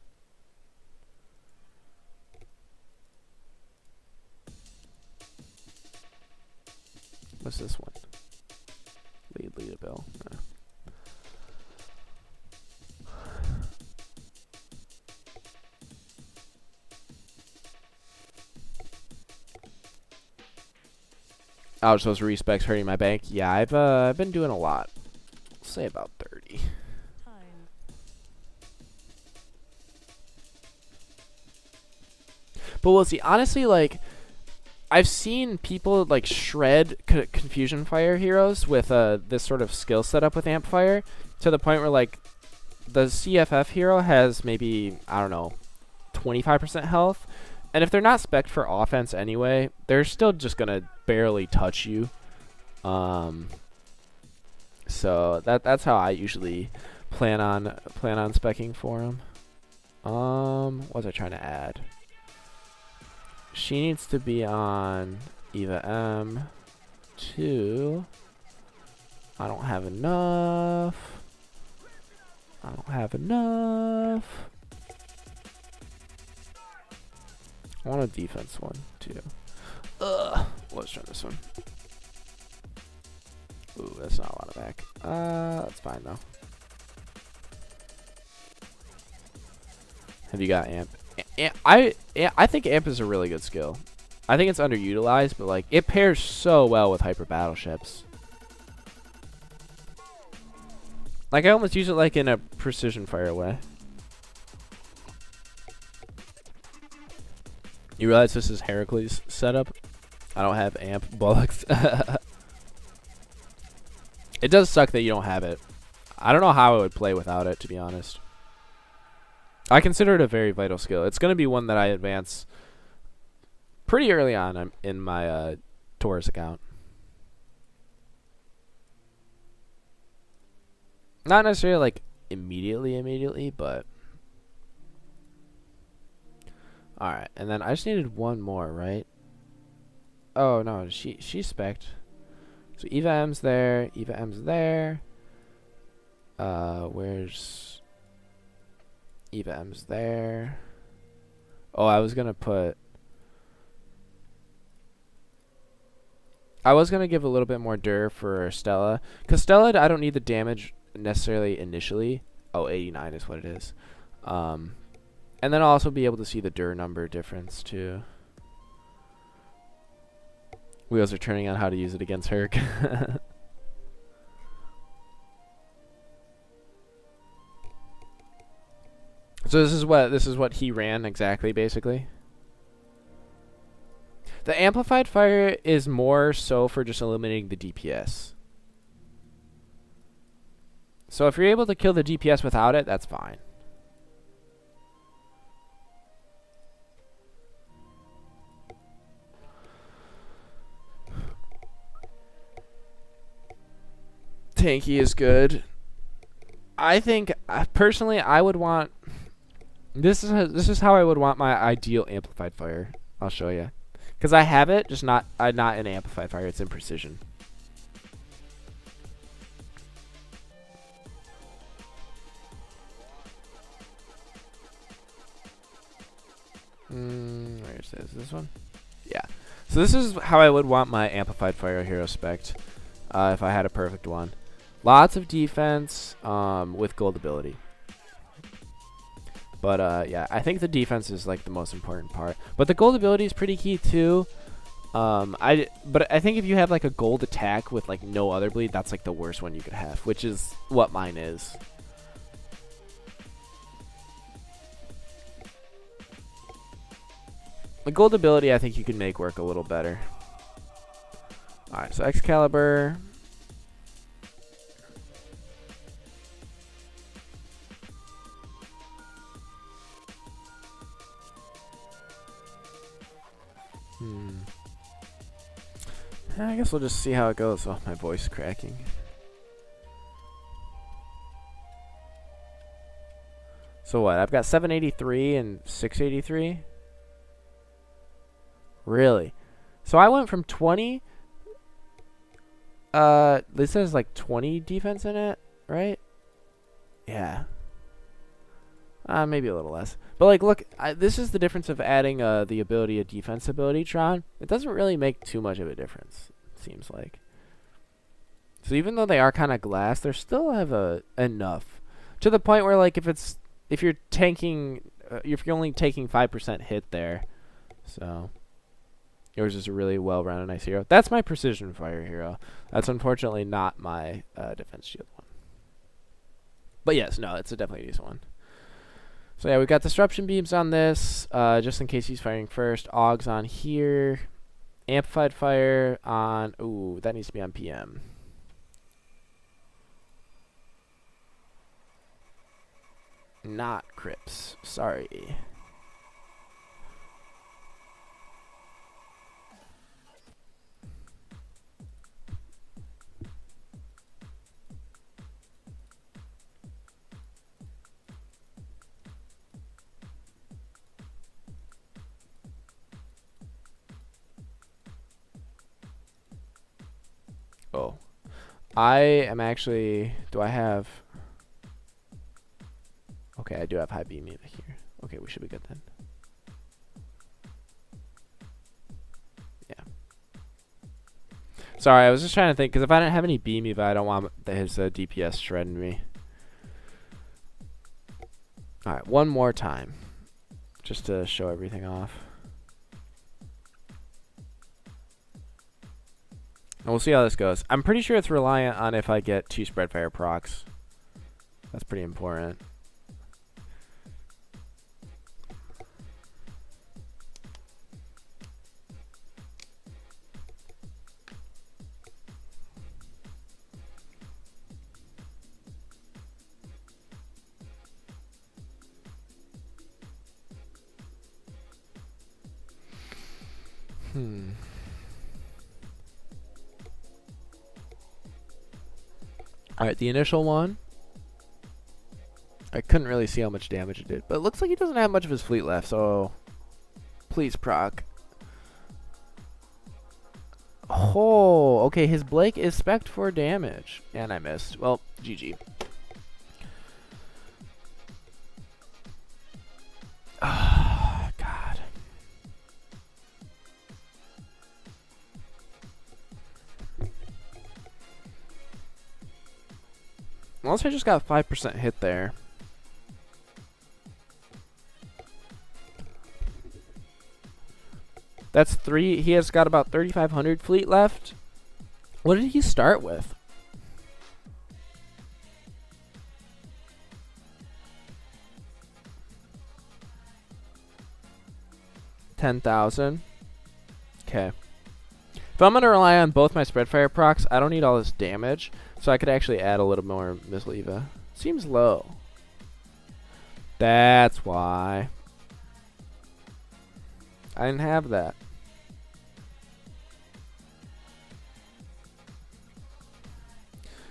What's this one? Lead a bill. Oh, so those respecs hurting my bank. Yeah, I've been doing a lot. Let's say about 30. But we'll see. Honestly, like, I've seen people like shred confusion fire heroes with this sort of skill setup with Ampfire to the point where like the CFF hero has maybe, I don't know, 25% health, and if they're not spec'd for offense anyway, they're still just gonna barely touch you. So that's how I usually plan on specking for them. What was I trying to add? She needs to be on Eva M 2. I don't have enough. I don't have enough. I want a defense one too. Ugh. Let's try this one. Ooh, that's not a lot of back. That's fine though. Have you got amp? I think amp is a really good skill. I think it's underutilized, but like it pairs so well with hyper battleships. Like I almost use it like in a precision fire way. You realize this is Heracles setup? I don't have amp bullocks. It does suck that you don't have it. I don't know how I would play without it, to be honest. I consider it a very vital skill. It's going to be one that I advance pretty early on in my Taurus account. Not necessarily like immediately, but... Alright, and then I just needed one more, right? Oh, no, she's spec'd. So Eva M's there, Eva M's there. Where's... Eva M's there. Oh, I was gonna give a little bit more dir for Stella. Because Stella, I don't need the damage necessarily initially. Oh, 89 is what it is. And then I'll also be able to see the dir number difference too. Wheels are turning on how to use it against Herc. So this is what he ran exactly, basically. The amplified fire is more so for just eliminating the DPS. So if you're able to kill the DPS without it, that's fine. Tanky is good. I think personally I would want this is how I would want my ideal amplified fire. I'll show you. Cuz I have it, just not in amplified fire, it's in precision. Where's this one? Yeah. So this is how I would want my amplified fire hero spec'd if I had a perfect one. Lots of defense with gold ability. But yeah, I think the defense is like the most important part. But the gold ability is pretty key too. But I think if you have like a gold attack with like no other bleed, that's like the worst one you could have, which is what mine is. The gold ability I think you can make work a little better. Alright, so Excalibur. I guess we'll just see how it goes. Oh, my voice cracking. So what? I've got 783 and 683. Really? So I went from 20. This has like 20 defense in it, right? Yeah. Maybe a little less. But like, look, this is the difference of adding the ability, a defense ability, Tron. It doesn't really make too much of a difference, it seems like. So even though they are kind of glass, they still have enough to the point where like if you're tanking, if you're only taking 5% hit there, so Yours is a really well-rounded, nice hero. That's my precision fire hero. That's unfortunately not my defense shield one. But yes, no, it's a definitely a decent one. So yeah, we've got disruption beams on this, just in case he's firing first. Augs on here. Amplified fire on... Ooh, that needs to be on PM. Not Crips. Sorry. Oh. I am actually... Do I have... Okay, I do have high beam either here. Okay, we should be good then. Yeah. Sorry, I was just trying to think, because if I didn't have any beam Eva, I don't want his DPS shredding me. Alright, one more time. Just to show everything off. And we'll see how this goes. I'm pretty sure it's reliant on if I get 2 spreadfire procs. That's pretty important. Alright, the initial one. I couldn't really see how much damage it did, but it looks like he doesn't have much of his fleet left, so please proc. Oh, okay, his Blake is spec'd for damage. And I missed. Well, GG. God. Unless I just got 5% hit there. That's 3. He has got about 3,500 fleet left. What did he start with? $10,000. Okay. If I'm going to rely on both my spreadfire procs, I don't need all this damage. So I could actually add a little more Missile Eva. Seems low. That's why. I didn't have that.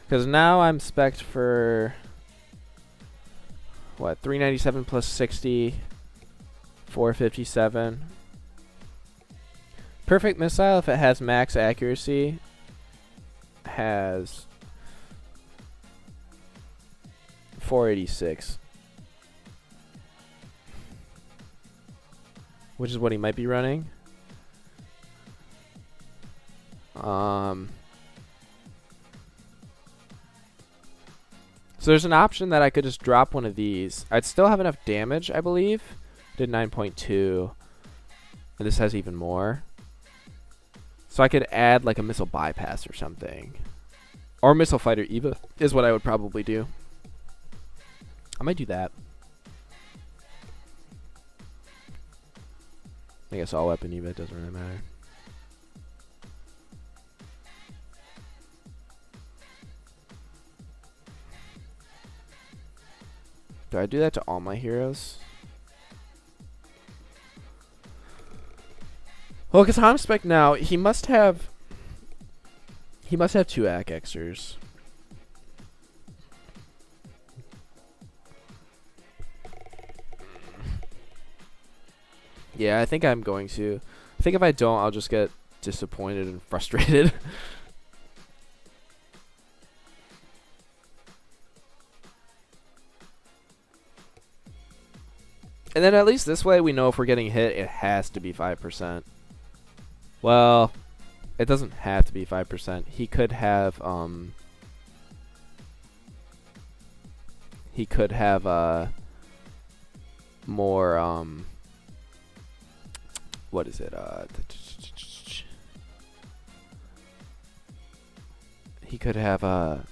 Because now I'm spec'd for... What? 397 plus 60. 457. Perfect missile, if it has max accuracy, has 486. Which is what he might be running. So there's an option that I could just drop one of these. I'd still have enough damage, I believe. Did 9.2. And this has even more. So I could add like a missile bypass or something. Or missile fighter Eva is what I would probably do. I might do that. I guess all weapon Eva, it doesn't really matter. Do I do that to all my heroes? Well, because I'm spec now, he must have 2 ACXers. Yeah, I think I'm going to. I think if I don't, I'll just get disappointed and frustrated. And then at least this way we know if we're getting hit, it has to be 5%. Well, it doesn't have to be 5%. He could have more what is it? he could have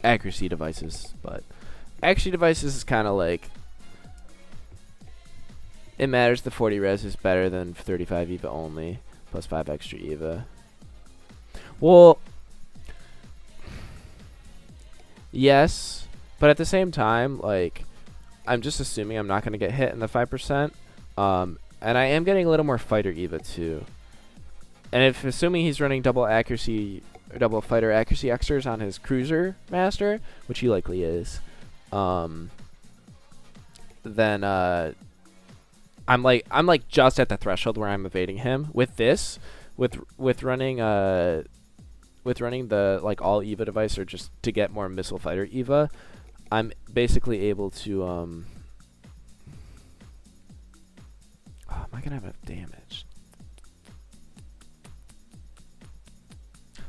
accuracy devices, but accuracy devices is kind of like, it matters. The 40 res is better than 35 EVA only, plus 5 extra EVA. Well, yes, but at the same time, like, I'm just assuming I'm not going to get hit in the 5%. And I am getting a little more fighter EVA too. And if assuming he's running double accuracy or double fighter accuracy extras on his cruiser master, which he likely is, then I'm like just at the threshold where I'm evading him. With this, with running the like all EVA device, or just to get more missile fighter EVA, I'm basically able to oh, am I gonna have enough damage?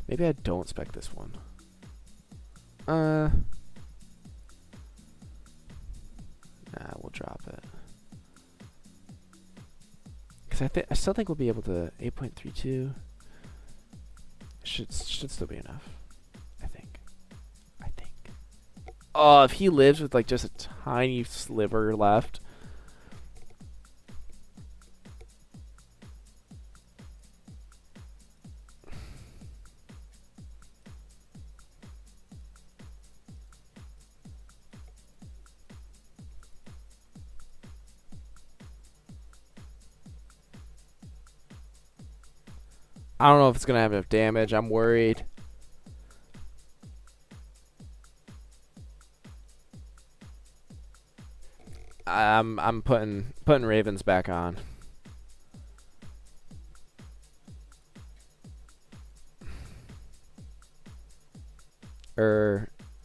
Maybe I don't spec this one. Nah, we'll drop it. Cause I still think we'll be able to 8.32. Should still be enough. I think. Oh, if he lives with like just a tiny sliver left. I don't know if it's gonna have enough damage. I'm worried. I'm putting Ravens back on.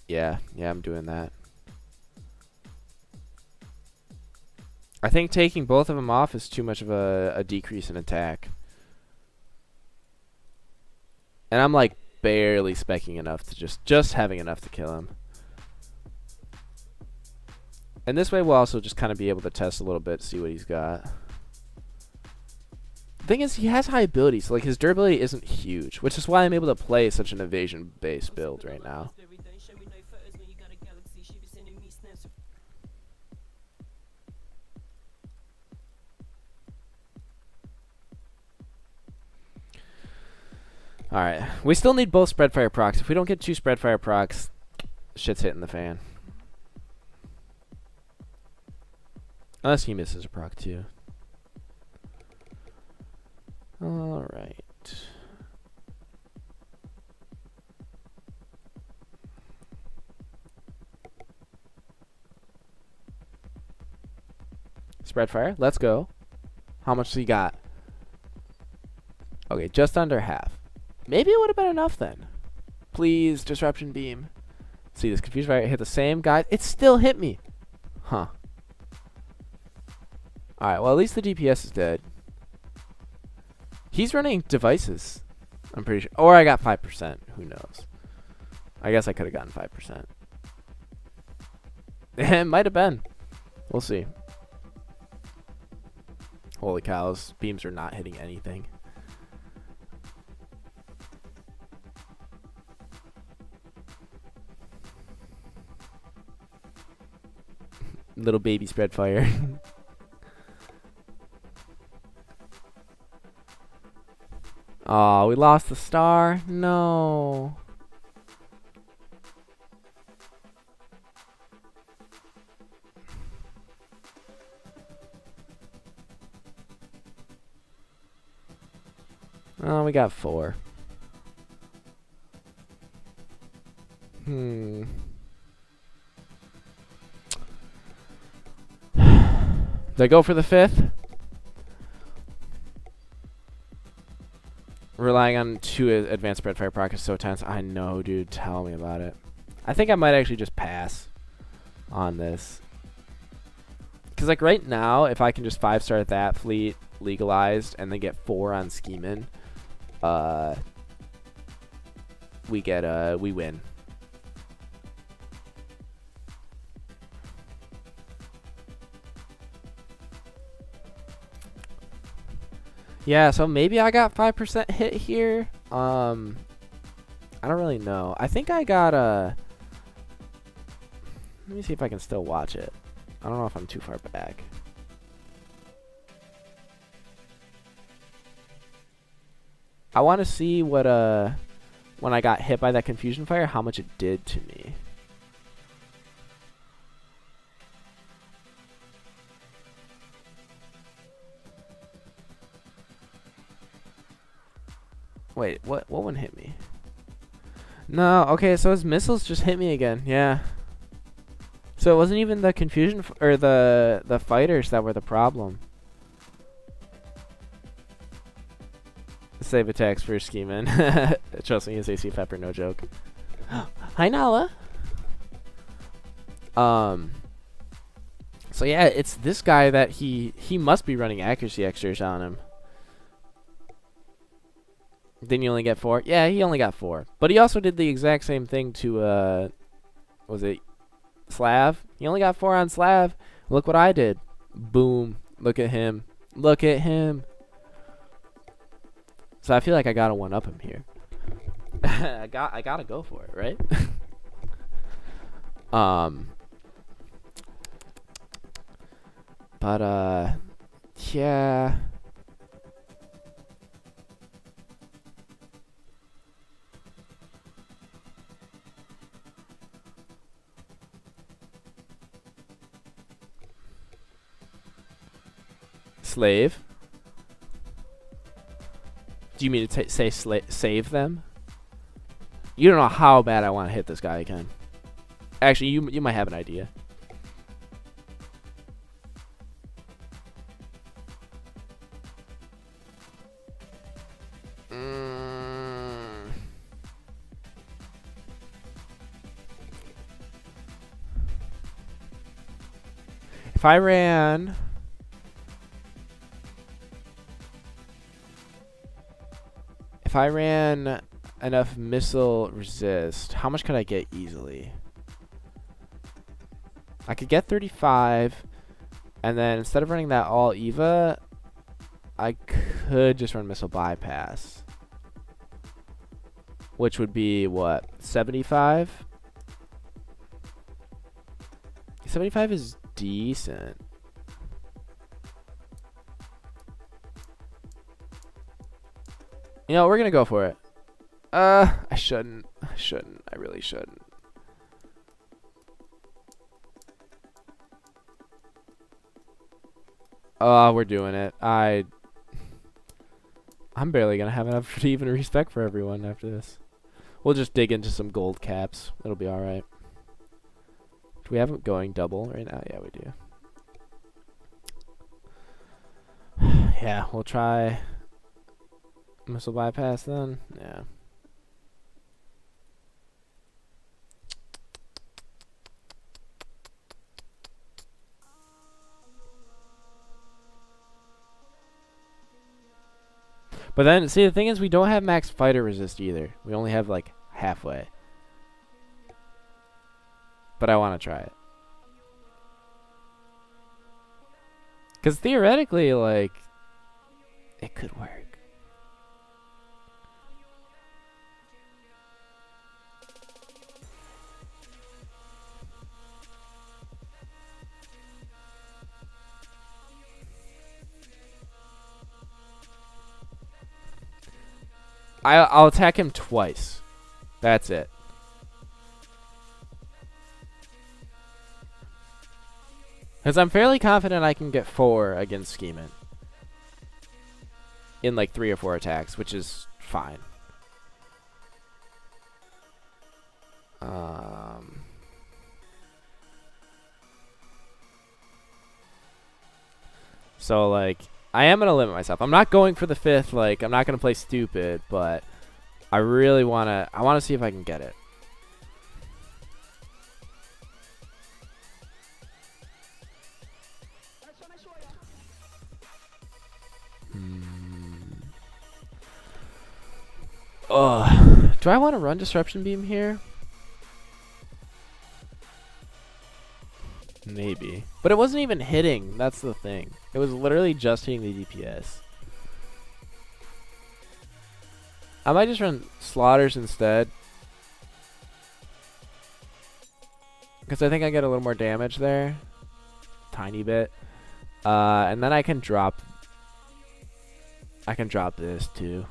Yeah, I'm doing that. I think taking both of them off is too much of a decrease in attack. And I'm like barely specking enough to just having enough to kill him. And this way we'll also just kind of be able to test a little bit, see what he's got. The thing is, he has high ability, so like his durability isn't huge, which is why I'm able to play such an evasion-based build right now. Alright, we still need both spread fire procs. If we don't get 2 spread fire procs, shit's hitting the fan. Unless he misses a proc too. Alright. Spread fire, let's go. How much does he got? Okay, just under half. Maybe it would have been enough then. Please, disruption beam. See, this confused fire hit the same guy. It still hit me. Huh. Alright, well at least the DPS is dead. He's running devices, I'm pretty sure. Or I got 5%. Who knows? I guess I could have gotten 5%. It might have been. We'll see. Holy cows. Beams are not hitting anything. Little baby spread fire. Oh, we lost the star? No. Oh, we got 4. Did I go for the 5th? Relying on 2 advanced spread fire proc is so tense. I know, dude. Tell me about it. I think I might actually just pass on this. Because, like, right now, if I can just 5-star that fleet legalized and then get 4 on Schemin', we win. Yeah, so maybe I got 5% hit here. I I don't really know. I think I got a... Let me see if I can still watch it. I don't know if I'm too far back. I want to see what, when I got hit by that confusion fire, how much it did to me. Wait, what one hit me? No, okay, so his missiles just hit me again. Yeah. So it wasn't even the confusion or the fighters that were the problem. Save attacks for scheming. Trust me, it's AC Pepper, no joke. Hi, Nala. So yeah, it's this guy that he must be running accuracy extras on him. Didn't you only get 4? Yeah, he only got 4. But he also did the exact same thing to was it Slav? He only got 4 on Slav. Look what I did. Boom. Look at him. Look at him. So I feel like I gotta one up him here. I gotta go for it, right? But yeah. Slave. Do you mean to say save them? You don't know how bad I want to hit this guy again. Actually, you might have an idea. If I ran... If I ran enough missile resist, how much could I get easily? I could get 35, and then instead of running that all EVA, I could just run missile bypass, which would be what, 75? 75 is decent. You know, we're gonna go for it. I shouldn't. I really shouldn't. Oh, we're doing it. I'm barely gonna have enough to even respect for everyone after this. We'll just dig into some gold caps. It'll be alright. Do we have it going double right now? Yeah, we do. Yeah, we'll try missile bypass then. Yeah. But then, see, the thing is, we don't have max fighter resist either. We only have, like, halfway. But I want to try it. Because theoretically, like, it could work. I'll attack him twice. That's it. Because I'm fairly confident I can get 4 against Scheming. In like 3 or 4 attacks, which is fine. So like, I am going to limit myself. I'm not going for the 5th, like, I'm not going to play stupid, but I really want to see if I can get it. Do I want to run Disruption Beam here? Maybe. But it wasn't even hitting. That's the thing. It was literally just hitting the DPS. I might just run Slaughters instead. because I think I get a little more damage there. Tiny bit. And then I can drop this too.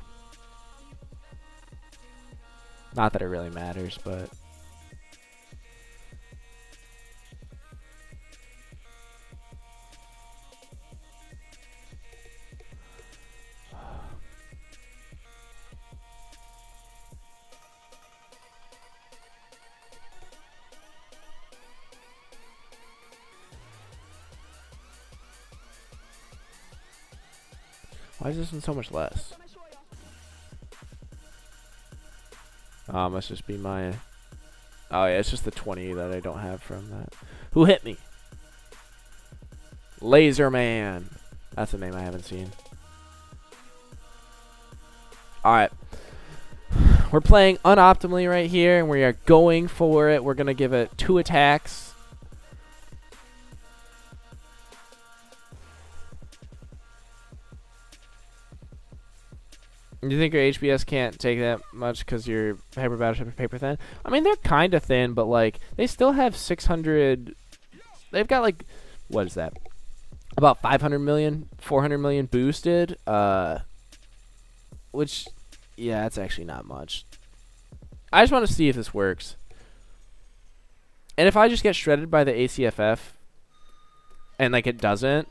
Not that it really matters, but why is this one so much less? Must just be my... Oh yeah, it's just the 20 that I don't have from that. Who hit me? Laser Man. That's a name I haven't seen. Alright. We're playing unoptimally right here, and we are going for it. We're going to give it 2 attacks. You think your HPS can't take that much because your hyper battleship is paper thin? I mean, they're kind of thin, but like they still have 600. They've got like, what is that? About 500 million, 400 million boosted. Which, yeah, that's actually not much. I just want to see if this works. And if I just get shredded by the ACFF, and like it doesn't,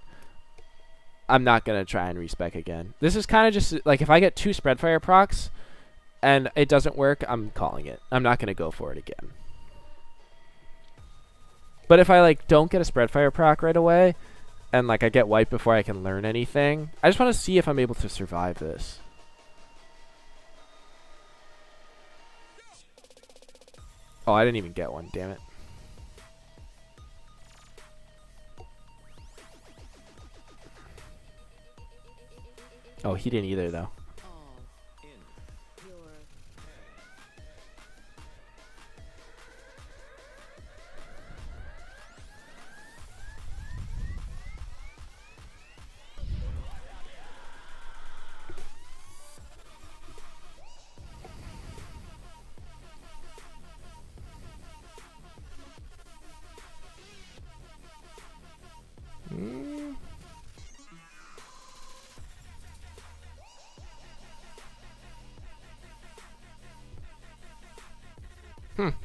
I'm not going to try and respec again. This is kind of just, like, if I get 2 Spreadfire procs and it doesn't work, I'm calling it. I'm not going to go for it again. But if I, like, don't get a Spreadfire proc right away, and, like, I get wiped before I can learn anything, I just want to see if I'm able to survive this. Oh, I didn't even get one, damn it. Oh, he didn't either, though.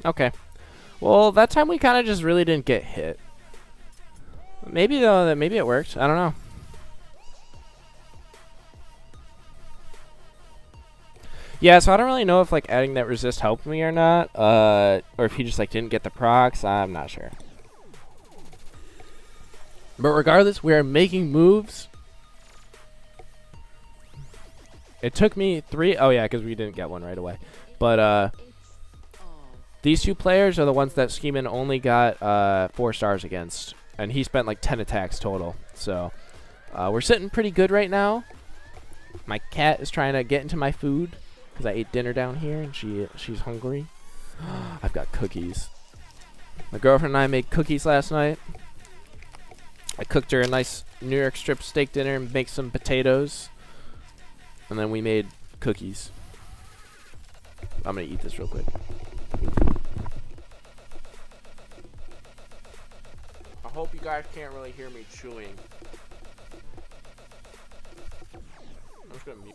Okay. Well, that time we kind of just really didn't get hit. Maybe, though, maybe it worked. I don't know. Yeah, so I don't really know if, like, adding that resist helped me or not. Or if he just, like, didn't get the procs. I'm not sure. But regardless, we are making moves. It took me 3... Oh, yeah, because we didn't get one right away. But, these 2 players are the ones that Scheeman only got 4 stars against. And he spent like 10 attacks total. So we're sitting pretty good right now. My cat is trying to get into my food because I ate dinner down here and she's hungry. I've got cookies. My girlfriend and I made cookies last night. I cooked her a nice New York strip steak dinner and baked some potatoes. And then we made cookies. I'm going to eat this real quick. I hope you guys can't really hear me chewing. I'm just gonna mute.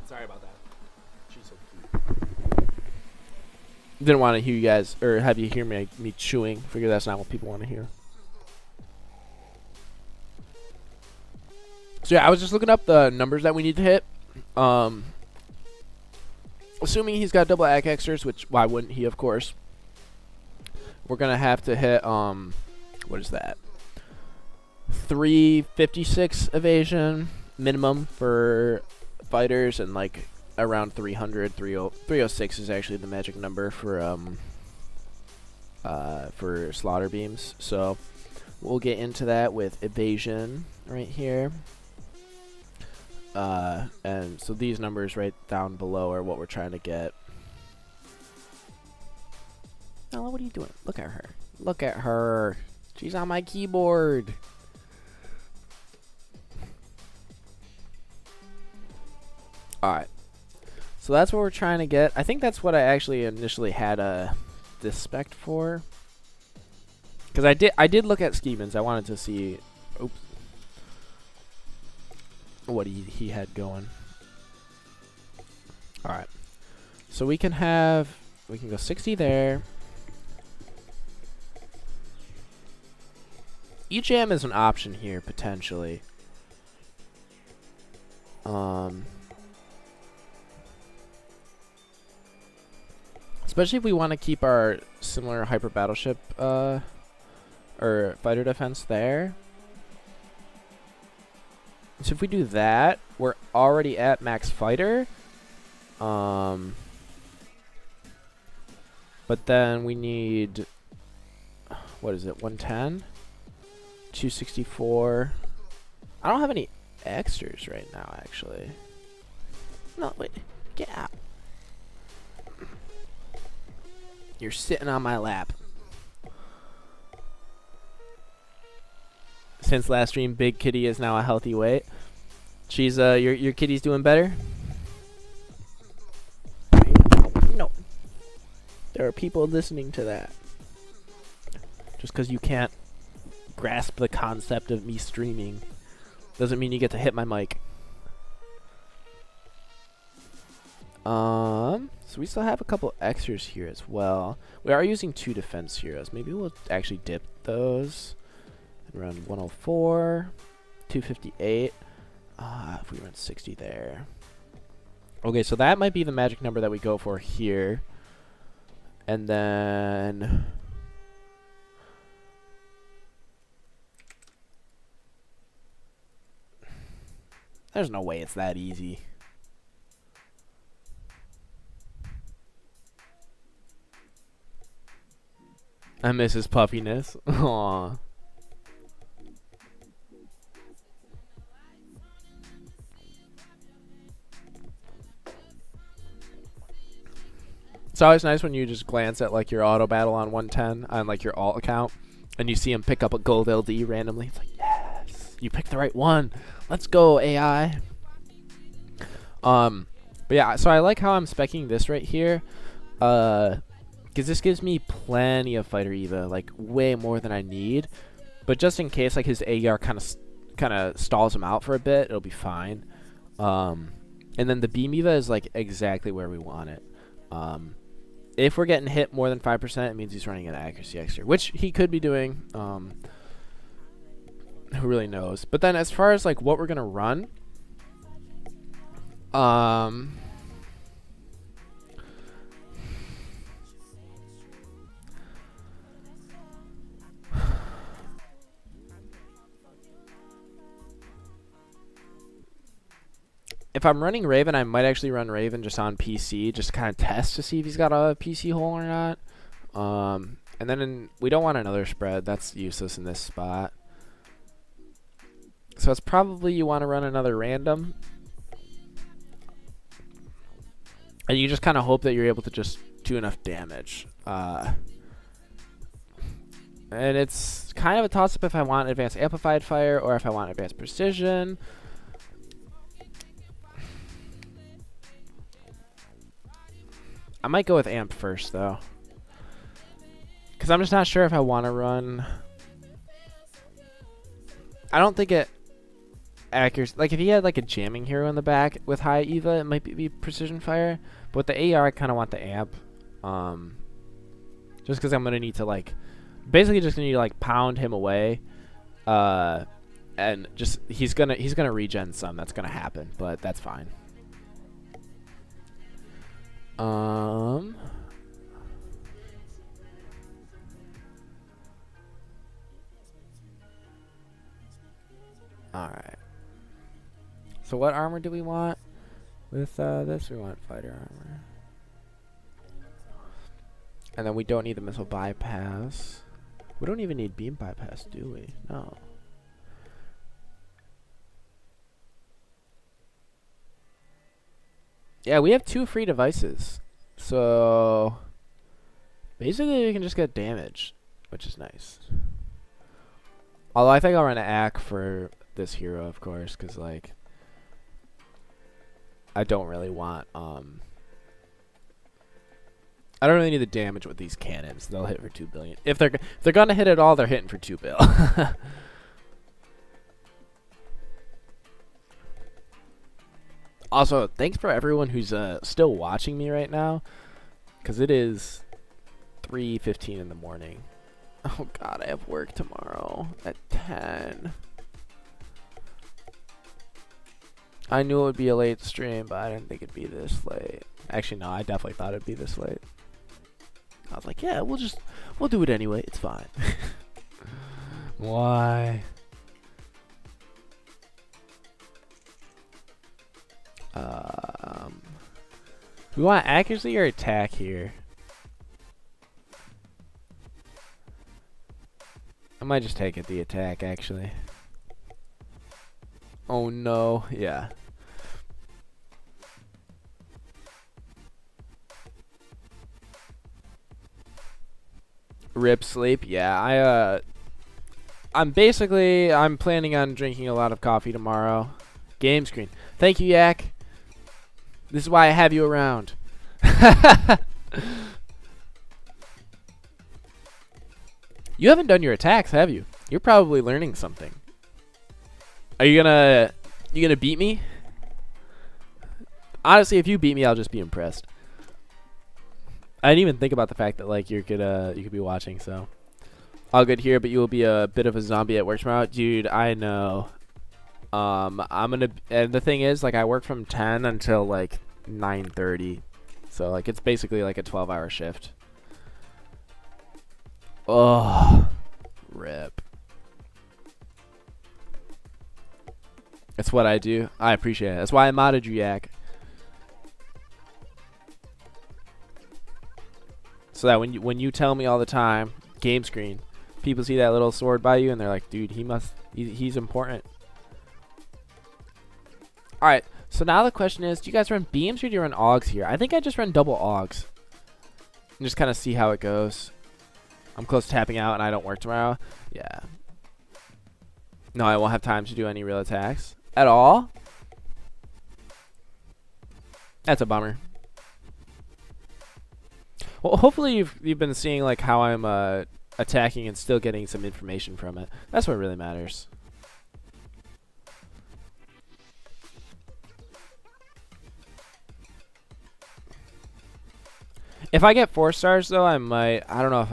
Sorry about that. She's so cute. Didn't want to hear you guys, or have you hear me chewing. Figure that's not what people want to hear. So yeah, I was just looking up the numbers that we need to hit. Assuming he's got double ag extras, which why wouldn't he, of course. We're gonna have to hit what is that? 356 evasion minimum for fighters, and like around 300. 306 is actually the magic number for slaughter beams. So we'll get into that with evasion right here. And so these numbers right down below are what we're trying to get. Ella, what are you doing? Look at her. Look at her. She's on my keyboard. Alright. So that's what we're trying to get. I think that's what I actually initially had this spec for. Because I did look at Schemans. I wanted to see what he had going. Alright. So we can go 60 there. E-Jam is an option here, potentially. Especially if we want to keep our similar hyper battleship or fighter defense there. So if we do that, we're already at max fighter. But then we need, what is it, 110? 264. I don't have any extras right now, actually. No, wait. Get out. You're sitting on my lap. Since last stream, Big Kitty is now a healthy weight. She's your kitty's doing better. No, there are people listening to that. Just because you can't grasp the concept of me streaming doesn't mean you get to hit my mic. So we still have a couple extras here as well. We are using 2 defense heroes. Maybe we'll actually dip those. Around 104, 258. If we run 60 there. Okay, so that might be the magic number that we go for here. And then there's no way it's that easy. I miss his puffiness. Aww. It's always nice when you just glance at like your auto battle on 110 on like your alt account and you see him pick up a gold LD randomly. It's like, yes, you picked the right one. Let's go, AI. But yeah, so I like how I'm speccing this right here. Because this gives me plenty of fighter Eva, like way more than I need. But just in case like his AR kind of stalls him out for a bit, it'll be fine. And then the beam Eva is like exactly where we want it. If we're getting hit more than 5%, it means he's running an accuracy extra, which he could be doing. Who really knows? But then as far as like what we're gonna run, if I'm running Raven, I might actually run Raven just on PC, just to kind of test to see if he's got a PC hole or not. And then we don't want another spread. That's useless in this spot. So it's probably you want to run another random. And you just kind of hope that you're able to just do enough damage. And it's kind of a toss-up if I want advanced amplified fire or if I want advanced precision. I might go with amp first, though. Because I'm just not sure if I want to run... I don't think it... accuracy. Like if he had like a jamming hero in the back with high EVA, it might be precision fire. But with the AR, I kind of want the amp. Just because I'm gonna need to like, basically just gonna need to like pound him away. And just he's gonna regen some. That's gonna happen, but that's fine. All right. So what armor do we want? With this, we want fighter armor. And then we don't need the missile bypass. We don't even need beam bypass, do we? No. Yeah, we have 2 free devices. So basically we can just get damage, which is nice. Although I think I'll run an AC for this hero, of course, because like I don't really want I don't really need the damage with these cannons. They'll hit for 2 billion. If they're gonna hit at all, they're hitting for 2 bill. Also, thanks for everyone who's still watching me right now, because it is 3:15 in the morning. Oh god, I have work tomorrow at 10. I knew it would be a late stream, but I didn't think it'd be this late. Actually, no, I definitely thought it'd be this late. I was like, yeah, we'll do it anyway. It's fine. Why? We want accuracy or attack here? I might just take it the attack, actually. Oh no, yeah. Rip sleep, yeah. I'm planning on drinking a lot of coffee tomorrow. Game screen. Thank you, Yak. This is why I have you around. You haven't done your attacks, have you? You're probably learning something. Are you gonna beat me? Honestly, if you beat me, I'll just be impressed. I didn't even think about the fact that like you could be watching, so all good here, but you will be a bit of a zombie at work tomorrow. Dude, I know. And the thing is, like, I work from 10 until like 9:30, so like it's basically like a 12-hour shift. Oh, rip. That's what I do. I appreciate it. That's why I modded you, Yak. So that when you tell me all the time, game screen, people see that little sword by you and they're like, dude, he's important. All right. So now the question is, do you guys run beams or do you run augs here? I think I just run double augs and just kind of see how it goes. I'm close to tapping out and I don't work tomorrow. Yeah. No, I won't have time to do any real attacks at all. That's a bummer. Well, hopefully you've been seeing like how I'm attacking and still getting some information from it. That's what really matters. If I get 4 stars though, I might. I don't know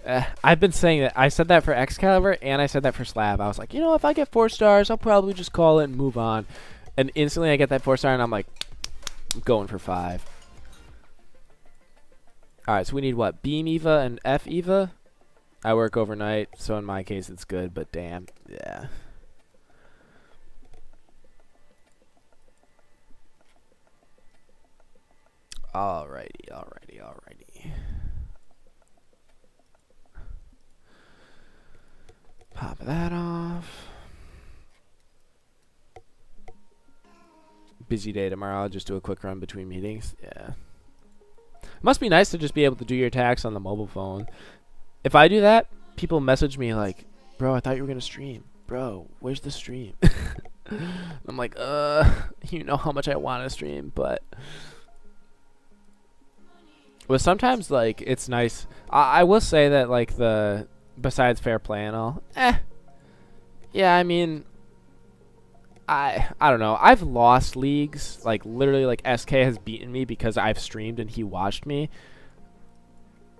if I've been saying that. I said that for Excalibur and I said that for Slab. I was like, you know, if I get 4 stars, I'll probably just call it and move on. And instantly I get that 4 star and I'm like, I'm going for 5. Alright, so we need what? Beam EVA and F EVA? I work overnight, so in my case it's good, but damn, yeah. Alrighty. Pop that off. Busy day tomorrow. I'll just do a quick run between meetings. Yeah. Must be nice to just be able to do your attacks on the mobile phone. If I do that, people message me like, bro, I thought you were going to stream. Bro, where's the stream? I'm like, you know how much I want to stream, but... Well, sometimes, like, it's nice. I will say that, like, besides fair play and all, yeah, I mean, I don't know. I've lost leagues. Like literally, like SK has beaten me because I've streamed and he watched me.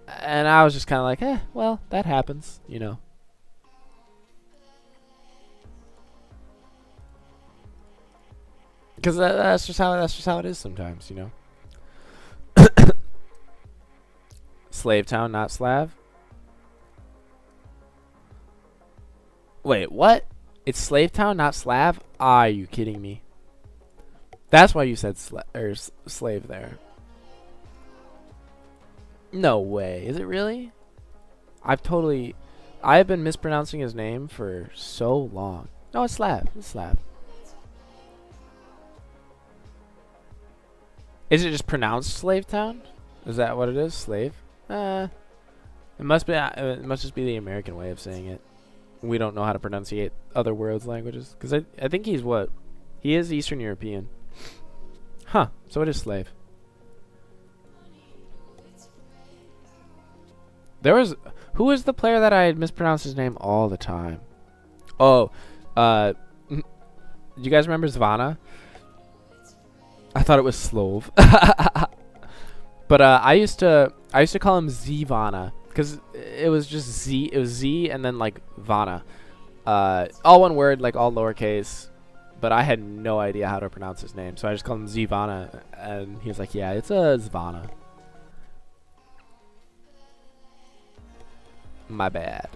And I was just kind of like, well, that happens, you know. Because that's just how it is sometimes, you know. Slave Town, not Slav. Wait, what? It's Slave Town, not Slav? Are you kidding me? That's why you said slave there. No way. Is it really? I've been mispronouncing his name for so long. No, it's Slav. It's Slav. Is it just pronounced Slave Town? Is that what it is? Slave? It must be. It must just be the American way of saying it. We don't know how to pronunciate other words, languages. Because I think he's what? He is Eastern European. Huh. So it is slave. Who was the player that I had mispronounced his name all the time? Oh, do you guys remember Zvana? I thought it was Slove. But I used to call him Zvana because it was just Z. It was Z and then like Vana, all one word, like all lowercase. But I had no idea how to pronounce his name, so I just called him Zvana, and he was like, "Yeah, it's a Zvana." My bad.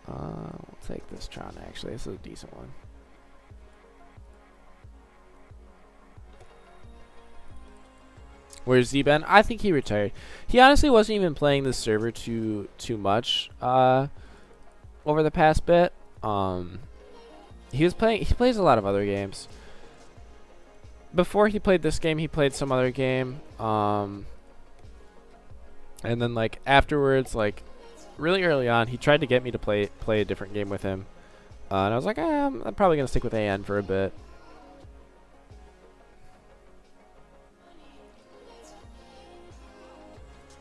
We'll take this Tron. Actually, this is a decent one. Where's Z-Ben? I think he retired. He honestly wasn't even playing this server too much over the past bit. He plays a lot of other games. Before he played this game, he played some other game. And then like afterwards, like really early on, he tried to get me to play a different game with him. And I was like, I'm probably gonna stick with AN for a bit.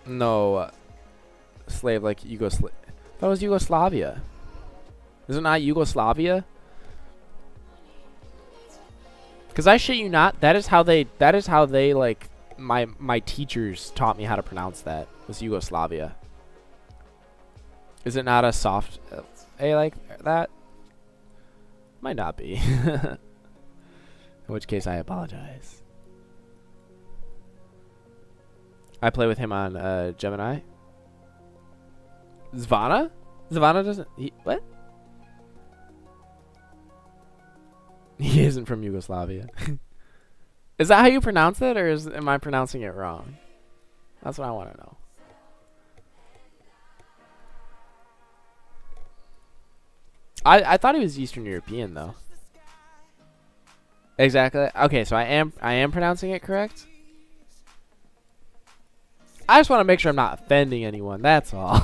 No, slave like Yugoslavia. That was Yugoslavia. Is it not Yugoslavia? Because I shit you not, that is how they like my teachers taught me how to pronounce that. Was Yugoslavia. Is it not a soft A like that? Might not be. In which case I apologize. I play with him on Gemini. Zvana? Zvana doesn't... what? He isn't from Yugoslavia. Is that how you pronounce it, or am I pronouncing it wrong? That's what I want to know. I thought he was Eastern European, though. Exactly. Okay, so I am pronouncing it correct? I just want to make sure I'm not offending anyone, that's all.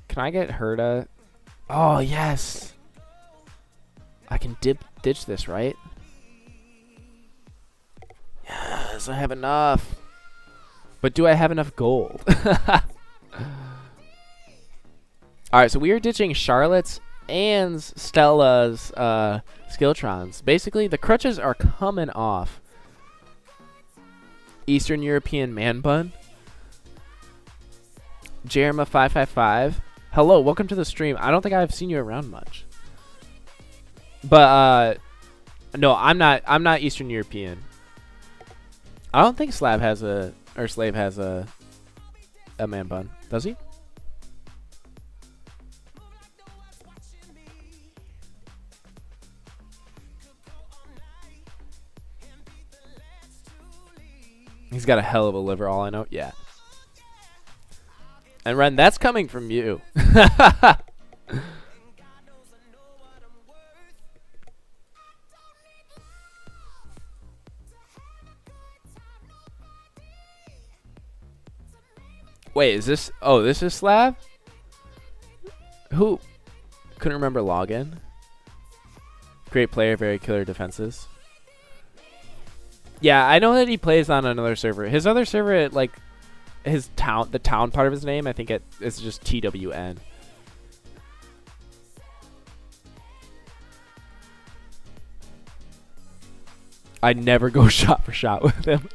Can I get Herda? Oh, yes. I can ditch this, right? Yes, I have enough. But do I have enough gold? Alright, so we are ditching Charlotte's and Stella's Skilltrons. Basically, the crutches are coming off. Eastern European man bun. Jerema 555. Hello, welcome to the stream. I don't think I've seen you around much. But no, I'm not Eastern European. I don't think Slave has a man bun. Does he? He's got a hell of a liver, all I know. Yeah. And Ren, that's coming from you. Wait, is this... oh, this is Slav? Who? Couldn't remember login. Great player, very killer defenses. Yeah, I know that he plays on another server. His other server, like his town, the town part of his name, I think it's just TWN. I never go shot for shot with him.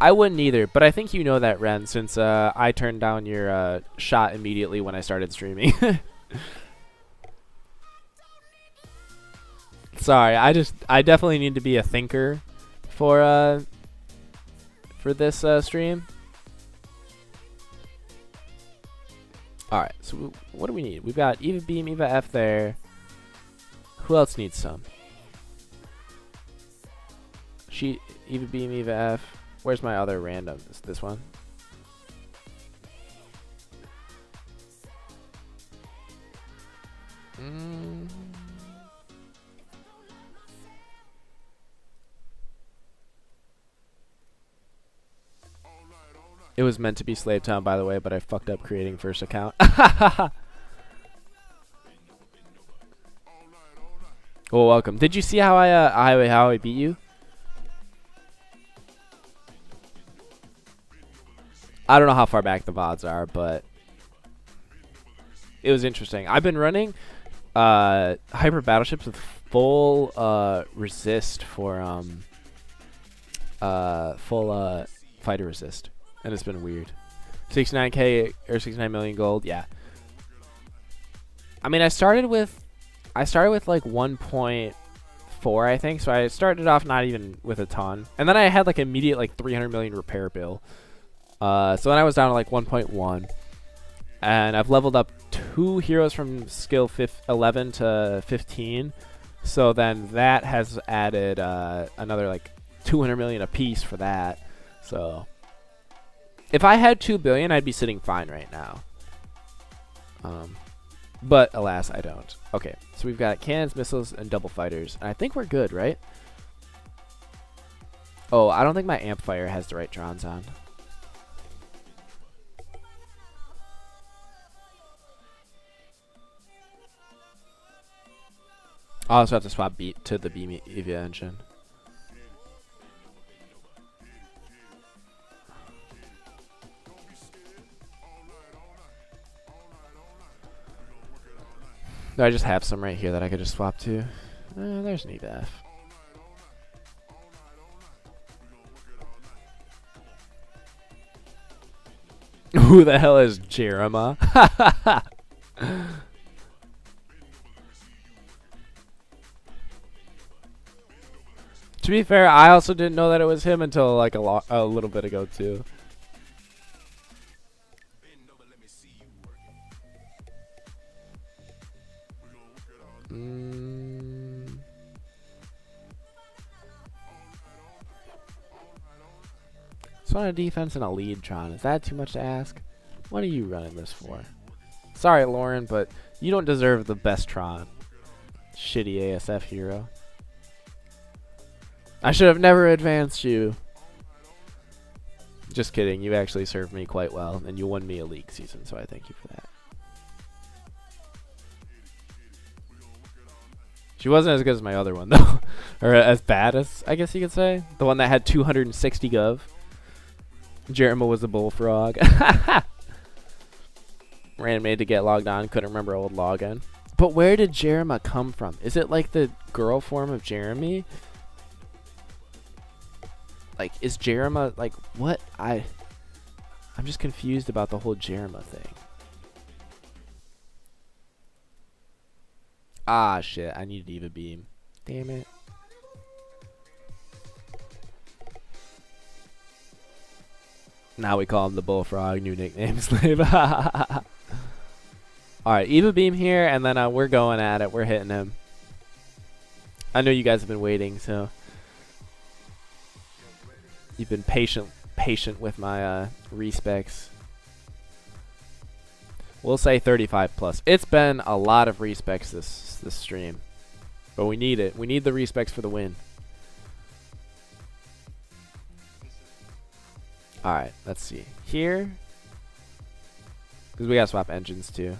I wouldn't either, but I think you know that, Ren, since I turned down your shot immediately when I started streaming. Sorry, I definitely need to be a thinker for this stream. All right, so what do we need? We've got Eva Beam, Eva F there. Who else needs some? Eva Beam, Eva F. Where's my other random? Is this one? It was meant to be Slave Town, by the way, but I fucked up creating first account. Well, welcome. Did you see how I beat you? I don't know how far back the VODs are, but it was interesting. I've been running hyper battleships with full resist for full fighter resist, and it's been weird. 69k or 69 million gold, yeah. I mean, I started with like 1.4, I think, so I started off not even with a ton, and then I had like immediate like 300 million repair bill. So then I was down to like 1.1, and I've leveled up 2 heroes from skill 11 to 15. So then that has added another like 200 million apiece for that. So if I had 2 billion, I'd be sitting fine right now. But alas, I don't. Okay, so we've got cannons, missiles, and double fighters, and I think we're good, right? Oh, I don't think my amp fire has the right Trons on. I also have to swap beat to the beam EVA engine. Do I just have some right here that I could just swap to? There's an EVA F. Who the hell is Jeremiah? To be fair, I also didn't know that it was him until like a little bit ago too. So on a defense and a lead, Tron. Is that too much to ask? What are you running this for? Sorry, Lauren, but you don't deserve the best Tron. Shitty ASF hero. I should have never advanced you. Just kidding. You actually served me quite well, and you won me a league season, so I thank you for that. She wasn't as good as my other one, though. Or as bad as, I guess you could say. The one that had 260 gov. Jeremiah was a bullfrog. Ran made to get logged on. Couldn't remember old login. But where did Jeremiah come from? Is it like the girl form of Jeremy? Like, is Jeremiah, like, what? I'm just confused about the whole Jeremiah thing. Ah, shit. I needed Eva Beam. Damn it. Now we call him the Bullfrog. New nickname, Slave. Alright, Eva Beam here, and then we're going at it. We're hitting him. I know you guys have been waiting, so... You've been patient with my respecs. We'll say 35 plus. It's been a lot of respecs this stream, but we need it. We need the respecs for the win. All right, let's see here, because we gotta swap engines too.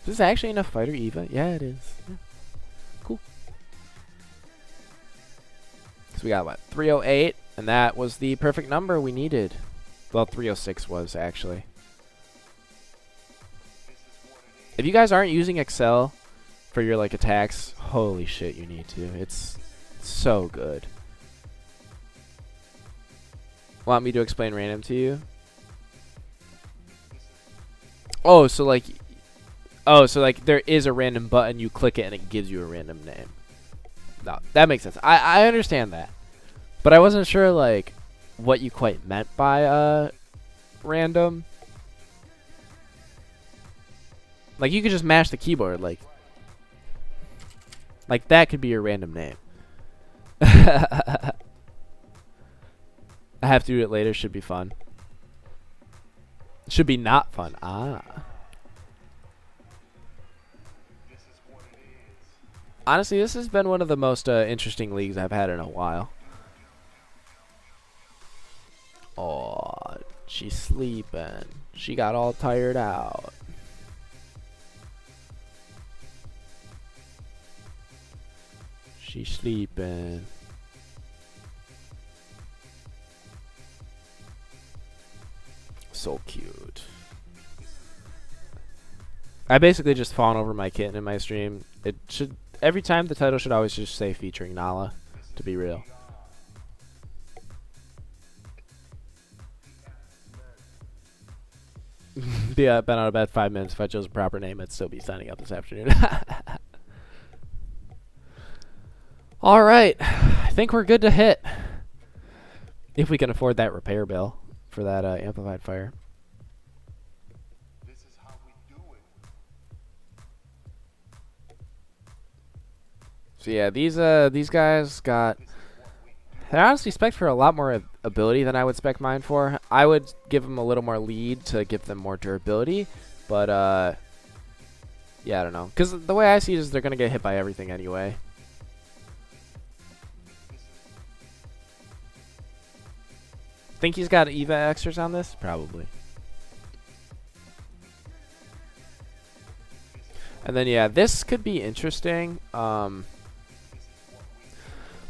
this actually enough fighter Eva? Yeah, it is. Yeah. Cool. So we got what? 308, and that was the perfect number we needed. Well, 306 was actually. If you guys aren't using Excel for your like attacks, holy shit, you need to. It's so good. Want me to explain random to you? Oh, so like there is a random button, you click it and it gives you a random name. No, that makes sense. I understand that. But I wasn't sure like what you quite meant by random. Like you could just mash the keyboard like that could be your random name. I have to do it later, should be fun. Should be not fun. Ah. Honestly, this has been one of the most interesting leagues I've had in a while. Oh, she's sleeping. She got all tired out. She's sleeping. So cute. I basically just fawn over my kitten in my stream. It should every time the title should always just say featuring Nala, to be real. Yeah, I've been out of bed 5 minutes. If I chose a proper name, I'd still be signing up this afternoon. All right, I think we're good to hit. If we can afford that repair bill for that amplified fire. This is how we do it. So yeah, these guys got. They honestly spec for a lot more ability than I would spec mine for. I would give them a little more lead to give them more durability, but yeah, I don't know. Because the way I see it is they're gonna get hit by everything anyway. Think he's got Eva extras on this? Probably. And then yeah, this could be interesting.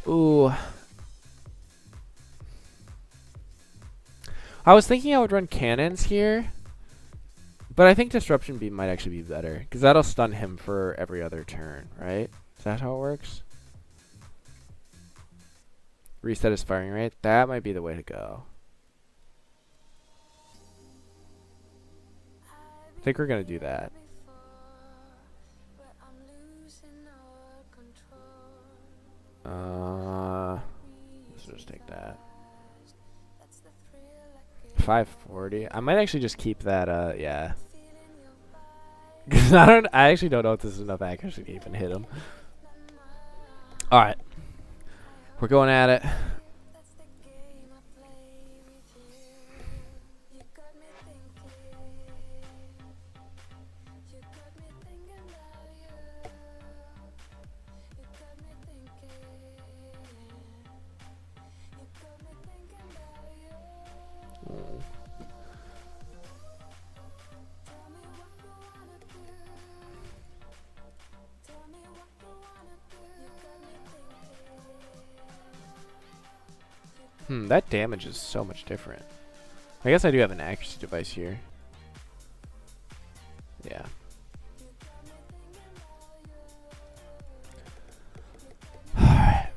Ooh. I was thinking I would run cannons here, but I think Disruption Beam might actually be better, because that'll stun him for every other turn, right? Is that how it works? Reset his firing rate? That might be the way to go. I think we're going to do that. Let's just take that. 540. I might actually just keep that, yeah. Because I actually don't know if this is enough accuracy to even hit him. Alright. We're going at it. That damage is so much different. I guess I do have an accuracy device here. Yeah. Alright.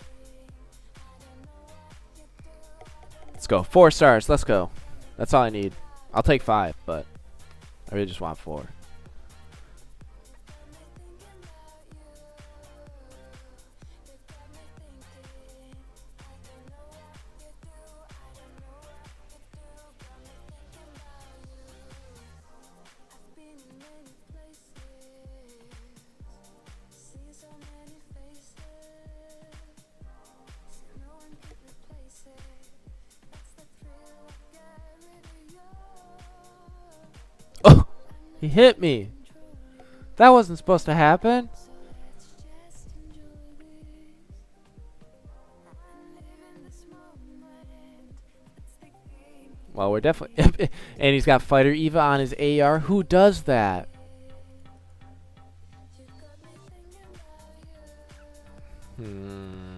Let's go. 4 stars. Let's go. That's all I need. I'll take 5, but I really just want 4. Oh, he hit me. That wasn't supposed to happen. Well, we're definitely... And he's got Fighter Eva on his AR. Who does that? Hmm.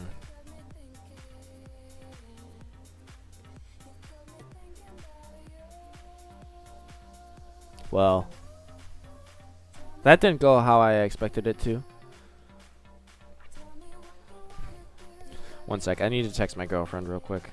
Well, that didn't go how I expected it to. One sec, I need to text my girlfriend real quick.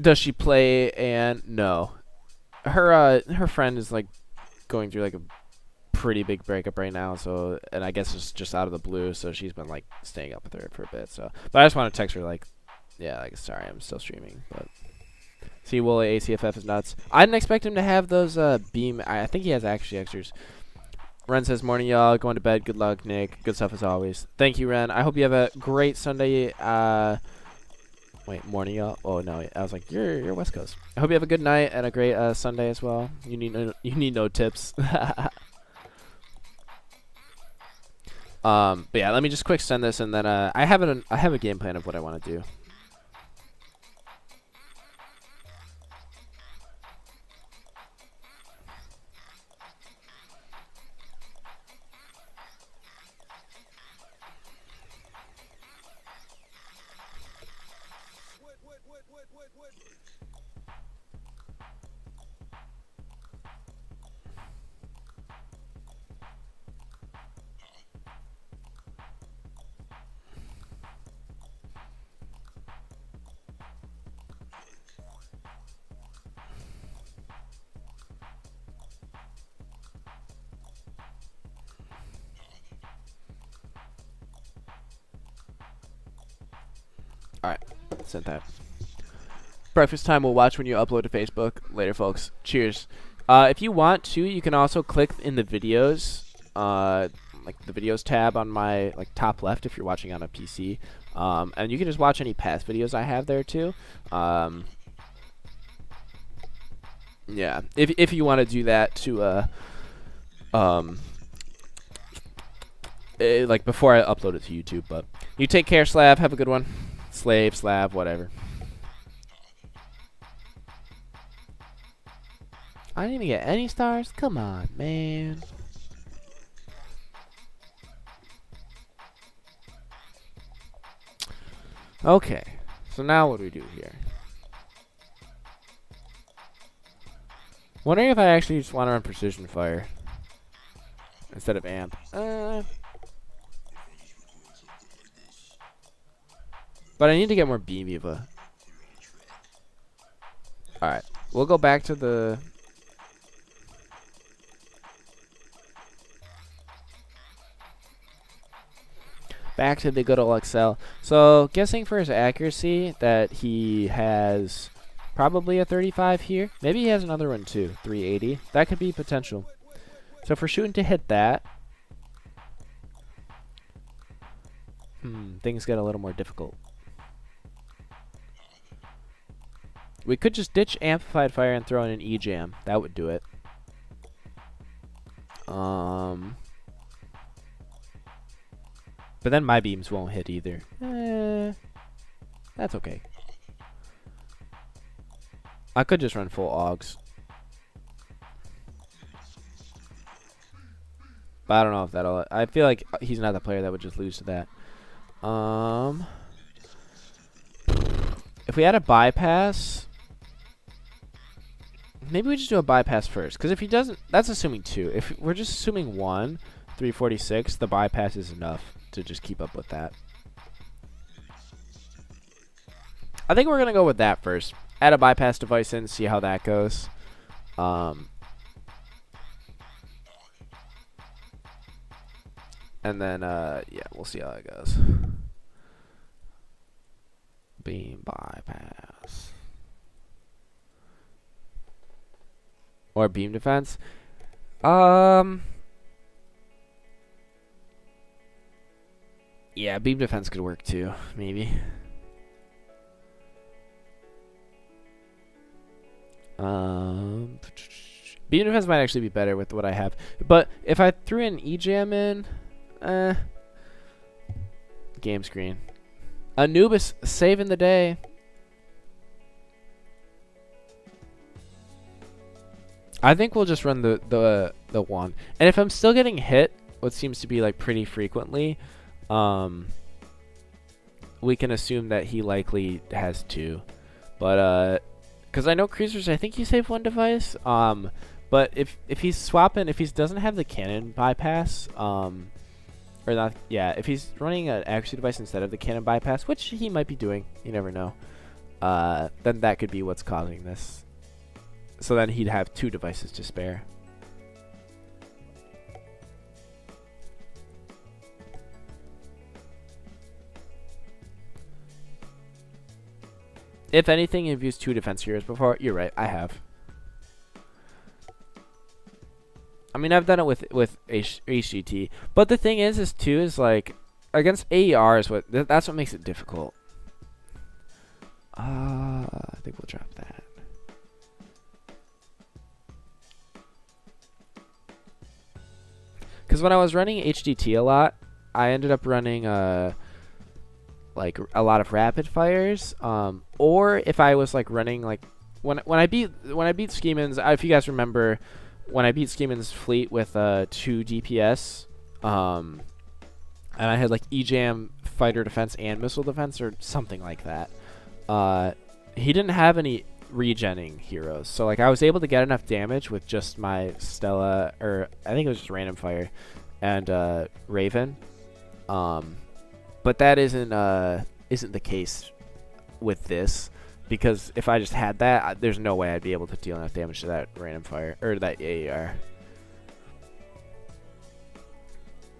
Does she play? And no, her friend is like going through like a pretty big breakup right now. So, and I guess it's just out of the blue. So she's been like staying up with her for a bit. So, but I just want to text her like, yeah, like sorry, I'm still streaming. But see, Wooly ACFF is nuts. I didn't expect him to have those beam. I think he has actually extras. Ren says, morning, y'all. Going to bed. Good luck, Nick. Good stuff as always. Thank you, Ren. I hope you have a great Sunday. Wait, morning, y'all. Oh no, I was like, you're West Coast. I hope you have a good night and a great Sunday as well. You need no tips. But yeah, let me just quick send this, and then I have a game plan of what I want to do. Alright, sent that. Breakfast time, we'll watch when you upload to Facebook. Later, folks. Cheers. If you want to, you can also click in the videos, like the videos tab on my like top left if you're watching on a PC. And you can just watch any past videos I have there too. Yeah, if you want to do that to like before I upload it to YouTube. But you take care, Slav. Have a good one. Slave, Slav, whatever. I didn't even get any stars? Come on, man. Okay, so now what do we do here? Wondering if I actually just want to run precision fire instead of amp. But I need to get more beam Viva. Alright, we'll go back to the... Back to the good old Excel. So, guessing for his accuracy that he has probably a 35 here. Maybe he has another one too, 380. That could be potential. So if we're shooting to hit that, things get a little more difficult. We could just ditch amplified fire and throw in an E-jam. That would do it. But then my beams won't hit either. That's okay. I could just run full augs. But I don't know if that'll... I feel like he's not the player that would just lose to that. If we had a bypass... Maybe we just do a bypass first. Because if he doesn't... That's assuming 2. If we're just assuming 1, 346, the bypass is enough to just keep up with that. I think we're going to go with that first. Add a bypass device in, see how that goes. And then, yeah, we'll see how it goes. Beam bypass. or beam defense. Yeah, beam defense could work too, maybe. Beam defense might actually be better with what I have. But if I threw an E-jam in, game screen. Anubis saving the day. I think we'll just run the one. And if I'm still getting hit, what seems to be like pretty frequently, we can assume that he likely has 2. But because I know cruisers, I think you save 1 device. But if he's swapping, if he doesn't have the cannon bypass, or not, yeah, if he's running an accuracy device instead of the cannon bypass, which he might be doing, you never know, then that could be what's causing this. So then he'd have 2 devices to spare. If anything, you've used 2 defense heroes before. You're right, I have. I mean, I've done it with HGT, but the thing is like against AER is that's what makes it difficult. I think we'll drop that. Because when I was running HGT a lot, I ended up running like a lot of rapid fires. Or if I was like running like when I beat Scheman's, if you guys remember. When I beat Scheman's fleet with 2 DPS, and I had like E-jam, fighter defense, and missile defense, or something like that, he didn't have any regenning heroes. So like I was able to get enough damage with just my Stella, or I think it was just random fire, and Raven. But that isn't the case with this. Because if I just had that, there's no way I'd be able to deal enough damage to that random fire, or that AER.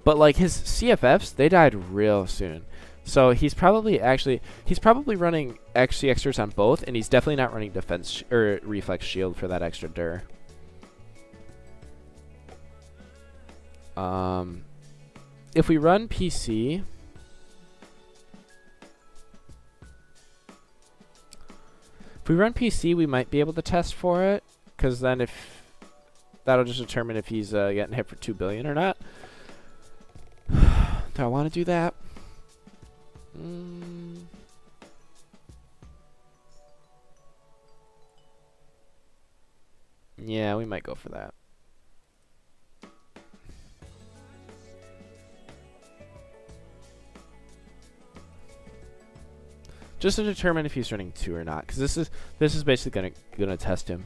But like his CFFs, they died real soon. So he's probably running XC extras on both, and he's definitely not running defense or reflex shield for that extra dir. If we run PC, we might be able to test for it, because then if that'll just determine if he's getting hit for 2 billion or not. Do I want to do that? Yeah, we might go for that. Just to determine if he's running 2 or not, because this is basically gonna test him.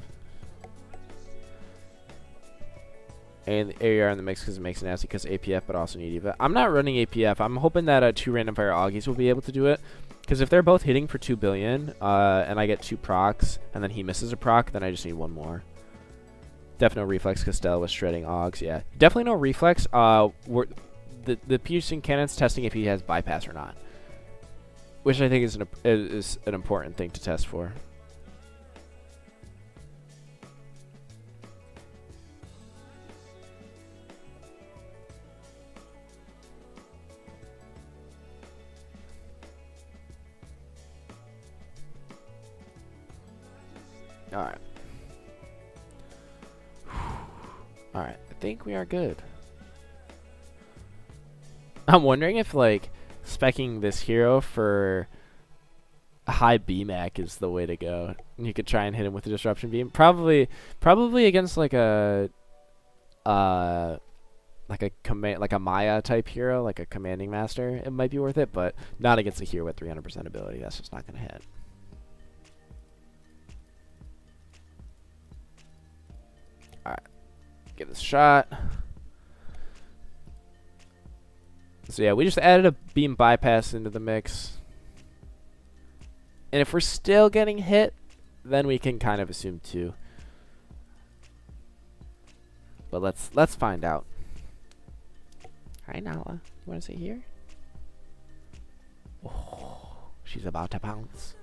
And the AER in the mix because it makes it nasty because APF, but also need EVA. I'm not running APF. I'm hoping that 2 random fire Augies will be able to do it, because if they're both hitting for 2 billion, and I get 2 procs, and then he misses a proc, then I just need 1 more. Definitely no reflex because Stella was shredding Augs. Yeah, definitely no reflex. The piercing cannon's testing if he has bypass or not, which I think is an important thing to test for. Alright. Alright, I think we are good. I'm wondering if, like, speccing this hero for a high BMAC is the way to go. You could try and hit him with a disruption beam. Probably against like a Maya type hero, like a commanding master. It might be worth it, but not against a hero with 300% ability. That's just not gonna hit. All right, give this a shot. So yeah, we just added a beam bypass into the mix. And if we're still getting hit, then we can kind of assume 2. But let's find out. Hi Nala, you wanna sit here? Oh, she's about to bounce.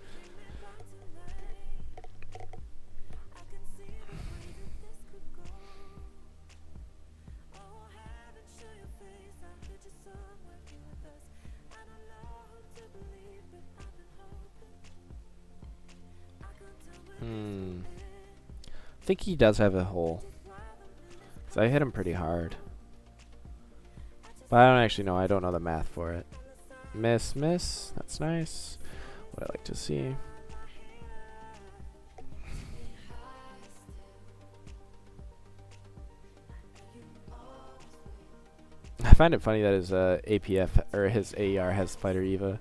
I think he does have a hole. So I hit him pretty hard. But I don't actually know. I don't know the math for it. Miss, miss. That's nice. What I like to see. I find it funny that his APF or his AER has Fighter Eva.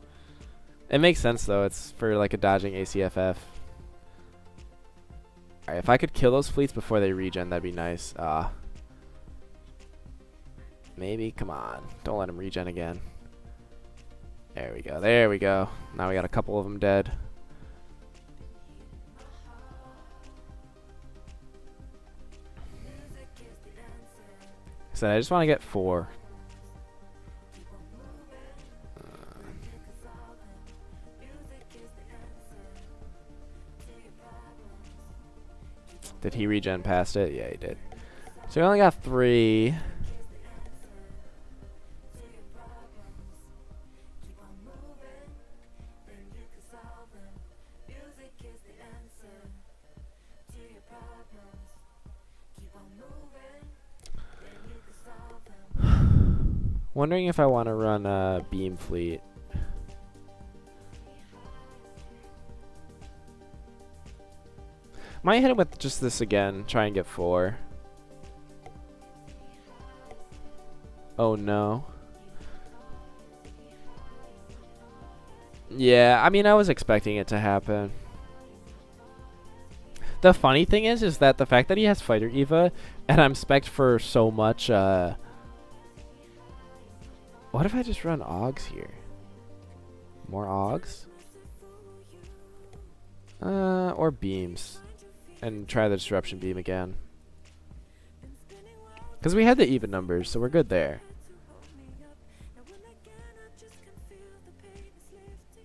It makes sense though. It's for like a dodging ACFF. Alright, if I could kill those fleets before they regen, that'd be nice. Maybe. Come on. Don't let him regen again. There we go. There we go. Now we got a couple of them dead. So I just want to get 4. Did he regen past it? Yeah, he did. So we only got 3. Wondering if I want to run a beam fleet. Might hit him with just this again. Try and get 4. Oh no. Yeah, I mean, I was expecting it to happen. The funny thing is that the fact that he has Fighter Eva, and I'm spec'd for so much, what if I just run Augs here? More Augs? Or beams. And try the disruption beam again. Because we had the even numbers, so we're good there.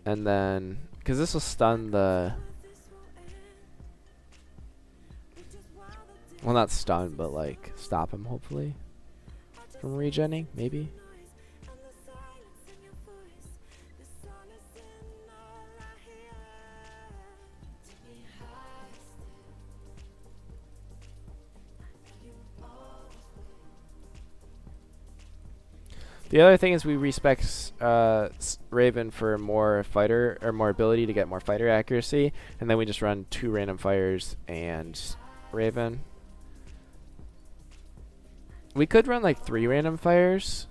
And then, because this will stun the... Well, not stun, but like stop him, hopefully. From regenning, maybe. The other thing is we respec Raven for more fighter or more ability to get more fighter accuracy, and then we just run 2 random fires and Raven. We could run like 3 random fires,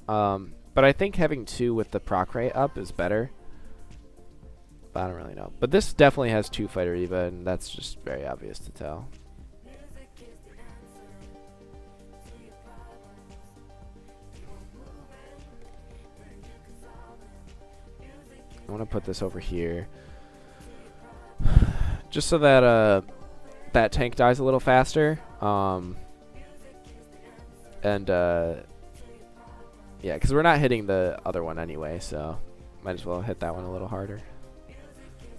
but I think having 2 with the proc rate up is better. But I don't really know. But this definitely has 2 fighter Eva, and that's just very obvious to tell. I want to put this over here, just so that that tank dies a little faster. Yeah, because we're not hitting the other one anyway, so might as well hit that one a little harder.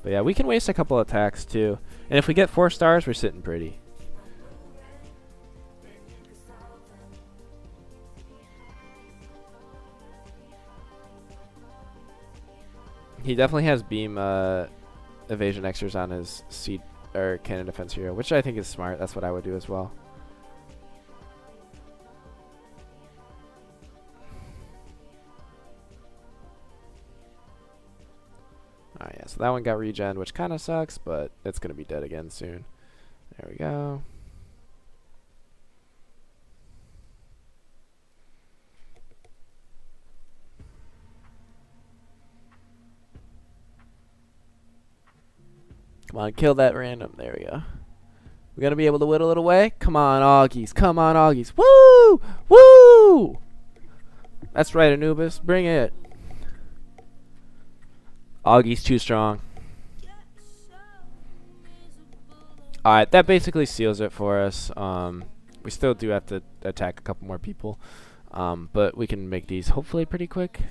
But yeah, we can waste a couple attacks too, and if we get 4 stars, we're sitting pretty. He definitely has beam evasion extras on his seed or cannon defense hero, which I think is smart. That's what I would do as well. Alright, yeah, so that one got regen, which kind of sucks, but it's going to be dead again soon. There we go. Come on, kill that random. There we go. We're going to be able to whittle it away. Come on, Augies. Come on, Augies. Woo! Woo! That's right, Anubis. Bring it. Augie's too strong. Alright, that basically seals it for us. We still do have to attack a couple more people. But we can make these hopefully pretty quick.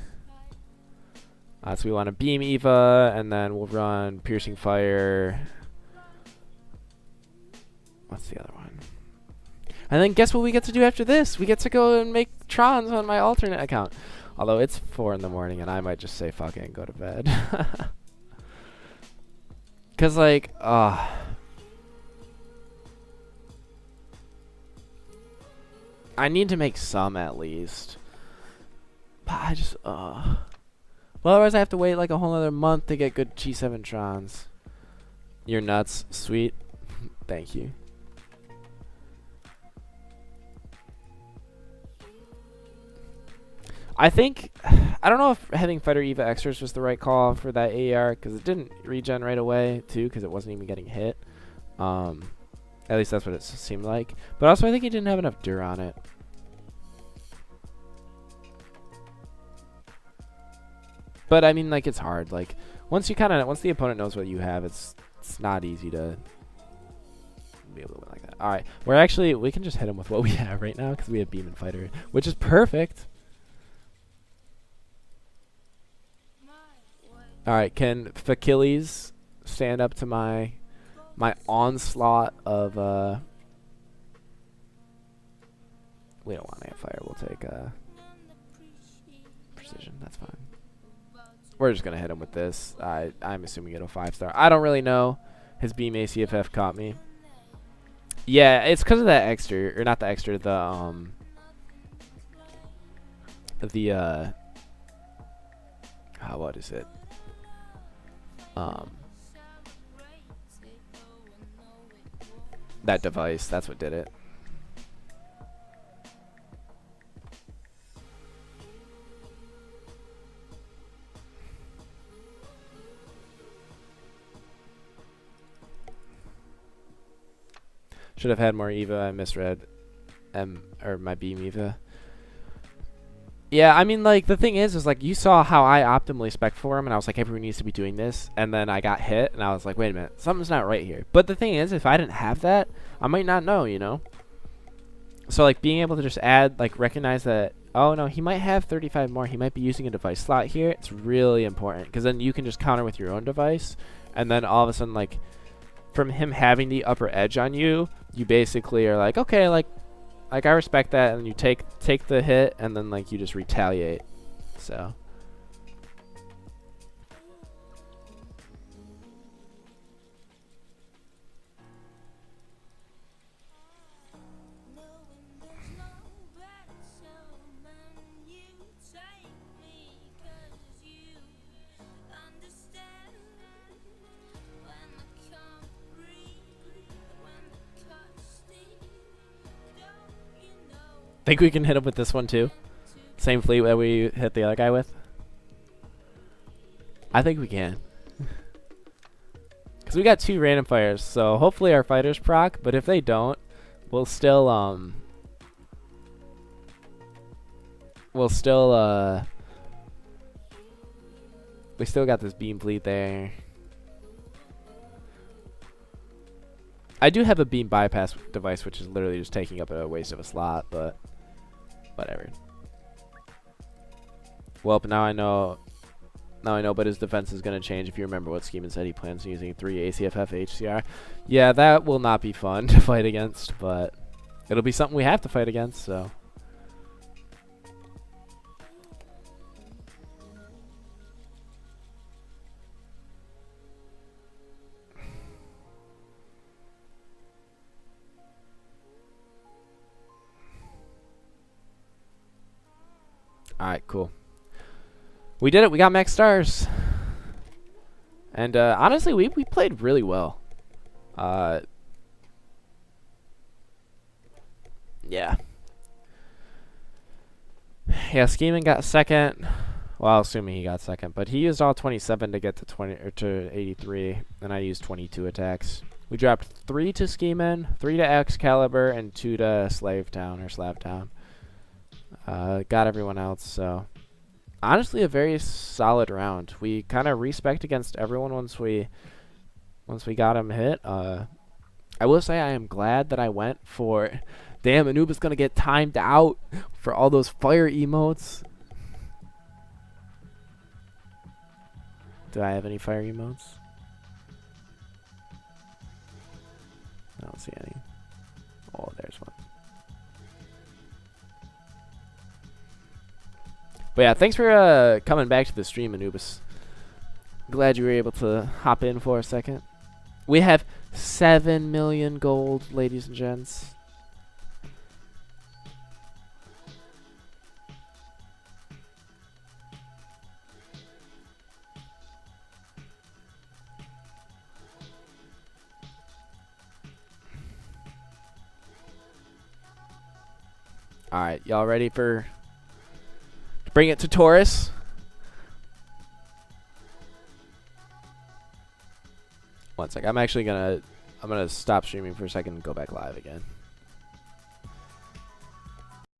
So we want to beam Eva, and then we'll run piercing fire. What's the other one? And then guess what we get to do after this? We get to go and make Trons on my alternate account. Although it's 4 in the morning, and I might just say fuck it and go to bed. Cause like, I need to make some at least. But I just, well, otherwise I have to wait like a whole other month to get good G7 Trons. You're nuts. Sweet. Thank you. I think, I don't know if having Fighter Eva extras was the right call for that AR, because it didn't regen right away, too, because it wasn't even getting hit. At least that's what it seemed like. But also, I think he didn't have enough Dur on it. But, I mean, like, it's hard. Like, once the opponent knows what you have, it's not easy to be able to win like that. Alright, we can just hit him with what we have right now, because we have Beam and Fighter, which is perfect. Alright, can Achilles stand up to my onslaught of we don't want Ampfire, we'll take Precision, that's fine. We're just gonna hit him with this. I'm assuming it'll 5-star. I don't really know. His Beam ACFF caught me. Yeah, it's because of that extra, or not the extra, what is it? That device, that's what did it. Should have had more Eva. I misread or my Beam Eva. Yeah, I mean, like, the thing is like, you saw how I optimally spec for him, and I was like, everyone needs to be doing this, and then I got hit, and I was like, wait a minute, something's not right here. But the thing is, if I didn't have that, I might not know, you know? So, like, being able to just add, like, recognize that, oh, no, he might have 35 more, he might be using a device slot here, it's really important, because then you can just counter with your own device, and then all of a sudden, like, from him having the upper edge on you, you basically are like, okay, like I respect that, and you take the hit, and then like you just retaliate. So think we can hit him with this one too? Same fleet that we hit the other guy with? I think we can. Because we got 2 random fires, so hopefully our fighters proc, but if they don't, we'll still, we still got this beam fleet there. I do have a beam bypass device, which is literally just taking up a waste of a slot, but whatever. Well, but now I know, but his defense is going to change. If you remember what Scheeman said, he plans on using 3 ACFF HCR. Yeah, that will not be fun to fight against, but it'll be something we have to fight against, so. Alright, cool. We did it. We got max stars. And honestly, we played really well. Yeah. Yeah, Scheeman got second. Well, assuming he got second. But he used all 27 to get to 20 or to 83. And I used 22 attacks. We dropped 3 to Scheeman, 3 to Excalibur, and 2 to Slave Town or Slav Town. Got everyone else, so honestly a very solid round. We kind of respect against everyone once we got him hit. I will say I am glad that I went for, damn, Anubis gonna get timed out for all those fire emotes. Do I have any fire emotes? I don't see any. Oh, there's one. But yeah, thanks for coming back to the stream, Anubis. Glad you were able to hop in for a second. We have 7 million gold, ladies and gents. All right, y'all ready to bring it to Taurus? One sec. I'm gonna stop streaming for a second and go back live again.